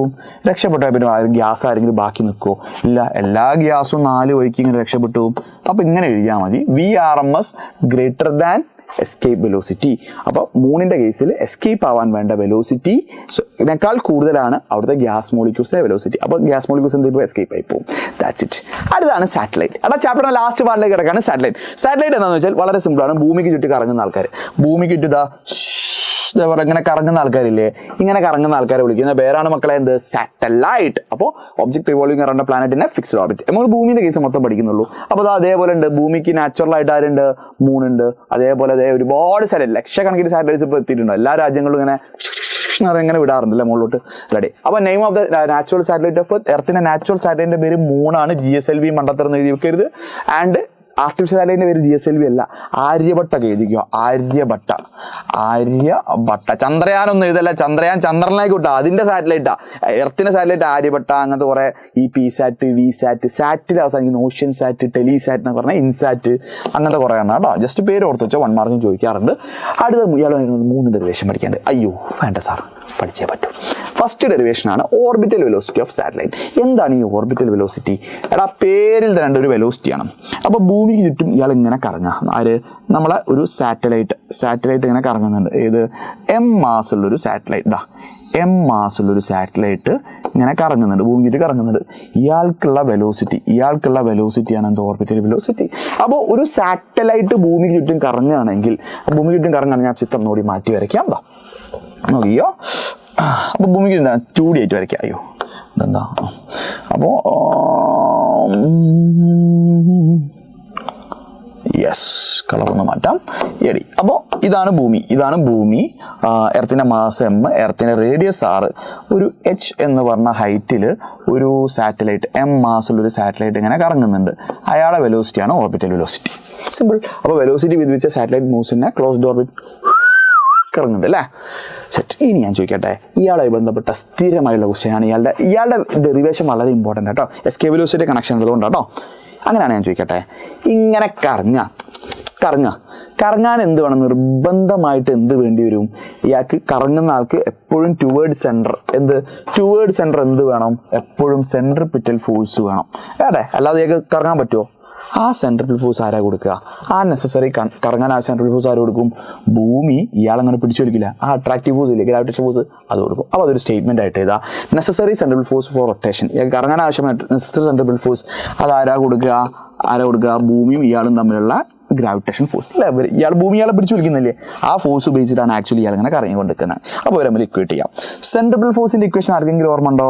പിന്നെ ഗ്യാസ് ആരെങ്കിലും ബാക്കി നിൽക്കുമോ? ഇല്ല, എല്ലാ ഗ്യാസും 4 വഴിക്ക് ഇങ്ങനെ രക്ഷപ്പെട്ടു. അപ്പോൾ ഇങ്ങനെ എഴുതിയാൽ മതി, VRMS greater than escape velocity. അപ്പോൾ മൂണിൻ്റെ കേസിൽ എസ്കേപ്പ് ആവാൻ വേണ്ട വെലോസിറ്റിനേക്കാൾ കൂടുതലാണ് അവിടുത്തെ ഗ്യാസ് മോളിക്യൂൾസിന്റെ വെലോസിറ്റി. അപ്പോൾ ഗ്യാസ് മോളിക്യൂൾസ് എന്തെങ്കിലും എസ്കേപ്പ് ആയി പോകും. That's it. അടുത്താണ് സാറ്റലൈറ്റ്. അവിടെ ചാപ്റ്ററിന്റെ ലാസ്റ്റ് പാർട്ടിലേക്ക് കിടക്കാണ് സാറ്റലൈറ്റ്. സാറ്റലൈറ്റ് എന്താണെന്ന് വെച്ചാൽ വളരെ സിമ്പിളാണ്. ഭൂമിക്ക് ചുറ്റി കറങ്ങുന്ന ആൾക്കാർ, ഭൂമിക്ക് ചുറ്റും ഇങ്ങനെ കറങ്ങുന്ന ആൾക്കാരില്ലേ, ഇങ്ങനെ കറങ്ങുന്ന ആൾക്കാരെ വിളിക്കുന്ന പേരാണ് മക്കളെ എന്ത്? സാറ്റലൈറ്റ്. അപ്പോൾ ഒബ്ജക്ട് റിവോൾവിംഗ് അറൗണ്ട് പ്ലാനറ്റിന്റെ ഫിക്സ്ഡ് ഓർബിറ്റ്. നമ്മൾ ഭൂമിയുടെ കേസ് മൊത്തം പഠിക്കുന്നുള്ളൂ. അപ്പോൾ അതേപോലെ ഉണ്ട്, ഭൂമിക്ക് നാച്ചുറൽ ആയിട്ട് ആരുണ്ട്? മൂണുണ്ട്. അതേപോലെ ഒരുപാട് സാറ്റലൈറ്റ്, ലക്ഷക്കണക്കിന് സാറ്റലൈറ്റ്സ് ഇപ്പോൾ എത്തിയിട്ടുണ്ട്. എല്ലാ രാജ്യങ്ങളും ഇങ്ങനെ വിടാറുണ്ടല്ലേ മുകളിലോട്ട്. റെഡി. അപ്പോൾ name of the natural satellite of എർത്തിന്റെ നാച്ചുറൽ സാറ്റലൈറ്റിന്റെ പേര് മൂണാണ്. GSLV മണ്ടത്തരം എഴുതി വെക്കരുത്. ആൻഡ് ആർട്ടിഫിഷ്യൽ സാറ്റലൈറ്റിന്റെ പേര് GSLV അല്ല, ആര്യഭട്ട എഴുതിക്കോ. ആര്യഭട്ട. ചന്ദ്രയാനൊന്നും എഴുതല്ല, ചന്ദ്രനിലേക്ക് വിട്ടാ അതിന്റെ സാറ്റലൈറ്റാ. എർത്തിന്റെ സാറ്റലൈറ്റ് ആര്യഭട്ട. അങ്ങനത്തെ കുറെ ഈ PSAT, VSAT, സാറ്റിൽ അവസാനിക്കുന്ന ഓഷ്യൻ സാറ്റ്, ടെലിസാറ്റ് എന്നൊക്കെ പറഞ്ഞാൽ ഇൻസാറ്റ്, അങ്ങനത്തെ കുറേ ആണ് കേട്ടോ. ജസ്റ്റ് പേര് ഓർത്ത് വെച്ചോ, 1 മാർക്കും ചോദിക്കാറുണ്ട്. അടുത്ത ഇയാൾ 3 ഡെറിവേഷൻ പഠിക്കാണ്ട്. അയ്യോ വേണ്ട സാർ, പഠിച്ചേ പറ്റൂ. ഫസ്റ്റ് ഡെറിവേഷൻ ആണ് ഓർബിറ്റൽ വെലോസിറ്റി ഓഫ് സാറ്റലൈറ്റ്. എന്താണ് ഈ ഓർബിറ്റൽ വെലോസിറ്റി? പേരിൽ തന്നെ ഒരു വെലോസിറ്റിയാണ്. അപ്പോൾ ഭൂമിക്ക് ചുറ്റും ഇയാൾ ഇങ്ങനെ കറങ്ങുക. നമ്മളെ ഒരു സാറ്റലൈറ്റ് ഇങ്ങനെ കറങ്ങുന്നുണ്ട്. ഏത്? M മാസുള്ളൊരു സാറ്റലൈറ്റ്. M മാസുള്ളൊരു സാറ്റലൈറ്റ് ഇങ്ങനെ കറങ്ങുന്നുണ്ട്, ഭൂമിക്ക് ചുറ്റും കറങ്ങുന്നുണ്ട്. ഇയാൾക്കുള്ള വെലോസിറ്റിയാണ് എന്ത്? Orbital velocity. അപ്പോൾ ഒരു സാറ്റലൈറ്റ് ഭൂമിക്ക് ചുറ്റും കറങ്ങുകയാണെങ്കിൽ ഞാൻ ചിത്രം നോടി മാറ്റി വരയ്ക്കാം. നോക്കിയോ? അപ്പോൾ ഭൂമിക്ക് 2D ആയിട്ട് വരയ്ക്കാം. അയ്യോ ഇതെന്താ? അപ്പോൾ യെസ്, കളറൊന്ന് മാറ്റാം. എടി. അപ്പോൾ ഇതാണ് ഭൂമി. എർത്തിൻ്റെ മാസ് M, എർത്തിൻ്റെ റേഡിയസ് R, ഒരു H എന്ന് പറഞ്ഞ ഹൈറ്റിൽ ഒരു സാറ്റലൈറ്റ്, M മാസുള്ളൊരു സാറ്റലൈറ്റ് ഇങ്ങനെ കറങ്ങുന്നുണ്ട്. അയാളുടെ വെലോസിറ്റിയാണ് ഓർബിറ്റൽ വെലോസിറ്റി. സിമ്പിൾ. അപ്പോൾ velocity with which satellite moves in a closed orbit കറങ്ങുന്നുണ്ട് അല്ലേ? സെറ്റ്. ഇനി ഞാൻ ചോദിക്കട്ടെ, ഇയാളുമായി ബന്ധപ്പെട്ട സ്ഥിരമായുള്ള ക്വസ്റ്റ്യനാണ്. ഇയാളുടെ ഡെറിവേഷൻ വളരെ ഇമ്പോർട്ടൻ്റ് കേട്ടോ. എസ്കേപ്പ് വെലോസിറ്റി കണക്ഷൻ ഉള്ളതുകൊണ്ട് കേട്ടോ. അങ്ങനെയാണ് ഞാൻ ചോദിക്കട്ടെ, ഇങ്ങനെ കറങ്ങാൻ എന്ത് വേണം? നിർബന്ധമായിട്ട് എന്ത് വേണ്ടി വരും? ഇയാൾക്ക് കറങ്ങുന്ന ആൾക്ക് എപ്പോഴും ടുവേർഡ് സെൻറ്റർ എന്ത് വേണം? എപ്പോഴും സെൻട്രിപിറ്റൽ ഫോഴ്സ് വേണം. അതെ, അല്ലാതെ ഇയാൾക്ക് കറങ്ങാൻ പറ്റുമോ? ആ സെൻട്രൽ ഫോഴ്സ് ആരാ കൊടുക്കുക? ആ നെസസറി കറങ്ങാൻ ആ സെൻട്രൽ ഫോഴ്സ് ആര് കൊടുക്കും? ഭൂമി ഇയാളങ്ങനെ പിടിച്ചു വലിക്കില്ല, ആ അട്രാക്റ്റീവ് ഫോഴ്സ് ഇല്ലേ, ഗ്രാവിറ്റേഷൻ ഫോഴ്സ്, അത് കൊടുക്കും. അപ്പോൾ അതൊരു സ്റ്റേറ്റ്മെന്റ് ആയിട്ട് എഴുതാം. Necessary central force for rotation, കറങ്ങാൻ ആവശ്യമായ നെസസറി സെൻട്രൽ ഫോഴ്സ് അത് ആരാ കൊടുക്കുക? ഭൂമിയും ഇയാളും തമ്മിലുള്ള ഗ്രാവിറ്റേഷൻ ഫോഴ്സ് അല്ലേ. ഇയാൾ ഭൂമി ഇയാളെ പിടിച്ചു വലിക്കുന്നില്ലേ, ആ ഫോഴ്സ് ഉപയോഗിച്ചിട്ടാണ് ആക്ച്വലി ഇയാൾ ഇങ്ങനെ കറങ്ങിക്കൊണ്ടിരിക്കുന്നത്. അപ്പോൾ തമ്മിൽ ഇക്വേറ്റ് ചെയ്യാം. സെൻട്രൽ ഫോഴ്സിന്റെ ഇക്വേഷൻ ആർക്കെങ്കിലും ഓർമ്മ ഉണ്ടോ?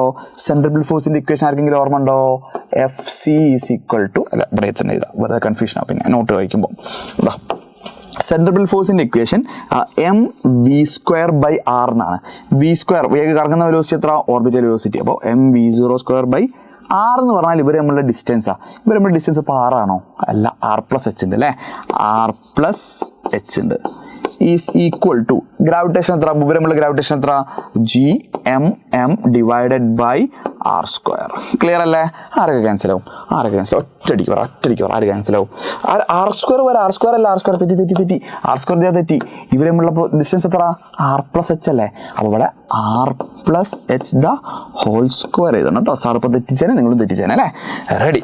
FC ഈസ് ഈക്വൽ ടു, അല്ല ഇവിടെ തന്നെ എഴുതാം, വെറുതെ കൺഫ്യൂഷൻ ആവും പിന്നെ നോട്ട് വായിക്കുമ്പോൾ. സെൻട്രൽ ഫോഴ്സിന്റെ ഇക്വേഷൻ mv²/r എന്നാണ്. v² കറങ്ങുന്ന വെലോസിറ്റി എത്ര? Orbital velocity. അപ്പോൾ mv²/r എന്ന് പറഞ്ഞാൽ ഇവർ നമ്മളുടെ ഡിസ്റ്റൻസാണ്. ഡിസ്റ്റൻസ് ഇപ്പോൾ r ആണോ? അല്ല, r+h ഉണ്ട് അല്ലേ. r+h ഉണ്ട് ഈസ് ഈക്വൽ ടു ഗ്രാവിറ്റേഷൻ എത്ര? ഗ്രാവിറ്റേഷൻ എത്ര? gmm divided by r². Clear അല്ലേ? ആരൊക്കെ ക്യാൻസൽ ആവും? ഒറ്റയടിക്ക് ആര് ക്യാൻസൽ ആവും? r² വരെ r² അല്ല, r² തെറ്റി r² തെറ്റി. ഇവർ തമ്മിലുള്ള ഡിസ്റ്റൻസ് എത്ര? r+h അല്ലേ. അപ്പോൾ ഇവിടെ r+h ദ ഹോൾ സ്ക്വയർ എഴുതണം കേട്ടോ. സാർ ഇപ്പോൾ തെറ്റിച്ചേനെ, നിങ്ങളും തെറ്റിച്ചേനെ അല്ലേ. റെഡി.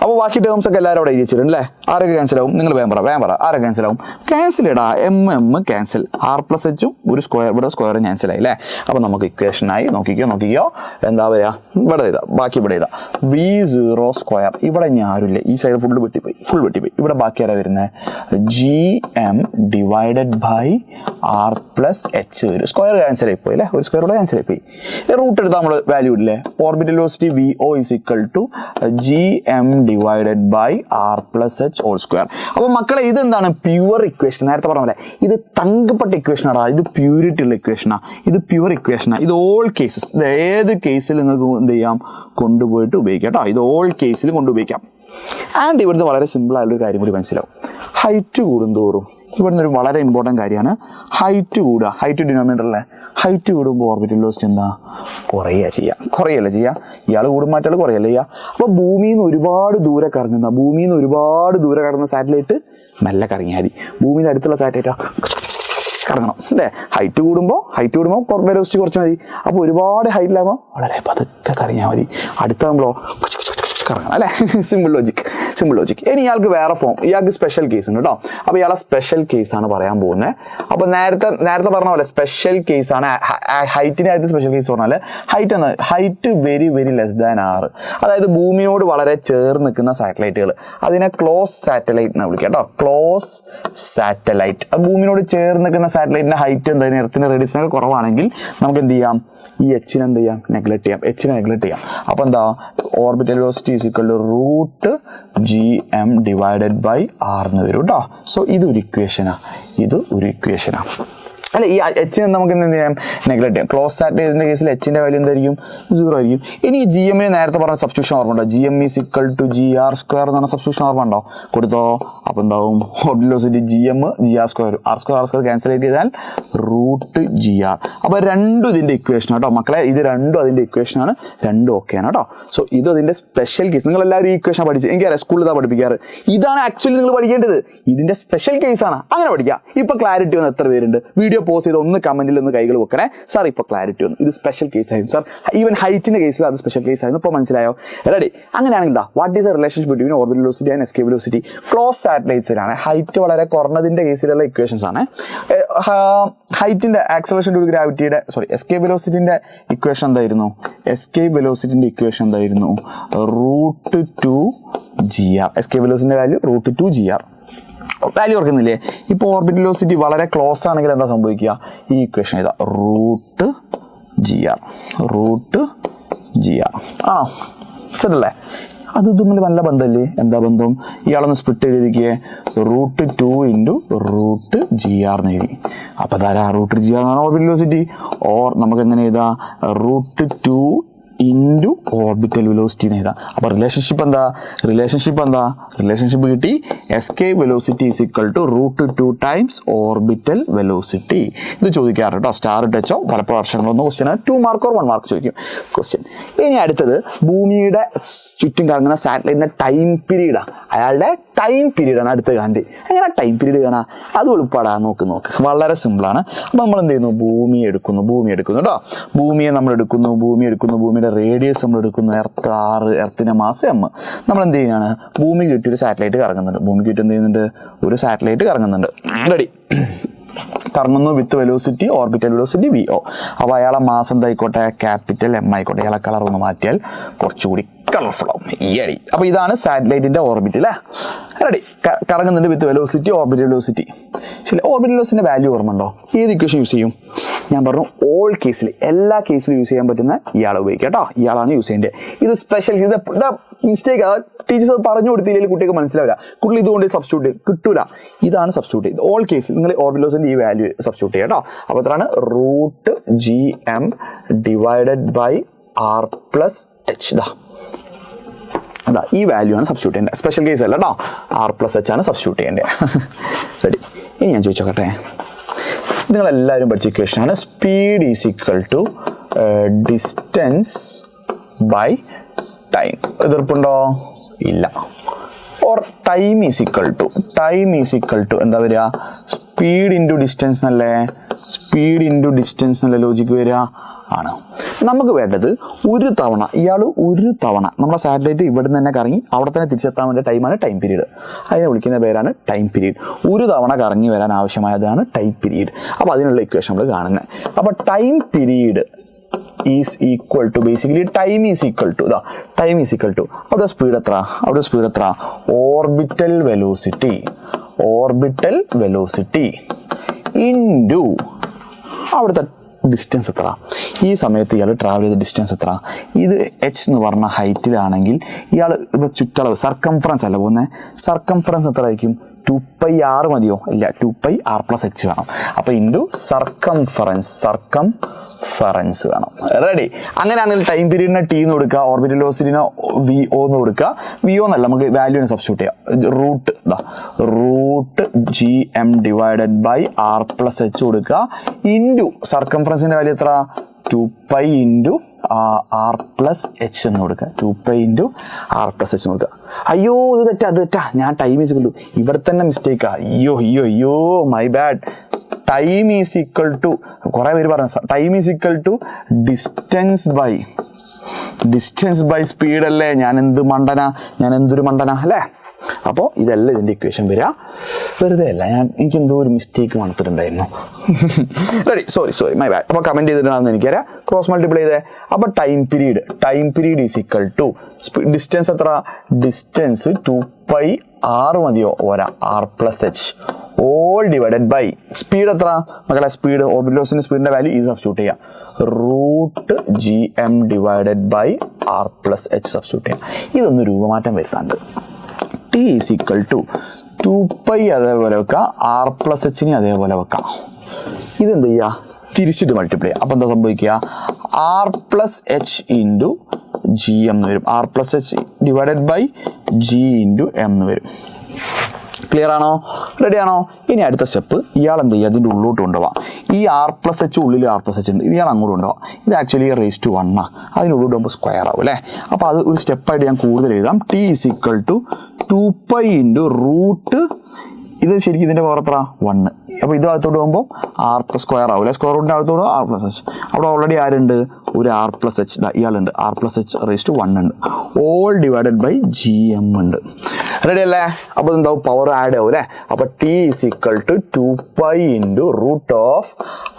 അപ്പോൾ ബാക്കി ടേംസ് ഒക്കെ എല്ലാവരും അവിടെ എഴുതിച്ചിട്ടുണ്ട് അല്ലേ. ആരൊക്കെ ക്യാൻസൽ ആവും? നിങ്ങൾ വേഗം പറ ആരൊക്കെ ക്യാൻസൽ ആവും? ക്യാൻസൽ ഇടാ, ക്യാൻസൽ, r+h ഒരു സ്ക്വയർ, ഇവിടെ സ്ക്വയർ ക്യാൻസൽ ആയി അല്ലേ. അപ്പോൾ നമുക്ക് ഇക്വേഷനായി. നോക്കിക്കോ എന്താ പറയുക, ഇവിടെ എഴുതാം, ബാക്കി ഇവിടെ എഴുതാം. v². ഇവിടെ ഇനി ആരുമില്ല, ഈ സൈഡ് ഫുൾ വെട്ടിപ്പോയി. ഇവിടെ ബാക്കി ആരാ വരുന്നത്? gm ഡിവൈഡഡ് ബൈ r+h വരും. സ്ക്വയർ ക്യാൻസൽ ആയിപ്പോയി അല്ലേ, ഒരു സ്ക്വയർ കൂടെ ക്യാൻസൽ ആയിപ്പോയി. റൂട്ട് എടുത്താൽ നമ്മൾ വാല്യൂ ഇല്ലേ, orbital velocity VO is equal to gm divided by r+h whole square. അപ്പോൾ മക്കളെ ഇതെന്താണ്? Pure equation. നേരത്തെ പറഞ്ഞ പോലെ ഇത് തങ്കപ്പെട്ട ഇക്വേഷനാണ്, ഇത് പ്യൂരിറ്റി ഉള്ള ഇക്വേഷനാണ്, ഇത് പ്യുവർ ഇക്വേഷനാണ്. ഇത് ഓൾ കേസസ്, ഇത് ഏത് കേസിൽ നിങ്ങൾക്ക് എന്ത് ചെയ്യാം? കൊണ്ടുപോയിട്ട് ഉപയോഗിക്കാം കേട്ടോ. ഇത് ഓൾ കേസിൽ കൊണ്ടുപയോഗിക്കാം. ആൻഡ് ഇവിടുന്ന് വളരെ സിമ്പിൾ ആയിട്ടുള്ള കാര്യം കൂടി മനസ്സിലാവും. ഹൈറ്റ് കൂടുന്തോറും ഇവിടുന്ന് ഒരു വളരെ ഇമ്പോർട്ടൻറ്റ് കാര്യമാണ്, ഹൈറ്റ് കൂടുക. ഹൈറ്റ് ഡിനോമിനേറ്ററല്ലേ, ഹൈറ്റ് കൂടുമ്പോൾ ഓർബിറ്റൽ വെലോസിറ്റി എന്താ? കുറയല്ല ചെയ്യുക. ഇയാൾ കൂടുമ്പോൾ മറ്റാൾ കുറയല്ല ചെയ്യുക. അപ്പോൾ ഭൂമിയിൽ നിന്ന് ഒരുപാട് ദൂരെ കറങ്ങുന്ന സാറ്റലൈറ്റ് മെല്ലെ കറങ്ങിയാൽ മതി. ഭൂമിയുടെ അടുത്തുള്ള സാറ്റലൈറ്റാ കറങ്ങണം അല്ലേ. ഹൈറ്റ് കൂടുമ്പോൾ വെലോസിറ്റി കുറച്ച് മതി. അപ്പോൾ ഒരുപാട് ഹൈറ്റിലാകുമ്പോൾ വളരെ പതുക്കെ കറങ്ങിയാൽ മതി. അടുത്താകുമ്പോഴോ കറങ്ങണം അല്ലേ. Simple logic. ഇനി ഇയാൾക്ക് വേറെ ഇയാൾക്ക് സ്പെഷ്യൽ കേസ് ഉണ്ട് കേട്ടോ. അപ്പോൾ ഇയാളെ സ്പെഷ്യൽ കേസാണ് പറയാൻ പോകുന്നത്. അപ്പോൾ നേരത്തെ പറഞ്ഞ പോലെ സ്പെഷ്യൽ കേസാണ്. ഹൈറ്റിനായിട്ട് സ്പെഷ്യൽ കേസ് പറഞ്ഞാൽ height very very less than r, അതായത് ഭൂമിയോട് വളരെ ചേർന്ന് നിൽക്കുന്ന സാറ്റലൈറ്റുകൾ, അതിനെ ക്ലോസ് സാറ്റലൈറ്റ് എന്ന് വിളിക്കാം കേട്ടോ. ക്ലോസ് സാറ്റലൈറ്റ്, ഭൂമിയോട് ചേർന്ന് നിൽക്കുന്ന സാറ്റലൈറ്റിന്റെ ഹൈറ്റ് എന്തായാലും എർത്തിന്റെ റേഡിയസിനൊക്കെ കുറവാണെങ്കിൽ നമുക്ക് എന്ത് ചെയ്യാം? ഈ എച്ചിനെ എന്ത് ചെയ്യാം? നെഗ്ലക്ട് ചെയ്യാം. അപ്പോൾ എന്താ? Orbital velocity is equal to root gm divided by r എന്ന് വരും കേട്ടോ. സോ ഇതൊരു ഇക്വേഷനാണ്. അല്ല, ഈ എച്ചിനെ നമുക്ക് എന്ത് ചെയ്യാം? നെഗ്ലക്ട് ചെയ്യാം. ക്ലോസ് സാറ്റലൈറ്റിന്റെ കേസിൽ എച്ചിന്റെ വാല്യൂ എന്തായിരിക്കും? 0 ആയിരിക്കും. ഇനി ഈ gm നേരത്തെ പറഞ്ഞ സബ്സ്റ്റിറ്റ്യൂഷൻ ഓർമ്മ ഉണ്ടോ? gm is equal to gr² എന്ന് പറഞ്ഞ സബ്സ്റ്റിറ്റ്യൂഷൻ ഓർമ്മ ഉണ്ടോ? കൊടുത്തോ. അപ്പോൾ എന്താവും? Orbital velocity gm gr², r² cancel ചെയ്താൽ റൂട്ട് gr. അപ്പോൾ രണ്ടും ഇതിന്റെ ഇക്വേഷൻ കേട്ടോ മക്കളെ. ഇത് രണ്ടും അതിന്റെ ഇക്വേഷനാണ്, രണ്ടും ഓക്കെയാണ് കേട്ടോ. സോ ഇത് അതിന്റെ സ്പെഷ്യൽ കേസ്. നിങ്ങൾ എല്ലാവരും ഈ ഇക്വേഷൻ പഠിച്ചു, എനിക്കറിയാം സ്കൂളിൽ ഇതാ പഠിപ്പിക്കാറ്. ഇതാണ് ആക്ച്വലി നിങ്ങൾ പഠിക്കേണ്ടത്. ഇതിന്റെ സ്പെഷ്യൽ കേസാണ്, അങ്ങനെ പഠിക്കുക. ഇപ്പൊ ക്ലാരിറ്റി വന്ന് എത്ര പേരുണ്ട്? വീഡിയോ പോസ്റ്റ് ചെയ്ത് ഒന്ന് കമന്റിൽ ഒന്ന് കൈകൾ വെക്കണേ. സാർ ഇപ്പോൾ ക്ലാരിറ്റി വന്നു, ഇത് സ്പെഷ്യൽ കേസ് ആയിരുന്നു സാർ. ഈവൻ ഹൈറ്റിന്റെ കേസിൽ അത് സ്പെഷ്യൽ കേസ് ആയിരുന്നു. ഇപ്പോൾ മനസ്സിലായോ? റെഡി. അങ്ങനെയാണെങ്കിൽ what is a relationship between orbital velocity and escape velocity? Close സാറ്റലൈറ്റ്സിലാണ്. ഹൈറ്റ് വളരെ കുറഞ്ഞതിന്റെ കേസിലുള്ള ഇക്വേഷൻസ് ആണ്. ഹൈറ്റിന്റെ ആക്സലറേഷൻ ടു ഗ്രാവിറ്റിയുടെ എസ്കേപ്പ് വെലോസിറ്റിന്റെ ഇക്വേഷൻ എന്തായിരുന്നു? Root 2gr. എസ്കേപ്പ് വെലോസിറ്റിന്റെ വാല്യൂ റൂട്ട് 2gr. വാല്യൂ ഓർക്കുന്നില്ലേ? ഇപ്പോൾ ഓർബിറ്റൽ വെലോസിറ്റി വളരെ ക്ലോസ് ആണെങ്കിൽ എന്താ സംഭവിക്കുക? ഈ ഇക്വേഷൻ ഇതാ റൂട്ട് gr ആണോ? ശരിയല്ലേ? അത് തമ്മിൽ നല്ല ബന്ധമല്ലേ? എന്താ ബന്ധം? ഇയാളൊന്ന് സ്പ്ലിറ്റ് ചെയ്തിരിക്കുക, റൂട്ട് 2 ഇൻറ്റു റൂട്ട് gr എന്ന് എഴുതി. അപ്പോൾ അതാരാ? റൂട്ട് gr എന്നാണ് ഓർബിറ്റൽ വെലോസിറ്റി. ഓർ നമുക്ക് എങ്ങനെ എഴുതാം? റൂട്ട് 2 ഇൻറ്റു ഓർബിറ്റൽ വെലോസിറ്റി എന്ന് എഴുതാം. അപ്പോൾ റിലേഷൻഷിപ്പ് കിട്ടി. Escape velocity is equal to root 2 times orbital velocity. ഇത് ചോദിക്കാറ് കേട്ടോ. സ്റ്റാർ ടച്ചോ പലപ്പോഴും വർഷങ്ങളൊന്നും ക്വസ്റ്റ്യൻ 2 മാർക്ക് ഓർ 1 മാർക്ക് ചോദിക്കും ക്വസ്റ്റ്യൻ. ഇനി അടുത്തത് ഭൂമിയുടെ ചുറ്റും കറങ്ങുന്ന സാറ്റലൈറ്റിന്റെ ടൈം പീരീഡാണ്. അയാളുടെ ടൈം പീരീഡ് ആണ് അടുത്ത കണ്ട്. എങ്ങനെ ടൈം പീരീഡ് കാണാം? അത് എളുപ്പമാണ്. നോക്ക് വളരെ സിമ്പിളാണ്. അപ്പോൾ നമ്മൾ എന്ത് ചെയ്യുന്നു? ഭൂമി എടുക്കുന്നു കേട്ടോ. ഭൂമിയെ നമ്മൾ എടുക്കുന്നു, ഭൂമിയുടെ റേഡിയസ് നമ്മൾ എടുക്കുന്നു, എർത്ത് 6, എർത്തിൻ്റെ മാസം M. നമ്മൾ എന്ത് ചെയ്യുകയാണ്? ഭൂമിക്ക് ചുറ്റും ഒരു സാറ്റലൈറ്റ് കറങ്ങുന്നുണ്ട്. ഭൂമിക്ക് ചുറ്റും എന്ത് ചെയ്യുന്നുണ്ട്? ഒരു സാറ്റലൈറ്റ് കറങ്ങുന്നുണ്ട്. റെഡി? കറങ്ങുന്നു വിത്ത് വെലോസിറ്റി, ഓർബിറ്റൽ വെലോസിറ്റി VO. അപ്പോൾ അയാളെ മാസം എന്തായിക്കോട്ടെ? ക്യാപിറ്റൽ M ആയിക്കോട്ടെ. അയാളെ കളർ ഒന്ന് മാറ്റിയാൽ കുറച്ചുകൂടി കളർഫുൾ ആവും. ഈ അപ്പോൾ ഇതാണ് സാറ്റലൈറ്റിൻ്റെ ഓർബിറ്റ് അല്ലേ? റെഡി? കറങ്ങുന്നുണ്ട് വിത്ത് വെലോസിറ്റി, ഓർബിറ്റൽ വെലോസിറ്റി. ശരി, ഓർബിറ്റൽ വെലോസിറ്റിൻ്റെ വാല്യൂ ഓർമ്മ ഉണ്ടോ? ഏത് ഇക്വേഷൻ യൂസ് ചെയ്യും? ഞാൻ പറഞ്ഞു ഓൾ കേസിൽ, എല്ലാ കേസിലും യൂസ് ചെയ്യാൻ പറ്റുന്ന ഇയാളെ ഉപയോഗിക്കാം കേട്ടോ. ഇയാളാണ് യൂസ് ചെയ്യേണ്ടത്. ഇത് സ്പെഷ്യൽ, ഇത് മിസ്റ്റേക്ക്. ടീച്ചേഴ്സ് അത് പറഞ്ഞു കൊടുത്തില്ലെങ്കിൽ കുട്ടിക്ക് മനസ്സിലാവില്ല. കുട്ടി ഇതുകൊണ്ട് സബ്സ്റ്റിറ്റ്യൂട്ട് കിട്ടൂല. ഇതാണ് സബ്സ്റ്റിറ്റ്യൂട്ട്. ഇത് ഓൾ കേസിൽ നിങ്ങൾ ഓർബിറ്റൽ വെലോസിറ്റിൻ്റെ ഈ വാല്യൂ സബ്സ്റ്റിറ്റ്യൂട്ട് ചെയ്യാം കേട്ടോ. അപ്പോൾ എത്രയാണ്? √GM divided by R+H. അതാ ഈ വാല്യൂ ആണ് സബ്സ്റ്റിറ്റ്യൂട്ട് ചെയ്യേണ്ടത്. സ്പെഷ്യൽ കേസ് അല്ല കേട്ടോ. R+H ആണ് സബ്സ്റ്റിറ്റ്യൂട്ട് ചെയ്യേണ്ടത്. റെഡി? ഇനി ഞാൻ ചോദിച്ചോക്കട്ടെ, നിങ്ങളെല്ലാവരും പഠിച്ച ഇക്വേഷനാണ് speed is equal to distance by time. എതിർപ്പുണ്ടോ? ഇല്ല. Or time is equal to എന്താ വരിക? സ്പീഡ് ഇൻറ്റു ഡിസ്റ്റൻസ് എന്നല്ലേ? സ്പീഡ് ഇൻറ്റു ഡിസ്റ്റൻസ് എന്നല്ലേ ലോജിക്ക് വരിക? ആണ്. നമുക്ക് വേണ്ടത് ഒരു തവണ നമ്മളെ സാറ്റലൈറ്റ് ഇവിടെ നിന്ന് തന്നെ കറങ്ങി അവിടെ തന്നെ തിരിച്ചെത്താൻ വേണ്ട ടൈമാണ് ടൈം പീരീഡ്. അതിനെ വിളിക്കുന്ന പേരാണ് ടൈം പീരീഡ്. ഒരു തവണ കറങ്ങി വരാൻ ആവശ്യമായതാണ് ടൈം പീരീഡ്. അപ്പോൾ അതിനുള്ള ഇക്വേഷൻ നമ്മൾ കാണുന്നത്. അപ്പോൾ time period is equal to basically time is equal to അവിടെ സ്പീഡ് എത്ര? ഓർബിറ്റൽ വെലോസിറ്റി ഇൻറ്റു അവിടുത്തെ ഡിസ്റ്റൻസ് എത്ര? ഈ സമയത്ത് ഇയാൾ ട്രാവൽ ചെയ്ത ഡിസ്റ്റൻസ് എത്ര? ഇത് H എന്ന് പറഞ്ഞ ഹൈറ്റിലാണെങ്കിൽ ഇയാൾ ഇപ്പോൾ ചുറ്റളവ് സർക്കംഫറൻസ് അല്ല പോകുന്നത്. സർക്കംഫറൻസ് എത്ര ആയിരിക്കും? 2πr മതിയോ? ഇല്ല, 2πr+H വേണം. അപ്പോൾ ഇൻറ്റു സർക്കംഫറൻസ് വേണം. റെഡി? അങ്ങനെയാണെങ്കിൽ ടൈം പീരീഡിനെ T എന്ന് കൊടുക്കുക, ഓർബിറ്റൽ വെലോസിറ്റിനെ VO എന്ന് കൊടുക്കുക. VO എന്നല്ല, നമുക്ക് വാല്യൂവിനെ സബ്സ്റ്റിറ്റ്യൂട്ട് ചെയ്യാം. √GM ഡിവൈഡഡ് ബൈ R+H കൊടുക്കുക ഇൻറ്റു സർക്കംഫറൻസിൻ്റെ വാല്യൂ എത്ര? 2π ഇൻറ്റു R+H എന്ന് കൊടുക്കുക. 2π ഇൻറ്റു R+H എന്ന് കൊടുക്കുക. അയ്യോ ഇത് തെറ്റാ, ഞാൻ ടൈം ഈസ് ഈക്വൽ ടു ഇവിടെ തന്നെ മിസ്റ്റേക്കാ. അയ്യോ my bad. Time is equal to കുറേ പേര് പറഞ്ഞു time is equal to distance by speed അല്ലേ? ഞാൻ എന്തൊരു മണ്ടനാ അല്ലേ? അപ്പോൾ ഇതല്ല ഇതിൻ്റെ ഇക്വേഷൻ വരിക. വെറുതെ അല്ല, എനിക്ക് എന്തോ ഒരു മിസ്റ്റേക്ക് വന്നിട്ടുണ്ടായിരുന്നു. റെഡി? Sorry my bad. അപ്പോൾ കമൻറ്റ് ചെയ്തിട്ടുണ്ടാകുന്ന എനിക്കറിയാം. ക്രോസ് മൾട്ടിപ്ലൈ ചെയ്തേ. അപ്പോൾ time period is equal to distance എത്ര? ഡിസ്റ്റൻസ് 2πr മതിയോ? പോരാ, R+H all divided by speed എത്ര മക്കളെ? സ്പീഡ് ഓർബിറ്റൽ വെലോസിറ്റി സ്പീഡിൻ്റെ വാല്യൂ ഈ സബ്സ്റ്റിറ്റ്യൂട്ട് ചെയ്യാം. √GM divided by R+H substitute ചെയ്യാം. ഇതൊന്ന് രൂപമാറ്റം വരുത്താണ്ട് T ഈസ് ഈക്വൽ ടു 2π അതേപോലെ വെക്കാം, R+H അതേപോലെ വെക്കാം. ഇതെന്ത് ചെയ്യുക? തിരിച്ചിട്ട് മൾട്ടിപ്ലൈ ചെയ്യുക. അപ്പോൾ എന്താ സംഭവിക്കുക? R+H ഇൻറ്റു GM എന്ന് വരും. R+H divided by G into M എന്ന് വരും. ക്ലിയർ ആണോ? റെഡി ആണോ? ഇനി അടുത്ത സ്റ്റെപ്പ് ഇയാൾ എന്ത് ചെയ്യുക? അതിൻ്റെ ഉള്ളിലോട്ട് കൊണ്ടുപോകാം. ഈ R+H ഉള്ളിൽ R+H ഉണ്ട്, ഇയാൾ അങ്ങോട്ട് കൊണ്ടുപോകാം. ഇത് ആക്ച്വലി ⁻1 അതിനുള്ളിലോട്ട് പോകുമ്പോൾ സ്ക്വയർ ആവും അല്ലേ? അപ്പോൾ അത് ഒരു സ്റ്റെപ്പായിട്ട് ഞാൻ കൂടുതൽ എഴുതാം. T is equal to 2π into root ഇത് ശരിക്കും ഇതിൻ്റെ പവർ എത്ര? 1. അപ്പോൾ ഇത് അകത്തോട്ട് പോകുമ്പോൾ R+² ആവില്ല. സ്ക്വയർ റൂട്ടിൻ്റെ അകത്തോട്ട് R+H. അവിടെ ഓൾറെഡി ആരുണ്ട്? ഒരു R+H ഇയാളുണ്ട്. R+H⁻1 ഉണ്ട്. ഓൾ ഡിവൈഡഡ് ബൈ GM ഉണ്ട്. റെഡി അല്ലേ? അപ്പോൾ എന്താവും? പവർ ആഡ് ആവും അല്ലേ? അപ്പോൾ T is equal to 2π into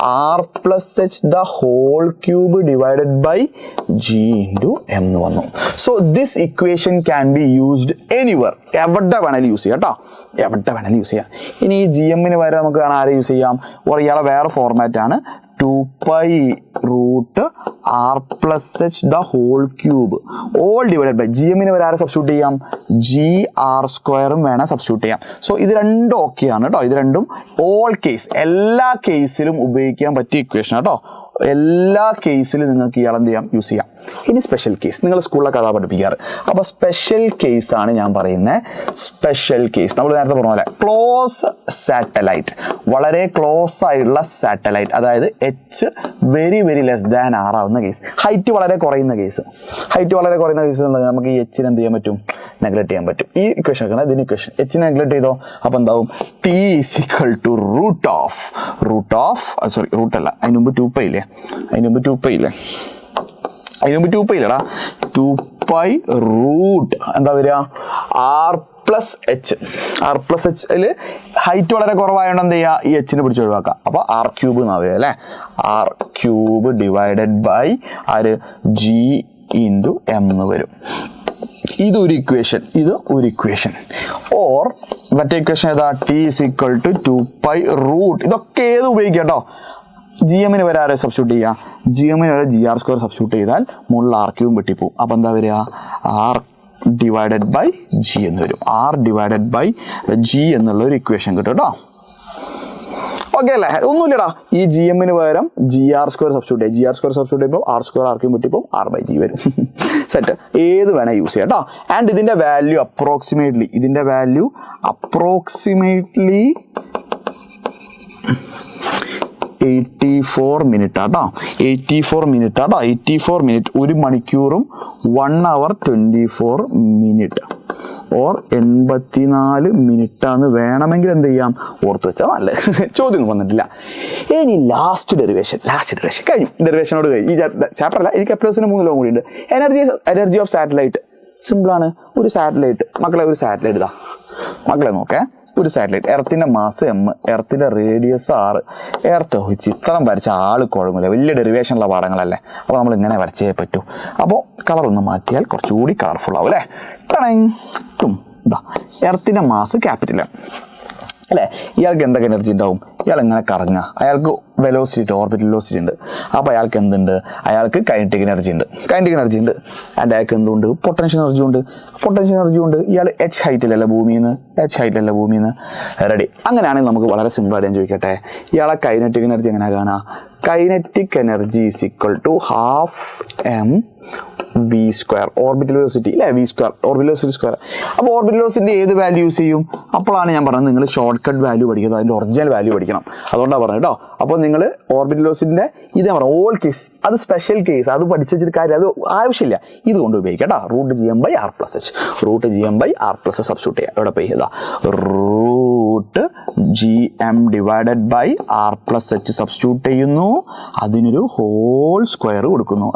√R+H⁻³ divided by G into M എന്ന് വന്നു. So this equation can be used anywhere. എവിടെ വേണമെങ്കിലും യൂസ് ചെയ്യാം കേട്ടോ. എവിടെ വേണമെങ്കിലും യൂസ് ചെയ്യാം. ഇനി ഈ GM-ന് വരെ നമുക്ക് ആരെ യൂസ് ചെയ്യാം? ഇയാളെ വേറെ ഫോർമാറ്റ് ആണ് 2π √R+H⁻³ ഓൾ ഡിവൈഡഡ് ബൈ GM-ന് വരെ ആരെ സബ്സ്റ്റിറ്റ്യൂട്ട് ചെയ്യാം? GR² വേണം സബ്സ്റ്റിറ്റ്യൂട്ട് ചെയ്യാം. സോ ഇത് രണ്ടും ഓക്കെയാണ് കേട്ടോ. ഇത് രണ്ടും ഓൾ കേസ്, എല്ലാ കേസിലും ഉപയോഗിക്കാൻ പറ്റിയ ഇക്വേഷൻ കേട്ടോ. എല്ലാ കേസിലും നിങ്ങൾക്ക് ഇയാൾ എന്ത് ചെയ്യാം? യൂസ് ചെയ്യാം. ഇനി സ്പെഷ്യൽ കേസ്, നിങ്ങൾ സ്കൂളിലെ കഥ പഠിപ്പിക്കാറ്. അപ്പോൾ സ്പെഷ്യൽ കേസാണ് ഞാൻ പറയുന്നത്. സ്പെഷ്യൽ കേസ് നമ്മൾ നേരത്തെ പറഞ്ഞ പോലെ ക്ലോസ് സാറ്റലൈറ്റ്, വളരെ ക്ലോസ് ആയിട്ടുള്ള സാറ്റലൈറ്റ്, അതായത് H very less than R ആവുന്ന കേസ്, ഹൈറ്റ് വളരെ കുറയുന്ന കേസ് നമുക്ക് ഈ H-ന് എന്ത് ചെയ്യാൻ പറ്റും? നെഗ്ലക്ട് ചെയ്യാൻ പറ്റും. ഈ ഇക്വേഷൻ എടുക്കണം, ഇതിന് ഇക്വേഷൻ എച്ച് നെഗ്ലക്ട് ചെയ്തോ, അപ്പോൾ എന്താവും T is equal to root of sorry റൂട്ടല്ല, അതിന് മുമ്പ് 2π ഇല്ലേ, അതിന് മുമ്പ് 2π ഇല്ലടാ, 2π റൂട്ട് എന്താ വരിക r പ്ലസ് എച്ച്. അതിൽ ഹൈറ്റ് വളരെ കുറവായതുകൊണ്ട് എന്ത് ചെയ്യുക, ഈ എച്ചിനെ പിടിച്ച് ഒഴിവാക്കാം. അപ്പോൾ r³ എന്നാ വരിക അല്ലേ, r³ ഡിവൈഡഡ് ബൈ ആര് g ഇൻറ്റു m എന്ന് വരും. ഇതൊരു ഇക്വേഷൻ. ഓർ മറ്റേ ഇക്വേഷൻ ഏതാ, T is equal to 2π root. ഇതൊക്കെ ഏത് ഉപയോഗിക്കാം കേട്ടോ. ജി എമ്മിന് വരെ ആരെ സബ്സ്റ്റിറ്റ്യൂട്ട് ചെയ്യുക, ജി എമ്മിന് വരെ GR² സബ്സ്റ്റിറ്റ്യൂട്ട് ചെയ്താൽ മുകളിൽ r³ വെട്ടിപ്പോവും. അപ്പോൾ എന്താ വരിക, r ഡിവൈഡഡ് ബൈ ജി എന്ന് വരും. r ഡിവൈഡഡ് ബൈ ജി എന്നുള്ള ഒരു ഇക്വേഷൻ കിട്ടും കേട്ടോ. ഓക്കെ അല്ലേ, ഒന്നുമില്ലടാ, ഈ ജി എമ്മിന് പകരം GR² സബ്സ്റ്റിറ്റ്യൂട്ട് ചെയ്യുക. GR² സബ്സ്റ്റിറ്റ്യൂട്ട് ചെയ്യുമ്പോൾ r² r³ വെട്ടിപ്പോൾ r/g വരും. സെറ്റ്, ഏത് വേണേൽ യൂസ് ചെയ്യാം കേട്ടോ. ആൻഡ് ഇതിൻ്റെ വാല്യൂ അപ്രോക്സിമേറ്റ്ലി 84 മിനിറ്റ് ആട്ടോ, 84 മിനിറ്റ്, 1 മണിക്കൂറും 1 hour 24 മിനിറ്റ് ഓർ 84 മിനിറ്റാന്ന് വേണമെങ്കിൽ എന്ത് ചെയ്യാം, ഓർത്ത് വെച്ചാൽ നല്ല. ചോദ്യം വന്നിട്ടില്ല. ഇനി ലാസ്റ്റ് ഡെറിവേഷൻ കഴിഞ്ഞു. ഡെറിവേഷനോട് കഴിഞ്ഞു. ഈ ചാപ്റ്ററല്ല, എനിക്ക് കെപ്ലറിന് 3 ലോകം കൂടി ഉണ്ട്. എനർജി ഓഫ് സാറ്റലൈറ്റ് സിമ്പിളാണ്. ഒരു സാറ്റലൈറ്റ് ഇതാ മക്കളെ നോക്കേ, ഒരു സാറ്റലൈറ്റ്, എർത്തിൻ്റെ മാസ് m, എർത്തിൻ്റെ റേഡിയസ് 6, എർത്ത് ചിത്രം വരച്ച ആൾ കുഴങ്ങൂല, വലിയ ഡെറിവേഷനുള്ള പാഠങ്ങളല്ലേ. അപ്പോൾ നമ്മൾ ഇങ്ങനെ വരച്ചേ പറ്റൂ. അപ്പോൾ കളറൊന്ന് മാറ്റിയാൽ കുറച്ചുകൂടി കളർഫുൾ ആവും അല്ലേ. ഇതാ എർത്തിൻ്റെ മാസ് ക്യാപിറ്റൽ M അല്ലേ. ഇയാൾക്ക് എന്തൊക്കെ എനർജി ഉണ്ടാവും, ഇയാൾ എങ്ങനെ കറങ്ങുക, അയാൾക്ക് വെലോസിറ്റി ഓർബിറ്റൽ വെലോസിറ്റി ഉണ്ട്. അപ്പോൾ അയാൾക്ക് എന്തുണ്ട്, അയാൾക്ക് കൈനറ്റിക് എനർജി ഉണ്ട്. ആൻഡ് അയാൾക്ക് എന്തുണ്ട്, പൊട്ടൻഷ്യൽ എനർജി ഉണ്ട്. ഇയാൾ H ഹൈറ്റിലല്ല ഭൂമിയിൽ നിന്ന്. റെഡി. അങ്ങനെയാണെങ്കിൽ നമുക്ക് വളരെ സിമ്പിളായിട്ട് ഞാൻ ചോദിക്കട്ടെ, ഇയാളെ കൈനറ്റിക് എനർജി എങ്ങനെ കാണുക, kinetic energy is equal to 12m v², orbital velocity അല്ലേ, ഓർബിറ്റൽ വെലോസിറ്റി സ്ക്വയർ. അപ്പോൾ ഓർബിറ്റൽ വെലോസിറ്റി ഏത് വാല്യൂ യൂസ് ചെയ്യും, അപ്പോഴാണ് ഞാൻ പറഞ്ഞത് നിങ്ങൾ ഷോർട്ട് കട്ട് വാല്യൂ പഠിക്കുന്നത്, അതിൻ്റെ ഒറിജിനൽ വാല്യൂ പഠിക്കണം. അതുകൊണ്ടാണ് പറഞ്ഞത് കേട്ടോ. അപ്പോൾ നിങ്ങൾ ഓർബിറ്റൽ വെലോസിറ്റിൻ്റെ ഇത് പറഞ്ഞു ഓൾ കേസ്, അത് സ്പെഷ്യൽ കേസ്, അത് പഠിച്ചു വെച്ചിട്ട് കാര്യം, അത് ആവശ്യമില്ല, ഇതുകൊണ്ട് ഉപയോഗിക്കാം കേട്ടോ. റൂട്ട് GM/r+h സബ്സ്റ്റിറ്റ്യൂട്ട് ചെയ്യുക. എവിടെ പോയി ചെയ്താൽ root GM divided by r+h substitute ചെയ്യുന്നു, അതിനൊരു ഹോൾ സ്ക്വയർ കൊടുക്കുന്നു.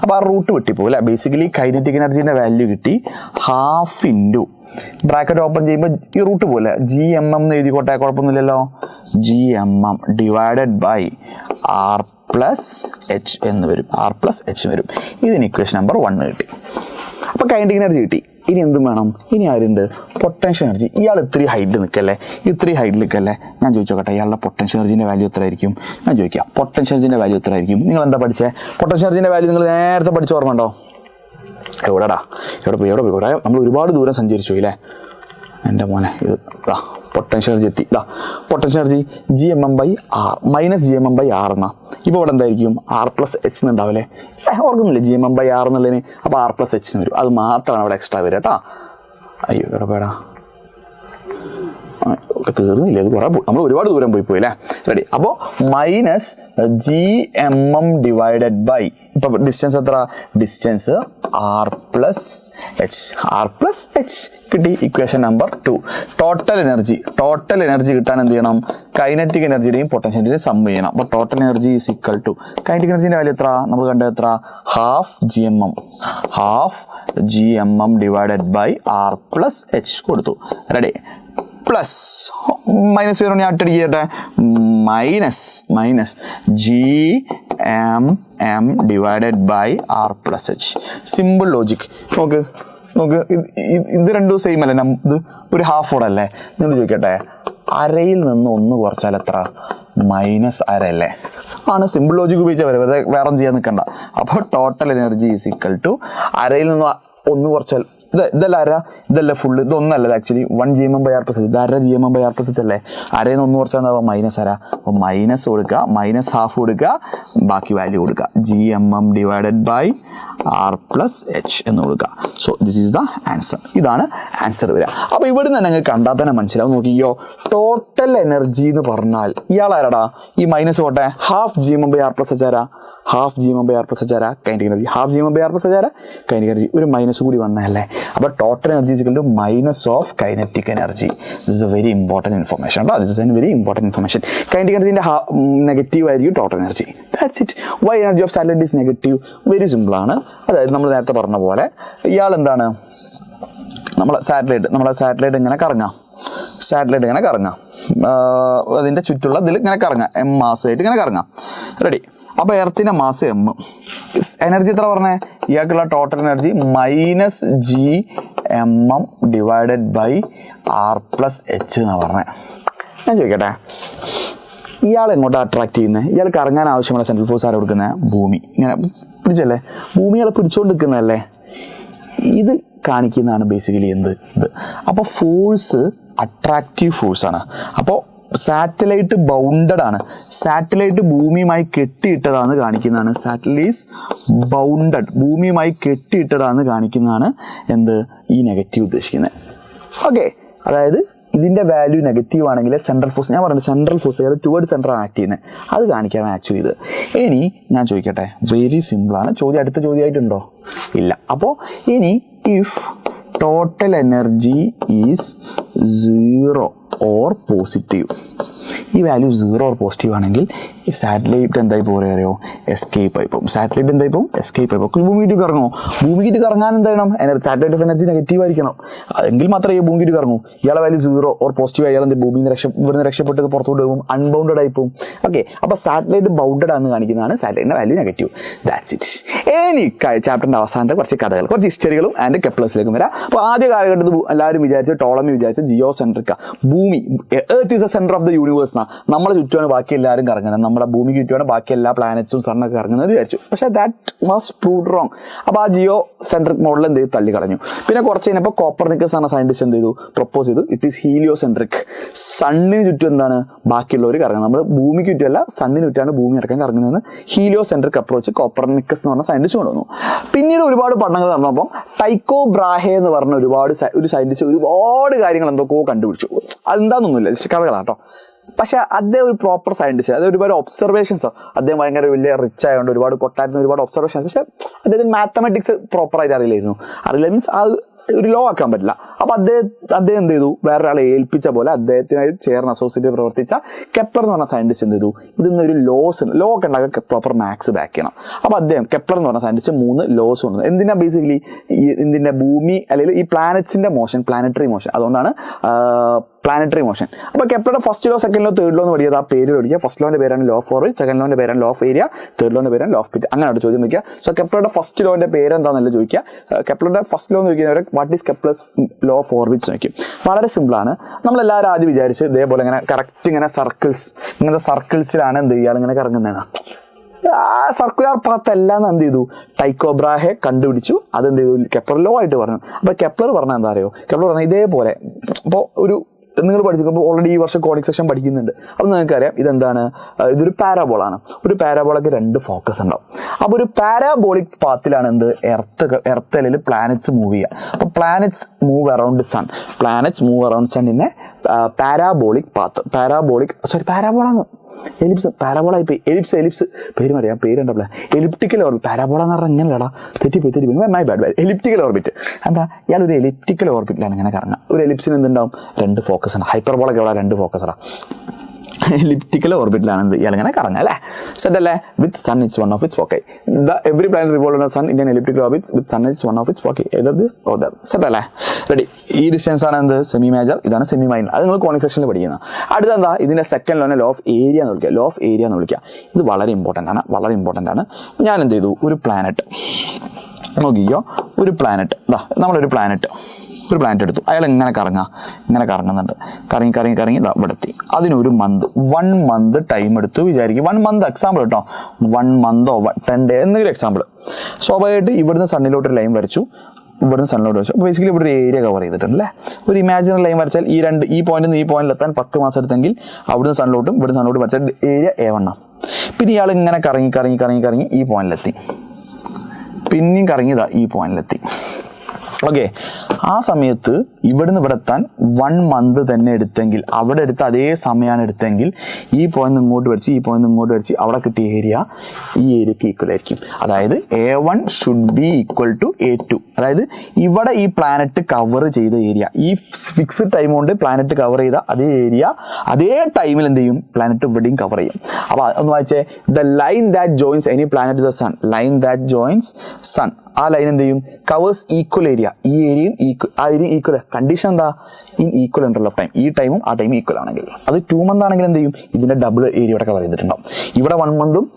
അപ്പോൾ ആ റൂട്ട് വെട്ടിപ്പോകും അല്ലേ. ബേസിക്കലി കൈനറ്റിക് എനർജീൻ്റെ വാല്യൂ കിട്ടി 12 ഇൻറ്റു ബ്രാക്കറ്റ് ഓപ്പൺ ചെയ്യുമ്പോൾ ഈ റൂട്ട് പോലെ GMM എന്ന് എഴുതിക്കോട്ടെ, കുഴപ്പമൊന്നുമില്ലല്ലോ. GMM ഡിവൈഡഡ് ബൈ r+h എന്ന് വരും. ഇതിന് ഇക്വേഷൻ നമ്പർ 1 കിട്ടി. അപ്പോൾ കൈനറ്റിക് എനർജി കിട്ടി. ഇനി എന്തും വേണം, ഇനി ആരുണ്ട്, പൊട്ടൻഷ്യൽ എനർജി. ഇയാൾ ഇത്രയും ഹൈറ്റിൽ നിൽക്കല്ലേ, ഞാൻ ചോദിച്ചോട്ടെ, ഇയാളുടെ പൊട്ടൻഷ്യൽ എനർജീൻ്റെ വാല്യൂ എത്രയായിരിക്കും, ഞാൻ ചോദിക്കാം. പൊട്ടൻഷ്യൽ എനർജീൻ്റെ വാല്യൂ എത്രയായിരിക്കും, നിങ്ങൾ എന്താ പഠിച്ചത്, പൊട്ടൻഷ്യൽ എനർജീൻ്റെ വാല്യൂ നിങ്ങൾ നേരത്തെ പഠിച്ച ഓർമ്മ ഉണ്ടോ? എവിടെ പോയി നമ്മൾ ഒരുപാട് ദൂരം സഞ്ചരിച്ചു അല്ലേ എൻ്റെ മോനെ. ഇത് പൊട്ടൻഷ്യൽ എനർജി എത്തി. പൊട്ടൻഷ്യൽ എനർജി GMM/r -GMM/r എന്നാ. ഇപ്പോൾ ഇവിടെ എന്തായിരിക്കും, r+h എന്നുണ്ടാവില്ലേ, ഓർക്കുന്നില്ലേ GMM/r എന്നുള്ളതിന്. അപ്പോൾ r+h വരും, അത് മാത്രമാണ് അവിടെ എക്സ്ട്രാ വരിക കേട്ടോ. അയ്യോ എവിടെ പോയടാ, ഒക്കെ തീർന്നില്ലേ, അത് കുറേ നമ്മൾ ഒരുപാട് ദൂരം പോയി അല്ലേ. റെഡി. അപ്പോൾ -GMM ഡിവൈഡഡ് ബൈ, ഇപ്പോൾ ഡിസ്റ്റൻസ് എത്ര, ഡിസ്റ്റൻസ് r+h കിട്ടി. Equation number 2. ടോട്ടൽ എനർജി കിട്ടാൻ എന്ത് ചെയ്യണം, കൈനറ്റിക് എനർജിയുടെയും പൊട്ടൻഷ്യൽ എനർജിയുടെയും സം ചെയ്യണം. അപ്പോൾ total energy is equal to, kinetic എനർജിൻ്റെ വാല്യൂ എത്ര നമ്മൾ കണ്ടത്, എത്ര, 12 GMM ഡിവൈഡഡ് ബൈ r+h കൊടുത്തു. റെഡി. പ്ലസ് മൈനസ് വരും, ഞാൻ അട്ടടിക്കട്ടെ, minus GMM divided by r+h. Simple logic. നോക്ക് ഇത് രണ്ടും സെയിം അല്ലേ, ഇത് ഒരു ഹാഫ് ഓടല്ലേ. നിങ്ങൾ ചോദിക്കട്ടെ, അരയിൽ നിന്ന് 1 കുറച്ചാൽ എത്ര, -1/2 അല്ലേ. ആണ് സിമ്പിൾ ലോജിക് ഉപയോഗിച്ചാൽ വെറുതെ വേറെ ഒന്നും ചെയ്യാൻ നിൽക്കണ്ട. അപ്പോൾ total energy is equal to, അരയിൽ നിന്ന് 1 കുറച്ചാൽ ഇതല്ല അര, ഇതല്ല ഫുള്ള്, ഇതൊന്നല്ല ആക്ച്വലി 1 GMM/r+h, ഇത് അര GMM/r+h അല്ലേ. അരയിൽ നിന്ന് 1 കുറച്ചാൽ എന്താ, -1/2. അപ്പോൾ മൈനസ് കൊടുക്കുക, -1/2 കൊടുക്കുക, ബാക്കി വാല്യൂ കൊടുക്കുക, GMM ഡിവൈഡഡ് ബൈ r+h എന്ന് കൊടുക്കുക. So this is the answer. ഇതാണ് ആൻസർ വരിക. അപ്പോൾ ഇവിടെ നിന്ന് ഞങ്ങൾക്ക് കണ്ടാൽ തന്നെ മനസ്സിലാവും. നോക്കിയോ, ടോട്ടൽ എനർജി എന്ന് പറഞ്ഞാൽ ഇയാൾ ആരാടാ, ഈ മൈനസ് പോട്ടെ, 12 GMM/r+h ആരാ, ഹാഫ് gm/r പ്ലസ് h ആരാ kinetic energy, half gm/r plus h ആരാ കൈനറ്റിക് എനർജി, ഒരു മൈനസ് കൂടി വന്നതല്ലേ. അപ്പോൾ total energy is equal to minus of kinetic energy. This a very important information കേട്ടോ. This is a very important information. Kinetic എനർജിൻ്റെ negative ആയിരിക്കും total energy. That's it. Why energy of satellite is negative? Very സിമ്പിളാണ്. അതായത് നമ്മൾ നേരത്തെ പറഞ്ഞ പോലെ ഇയാൾ എന്താണ്, നമ്മളെ സാറ്റലൈറ്റ് ഇങ്ങനെ കറങ്ങാം, അതിൻ്റെ ചുറ്റുള്ള ഇതിൽ ഇങ്ങനെ കറങ്ങാം, എം മാസമായിട്ട് ഇങ്ങനെ കറങ്ങാം. റെഡി. അപ്പോൾ എർത്തിൻ്റെ മാസ് എം, എനർജി എത്ര പറഞ്ഞേ, ഇയാൾക്കുള്ള total energy minus GMM divided by R plus H എന്നാണ് പറഞ്ഞത്. ഞാൻ ചോദിക്കട്ടെ, ഇയാൾ എങ്ങോട്ടാണ് അട്രാക്ട് ചെയ്യുന്നത്? ഇയാൾ കറങ്ങാൻ ആവശ്യമുള്ള സെൻട്രൽ ഫോഴ്സ് ആരെ കൊടുക്കുന്നത്? ഭൂമി. ഇങ്ങനെ പിടിച്ചല്ലേ, ഭൂമി ഇയാൾ പിടിച്ചുകൊണ്ട് നിൽക്കുന്നതല്ലേ. ഇത് കാണിക്കുന്നതാണ് ബേസിക്കലി എന്ത് ഇത്. അപ്പോൾ ഫോഴ്സ് അട്രാക്റ്റീവ് ഫോഴ്സാണ്. അപ്പോൾ സാറ്റലൈറ്റ് ബൗണ്ടഡ് ആണ്, സാറ്റലൈറ്റ് ഭൂമിയുമായി കെട്ടിയിട്ടതാണെന്ന് കാണിക്കുന്നതാണ്. സാറ്റലൈറ്റ് ഈസ് ബൗണ്ടഡ്, ഭൂമിയുമായി കെട്ടിയിട്ടതാണെന്ന് കാണിക്കുന്നതാണ് എന്ത് ഈ നെഗറ്റീവ് ഉദ്ദേശിക്കുന്നത്. ഓക്കെ, അതായത് ഇതിൻ്റെ വാല്യൂ നെഗറ്റീവ് ആണെങ്കിൽ സെൻട്രൽ ഫോഴ്സ്, ഞാൻ പറഞ്ഞു സെൻട്രൽ ഫോഴ്സ് അതായത് ടുവേർഡ് സെൻറ്റർ ആക്ട് ചെയ്യുന്നത്, അത് കാണിക്കാനാണ് ആക്ച്വലി ഇത്. ഇനി ഞാൻ ചോദിക്കട്ടെ, വെരി സിമ്പിളാണ് ചോദ്യം. അടുത്ത ചോദ്യമായിട്ടുണ്ടോ? ഇല്ല. അപ്പോൾ ഇനി if total energy is 0 or positive, ഈ വാല്യൂ 0 ഓർ പോസിറ്റീവ് ആണെങ്കിൽ ഈ സാറ്റലൈറ്റ് എന്തായി പോലെയോ എസ്കേപ്പ് ആയി പോകും. സാറ്റലൈറ്റ് എന്തായി പോകും? എസ്കേപ്പ് ആയി പോകും. ഭൂമിക്ക് കറങ്ങുമോ? ഭൂമിക്ക് കറങ്ങാൻ എന്ത് ചെയ്യണം? സാറ്റലൈറ്റ് ഓഫ് എനർജി നെഗറ്റീവ് ആയിരിക്കണം, എങ്കിൽ മാത്രമേ ഭൂമിക്ക് കറങ്ങൂ. ഇയാളെ വാല്യൂ 0 ഓർ പോസിറ്റീവ് ആയാൽ എന്ത് ഭൂമിയിൽ ഇവിടുന്ന് രക്ഷപ്പെട്ടത് പുറത്തോട്ട് പോകും, അൺബൗണ്ടഡ് ആയി പോകും. ഓക്കെ, അപ്പോൾ സാറ്റലൈറ്റ് ബൗണ്ടഡ് ആണെന്ന് കാണിക്കുന്നതാണ് സാറ്റലൈറ്റിൻ്റെ വാല്യൂ നെഗറ്റീവ്. That's it. ഇനി ചാപ്റ്ററിൻ്റെ അവസാനത്തെ കുറച്ച് കഥകൾ, കുറച്ച് ഹിസ്റ്ററികളും ആൻഡ് കെപ്ലേഴ്സിലേക്കും വരാം. അപ്പോൾ ആദ്യ കാലഘട്ടത്തിൽ എല്ലാവരും വിചാരിച്ച്, ടോളമി വിചാരിച്ച് ജിയോ സെൻട്രിക്ക, ഭൂമി earth is A centre of the universe എന്നാ, നമ്മളെ ചുറ്റുമാണ് ബാക്കി എല്ലാവരും കറങ്ങുന്നത്, നമ്മുടെ ഭൂമിക്ക് ചുറ്റുമാണ് ബാക്കി എല്ലാ പ്ലാനറ്റ്സും സണ്ണൊക്കെ കറങ്ങുന്നത് വിചാരിച്ചു. പക്ഷേ ദാറ്റ് വാസ് പ്രൂവ്ഡ് റോങ്. അപ്പോൾ ആ ജിയോ സെൻട്രിക് മോഡൽ എന്ത് ചെയ്തു? തള്ളിക്കളഞ്ഞു. പിന്നെ കുറച്ച് കഴിഞ്ഞപ്പോൾ കോപ്പർനിക്കസ് എന്ന സയൻറ്റിസ്റ്റ് എന്ത് ചെയ്തു? പ്രൊപ്പോസ് ചെയ്തു, ഇറ്റ് ഈസ് ഹീലിയോ സെൻട്രിക്. സണ്ണിന് ചുറ്റും എന്താണ് ബാക്കിയുള്ളവർ കറങ്ങുന്നത്, നമ്മൾ ഭൂമിക്ക് ചുറ്റുമല്ല സണ്ണിന് ചുറ്റാണ് ഭൂമി അടക്കം കറങ്ങുന്നതെന്ന് ഹീലിയോ സെൻട്രിക് അപ്രോച്ച് കോപ്പർനിക്കസ് എന്ന് പറഞ്ഞ സയൻറ്റിസ്റ്റ് കൊണ്ടുവന്നു. പിന്നീട് ഒരുപാട് പഠനങ്ങൾ നടന്നപ്പോൾ ടൈക്കോ ബ്രാഹെ എന്ന് പറഞ്ഞ ഒരു സയൻറ്റിസ്റ്റ് ഒരുപാട് കാര്യങ്ങൾ എന്തൊക്കെയോ കണ്ടുപിടിച്ചു. അതെന്താണെന്നൊന്നുമില്ല, കഥകളാട്ടോ. പക്ഷേ അദ്ദേഹം ഒരു പ്രോപ്പർ സയൻറ്റിസ്റ്റ്, അതായത് ഒരുപാട് ഒബ്സർവേഷൻസ്, അദ്ദേഹം ഭയങ്കര വലിയ റിച്ച് ആയതുകൊണ്ട് ഒരുപാട് കൊട്ടായിരുന്നു, ഒരുപാട് ഒബ്സർവേഷൻസ്. പക്ഷേ അദ്ദേഹത്തിന് മാത്തമാറ്റിക്സ് പ്രോപ്പറായിട്ട് അറിയില്ല മീൻസ് അത് ഒരു ലോ ആക്കാൻ പറ്റില്ല. അപ്പോൾ അദ്ദേഹം എന്ത് ചെയ്തു? വേറൊരാളെ ഏൽപ്പിച്ച പോലെ അദ്ദേഹത്തിനായി ചേർന്ന് അസോസിയേറ്റ് പ്രവർത്തിച്ച കെപ്ലർ എന്ന് പറഞ്ഞ സയൻറ്റിസ്റ്റ് എന്ത് ചെയ്തു? ഇതിന്നൊരു ലോ ഒക്കെ ഉണ്ടാക്കാൻ പ്രോപ്പർ മാത്സ് ബാക്ക് ചെയ്യണം. അപ്പോൾ അദ്ദേഹം കെപ്ലർ എന്ന് പറഞ്ഞ സയൻറ്റിസ്റ്റ് 3 ലോസ് കൊണ്ടു. എന്തിനാ ബേസിക്കലി ഇതിൻ്റെ ഭൂമി അല്ലെങ്കിൽ ഈ പ്ലാനറ്റ്സിൻ്റെ മോഷൻ, പ്ലാനറ്ററി മോഷൻ, അതുകൊണ്ടാണ് പ്ലാനറ്ററി മോഷൻ. അപ്പോൾ കെപ്ലറുടെ first law, second law, third law എന്ന് പഠിക്കുക. ആ പേര് പഠിക്കുക. ഫസ്റ്റ് ലോൻ്റെ പേരാണ് ലോ ഓഫ് ഓർബിറ്റ്, സെക്കൻഡ് ലോൻ്റെ പേരാണ് ലോ ഓഫ് ഏരിയ, തേർഡ് ലോൻ്റെ പേരാണ് ലോ ഓഫ് പിറ്റ്. അങ്ങനെയാണ് ചോദ്യം വയ്ക്കുക. സോ കെപ്ലറുടെ ഫസ്റ്റ് ലോൻ്റെ പേര് എന്താണെന്നല്ല ചോദിക്കുക. കെപ്ലറുടെ ഫസ്റ്റ് ലോ എന്ന് ചോദിക്കുന്നവരെ what is Kepler's law of orbits നോക്കും. വളരെ സിമ്പിളാണ്. നമ്മളെല്ലാവരും ആദ്യം വിചാരിച്ച് ഇതേപോലെ ഇങ്ങനെ കറക്റ്റ് ഇങ്ങനെ ഇങ്ങനത്തെ സർക്കിൾസിലാണ് എന്ത് ചെയ്യുക ഇങ്ങനെ കറങ്ങുന്നതാണ്. സർക്കുലർ പാത്ത് എല്ലാം എന്ത് ചെയ്തു? ടൈക്കോ ബ്രാഹെ കണ്ടുപിടിച്ചു. അതെന്ത് ചെയ്തു? കെപ്ലർ ലോ ആയിട്ട് പറഞ്ഞു. അപ്പോൾ കെപ്ലർ പറഞ്ഞാൽ എന്താ അറിയോ? കെപ്ലർ പറഞ്ഞാൽ ഇതേപോലെ, അപ്പോൾ നിങ്ങൾ പഠിച്ചിപ്പോൾ ഓൾറെഡി ഈ വർഷം കോഡിംഗ് സെക്ഷൻ പഠിക്കുന്നുണ്ട്. അപ്പോൾ നിങ്ങൾക്കറിയാം ഇതെന്താണ്? ഇതൊരു പാരാബോളാണ്. ഒരു പാരാബോളൊക്കെ 2 ഫോക്കസ് ഉണ്ടാവും. അപ്പോൾ ഒരു പാരാബോളിക് പാത്തിലാണ് എന്ത് എർത്ത് അല്ലെങ്കിൽ പ്ലാനറ്റ്സ് മൂവ് ചെയ്യുക. അപ്പോൾ planets move around sun in a parabolic path. പാരാബോളാണ് പാരാബോളായി പോയി. എലിപ്സ് പേര് അറിയാം, പേരുണ്ടല്ലോ. Elliptical orbit. പാരാബോള എന്ന് പറഞ്ഞാൽ ഇങ്ങനെയടാ, തെറ്റിപ്പോയി. My bad. Elliptical orbit. എന്താ? ഇയാളൊരു എലിപ്റ്റിക്കൽ ഓർബിറ്റിലാണ് ഇങ്ങനെ കറങ്ങുക. ഒരു എലിപ്സിന് എന്തുണ്ടാവും? 2 ഫോക്കസ് ആണ്. ഹൈപ്പർബോളൊക്കെ എവിടെ 2 ഫോക്കസാണ്. എലിപ്റ്റിക്കൽ ഓർബിറ്റിലാണ് എന്ത് ഇയാളിങ്ങനെ കറങ്ങുക അല്ലേ? സെറ്റ് അല്ലേ? With sun its one of its foci. Every planet revolve sun in an elliptical orbit with sun its one of its foci. ഏതത്? ഓതർ. സെറ്റ് അല്ലേ? റെഡി. ഈ ഡിസ്റ്റൻസ് ആണ് എന്ത്? Semi major. ഇതാണ് സെമി മൈനർ. അത് നിങ്ങൾ conic സെക്ഷനിൽ പഠിക്കുന്നത്. അടുത്തെന്താ? ഇതിൻ്റെ സെക്കൻഡ് ലോനെ ലോ ഓഫ് ഏരിയ എന്ന് വിളിക്കുക. ഇത് വളരെ ഇമ്പോർട്ടൻ്റ് ആണ്. ഞാൻ എന്ത് ചെയ്തു? ഒരു പ്ലാനറ്റ് നോക്കിക്കോ. ഒരു പ്ലാനറ്റ് നമ്മളൊരു പ്ലാനറ്റ് എടുത്തു. അയാൾ ഇങ്ങനെ കറങ്ങുന്നുണ്ട്. കറങ്ങി ഇവിടെ എത്തി. അതിനൊരു 1 മന്ത് ടൈം എടുത്തു വിചാരിക്കും. 1 മന്ത് എക്സാമ്പിൾ കേട്ടോ. 1 മന്തോ 10 ഡേ എന്തെങ്കിലും എക്സാമ്പിൾ. സ്വാഭാവികമായിട്ട് ഇവിടുന്ന് സണ്ണിലോട്ടൊരു ലൈൻ വരച്ചു. അപ്പോൾ ബേസിക്കലി ഇവിടെ ഒരു ഏരിയ കവർ ചെയ്തിട്ടുണ്ട് അല്ലേ? ഒരു ഇമാജിനറി ലൈൻ വരച്ചാൽ ഈ പോയിന്റിൽ നിന്ന് ഈ പോയിന്റിലെത്താൻ 10 മാസം എടുത്തെങ്കിൽ അവിടുന്ന് സണ്ണിലോട്ടും വരച്ചാൽ ഏരിയ A1 ആണ്. പിന്നെ ഇയാൾ ഇങ്ങനെ കറങ്ങി ഈ പോയിന്റിലെത്തി. പിന്നെയും കറങ്ങിയതാ ഈ പോയിന്റിലെത്തി. ഓക്കെ, ആ സമയത്ത് ഇവിടുന്ന് ഇവിടെ എത്താൻ 1 മന്ത് തന്നെ എടുത്തെങ്കിൽ, അവിടെ എടുത്ത അതേ സമയമാണ് എടുത്തെങ്കിൽ ഈ പോയിന്റ് ഇങ്ങോട്ട് വരച്ച് ഈ പോയിന്റ് ഇങ്ങോട്ട് വരച്ച് അവിടെ കിട്ടിയ ഏരിയ ഈ ഏരിയക്ക് ഈക്വൽ ആയിരിക്കും. അതായത് A1 should be equal to A2. അതായത് ഇവിടെ ഈ പ്ലാനറ്റ് കവർ ചെയ്ത ഏരിയ, ഈ ഫിക്സ്ഡ് ടൈം കൊണ്ട് പ്ലാനറ്റ് കവർ ചെയ്ത അതേ ഏരിയ അതേ ടൈമിൽ എന്ത് ചെയ്യും, പ്ലാനറ്റ് ഇവിടെയും കവർ ചെയ്യും. അപ്പോൾ ഒന്ന് വായിച്ചേ, the line that joins any planet the sun, line that joins sun, ആ ലൈൻ എന്ത് ചെയ്യും, കവേഴ്സ് ഈക്വൽ ഏരിയ, ഈ ഏരിയയും ആ ഏരിയയും ഈക്വൽ. കണ്ടീഷൻ എന്താ, in equal interval of time, ഈ ടൈമും ആ ടൈമും ഈക്വൽ ആണെങ്കിൽ. അത് 2 മന്ത് ആണെങ്കിൽ എന്ത് ചെയ്യും, ഇതിന്റെ ഡബിൾ ഏരിയ ഇവിടെ കവർ ചെയ്തിട്ടുണ്ടാവും. ഇവിടെ 1 മന്തും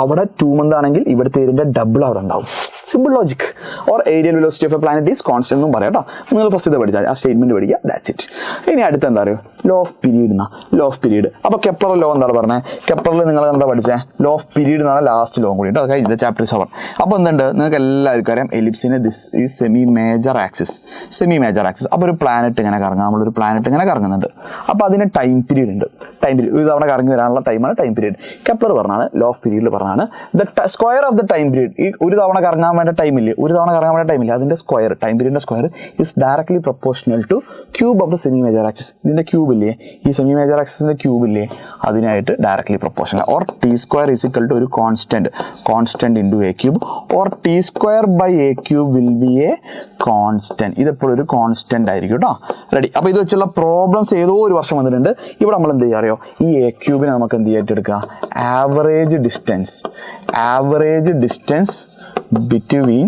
അവിടെ 2 മന്ത് ആണെങ്കിൽ ഇവിടുത്തെ ഏരിയന്റെ ഡബിൾ അവിടെ ഉണ്ടാവും. Simple logic. Or aerial velocity of A planet is constant എന്നും പറയാം കേട്ടോ. നിങ്ങൾ ഫസ്റ്റ് ഇത് പഠിച്ചാൽ ആ സ്റ്റേറ്റ്മെന്റ് പഠിക്കുക, ദാറ്റ്സ് ഇറ്റ്. ഇനി അടുത്ത എന്താ പറയുക, ലോ ഓഫ് പീരീഡ് എന്നാ. ലോ ഓഫ് പീരീഡ്, അപ്പോൾ കെപ്ലർ ലോ എന്താണ് പറഞ്ഞത്, കെപ്ലറിൽ നിങ്ങൾ എന്താ പഠിച്ചത്, ലോ ഓഫ് പീരീഡ് എന്ന് പറഞ്ഞാൽ ലാസ്റ്റ് ലോ കൂടി കേട്ടോ. അത് കഴിഞ്ഞ ചാപ്റ്റർ 7. അപ്പോൾ എന്തുണ്ട്, നിങ്ങൾക്ക് എല്ലാവർക്കും അറിയാം എലിപ്സിന് ദിസ് ഈ semi major axis. Semi major axis, അപ്പോൾ ഒരു പ്ലാനറ്റ് ഇങ്ങനെ കറങ്ങാം, നമ്മളൊരു പ്ലാനറ്റ് ഇങ്ങനെ കറങ്ങുന്നുണ്ട്. അപ്പോൾ അതിന് ടൈം പീരീഡ് ഉണ്ട്. ടൈം പീരീഡ് ഒരു തവണ കറങ്ങി വരാനുള്ള ടൈമാണ് ടൈം പീരീഡ്. കെപ്ലർ പറഞ്ഞാണ്, ലോ ഓഫ് പീരീഡിൽ പറഞ്ഞാണ് the square of the time period. ഈ ഒരു തവണ കറങ്ങാൻ വേണ്ട ടൈമില്ലേ, ഒരു തവണ കറങ്ങാൻ വേണ്ട ടൈമില്ല, അതിന്റെ സ്ക്വയർ, ടൈം പീരീഡിന്റെ square is directly proportional to cube of the semi major axis. ഇതിന്റെ ക്യൂബ് ഇല്ലേ, ഈ സെമി മേജർ ആക്സിസിന്റെ ക്യൂബ് ഇല്ലേ, അതിനായിട്ട് directly proportional. Or T square is equal to ഒരു constant into a cube, or T square by a cube will be a constant. ഇതെപ്പോഴും ഒരു constant ആയിരിക്കും കേട്ടോ. റെഡി. അപ്പോൾ ഇത് വെച്ചുള്ള പ്രോബ്ലംസ് ഏതോ ഒരു വർഷം വന്നിട്ടുണ്ട്. ഇവിടെ നമ്മൾ എന്ത് ചെയ്യുക അറിയോ, ഈ എ ക്യൂബിനെ നമുക്ക് എന്ത് ചെയ്യായിട്ട് എടുക്കുക, average distance between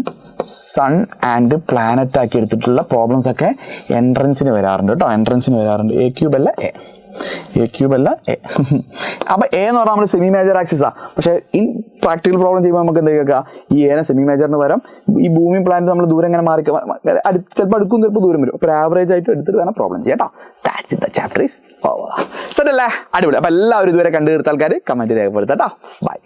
sun and planet ആക്കി എടുത്തിട്ടുള്ള പ്രോബ്ലംസ് ഒക്കെ എൻട്രൻസിന് വരാറുണ്ട് കേട്ടോ. എ ക്യൂബ് അല്ല എ. അപ്പോൾ എ എന്ന് പറഞ്ഞാൽ നമ്മൾ സെമി മേജർ ആക്സിസാ. പക്ഷേ ഈ പ്രാക്ടിക്കൽ പ്രോബ്ലം ചെയ്യുമ്പോൾ നമുക്ക് എന്ത് ചെയ്യുക, ഈ എനെ സെമി മേജറിന് പകരം ഈ ഭൂമി പ്ലാനറ്റ് നമ്മൾ ദൂരം ഇങ്ങനെ മാറി ചിലപ്പോൾ അടുക്കും, ചിലപ്പോൾ ദൂരം വരും. അപ്പോൾ ആവറേജ് ആയിട്ട് എടുത്തിട്ട് വേണം പ്രോബ്ലം ചെയ്യാം കേട്ടോ. That's it, the chapter is over. Set അല്ലേ, അടിപൊളി. അപ്പോൾ എല്ലാവരും ഇതുവരെ കണ്ടു തീർത്ത ആൾക്കാർ കമൻറ്റ് രേഖപ്പെടുത്താം കേട്ടോ. ബൈ.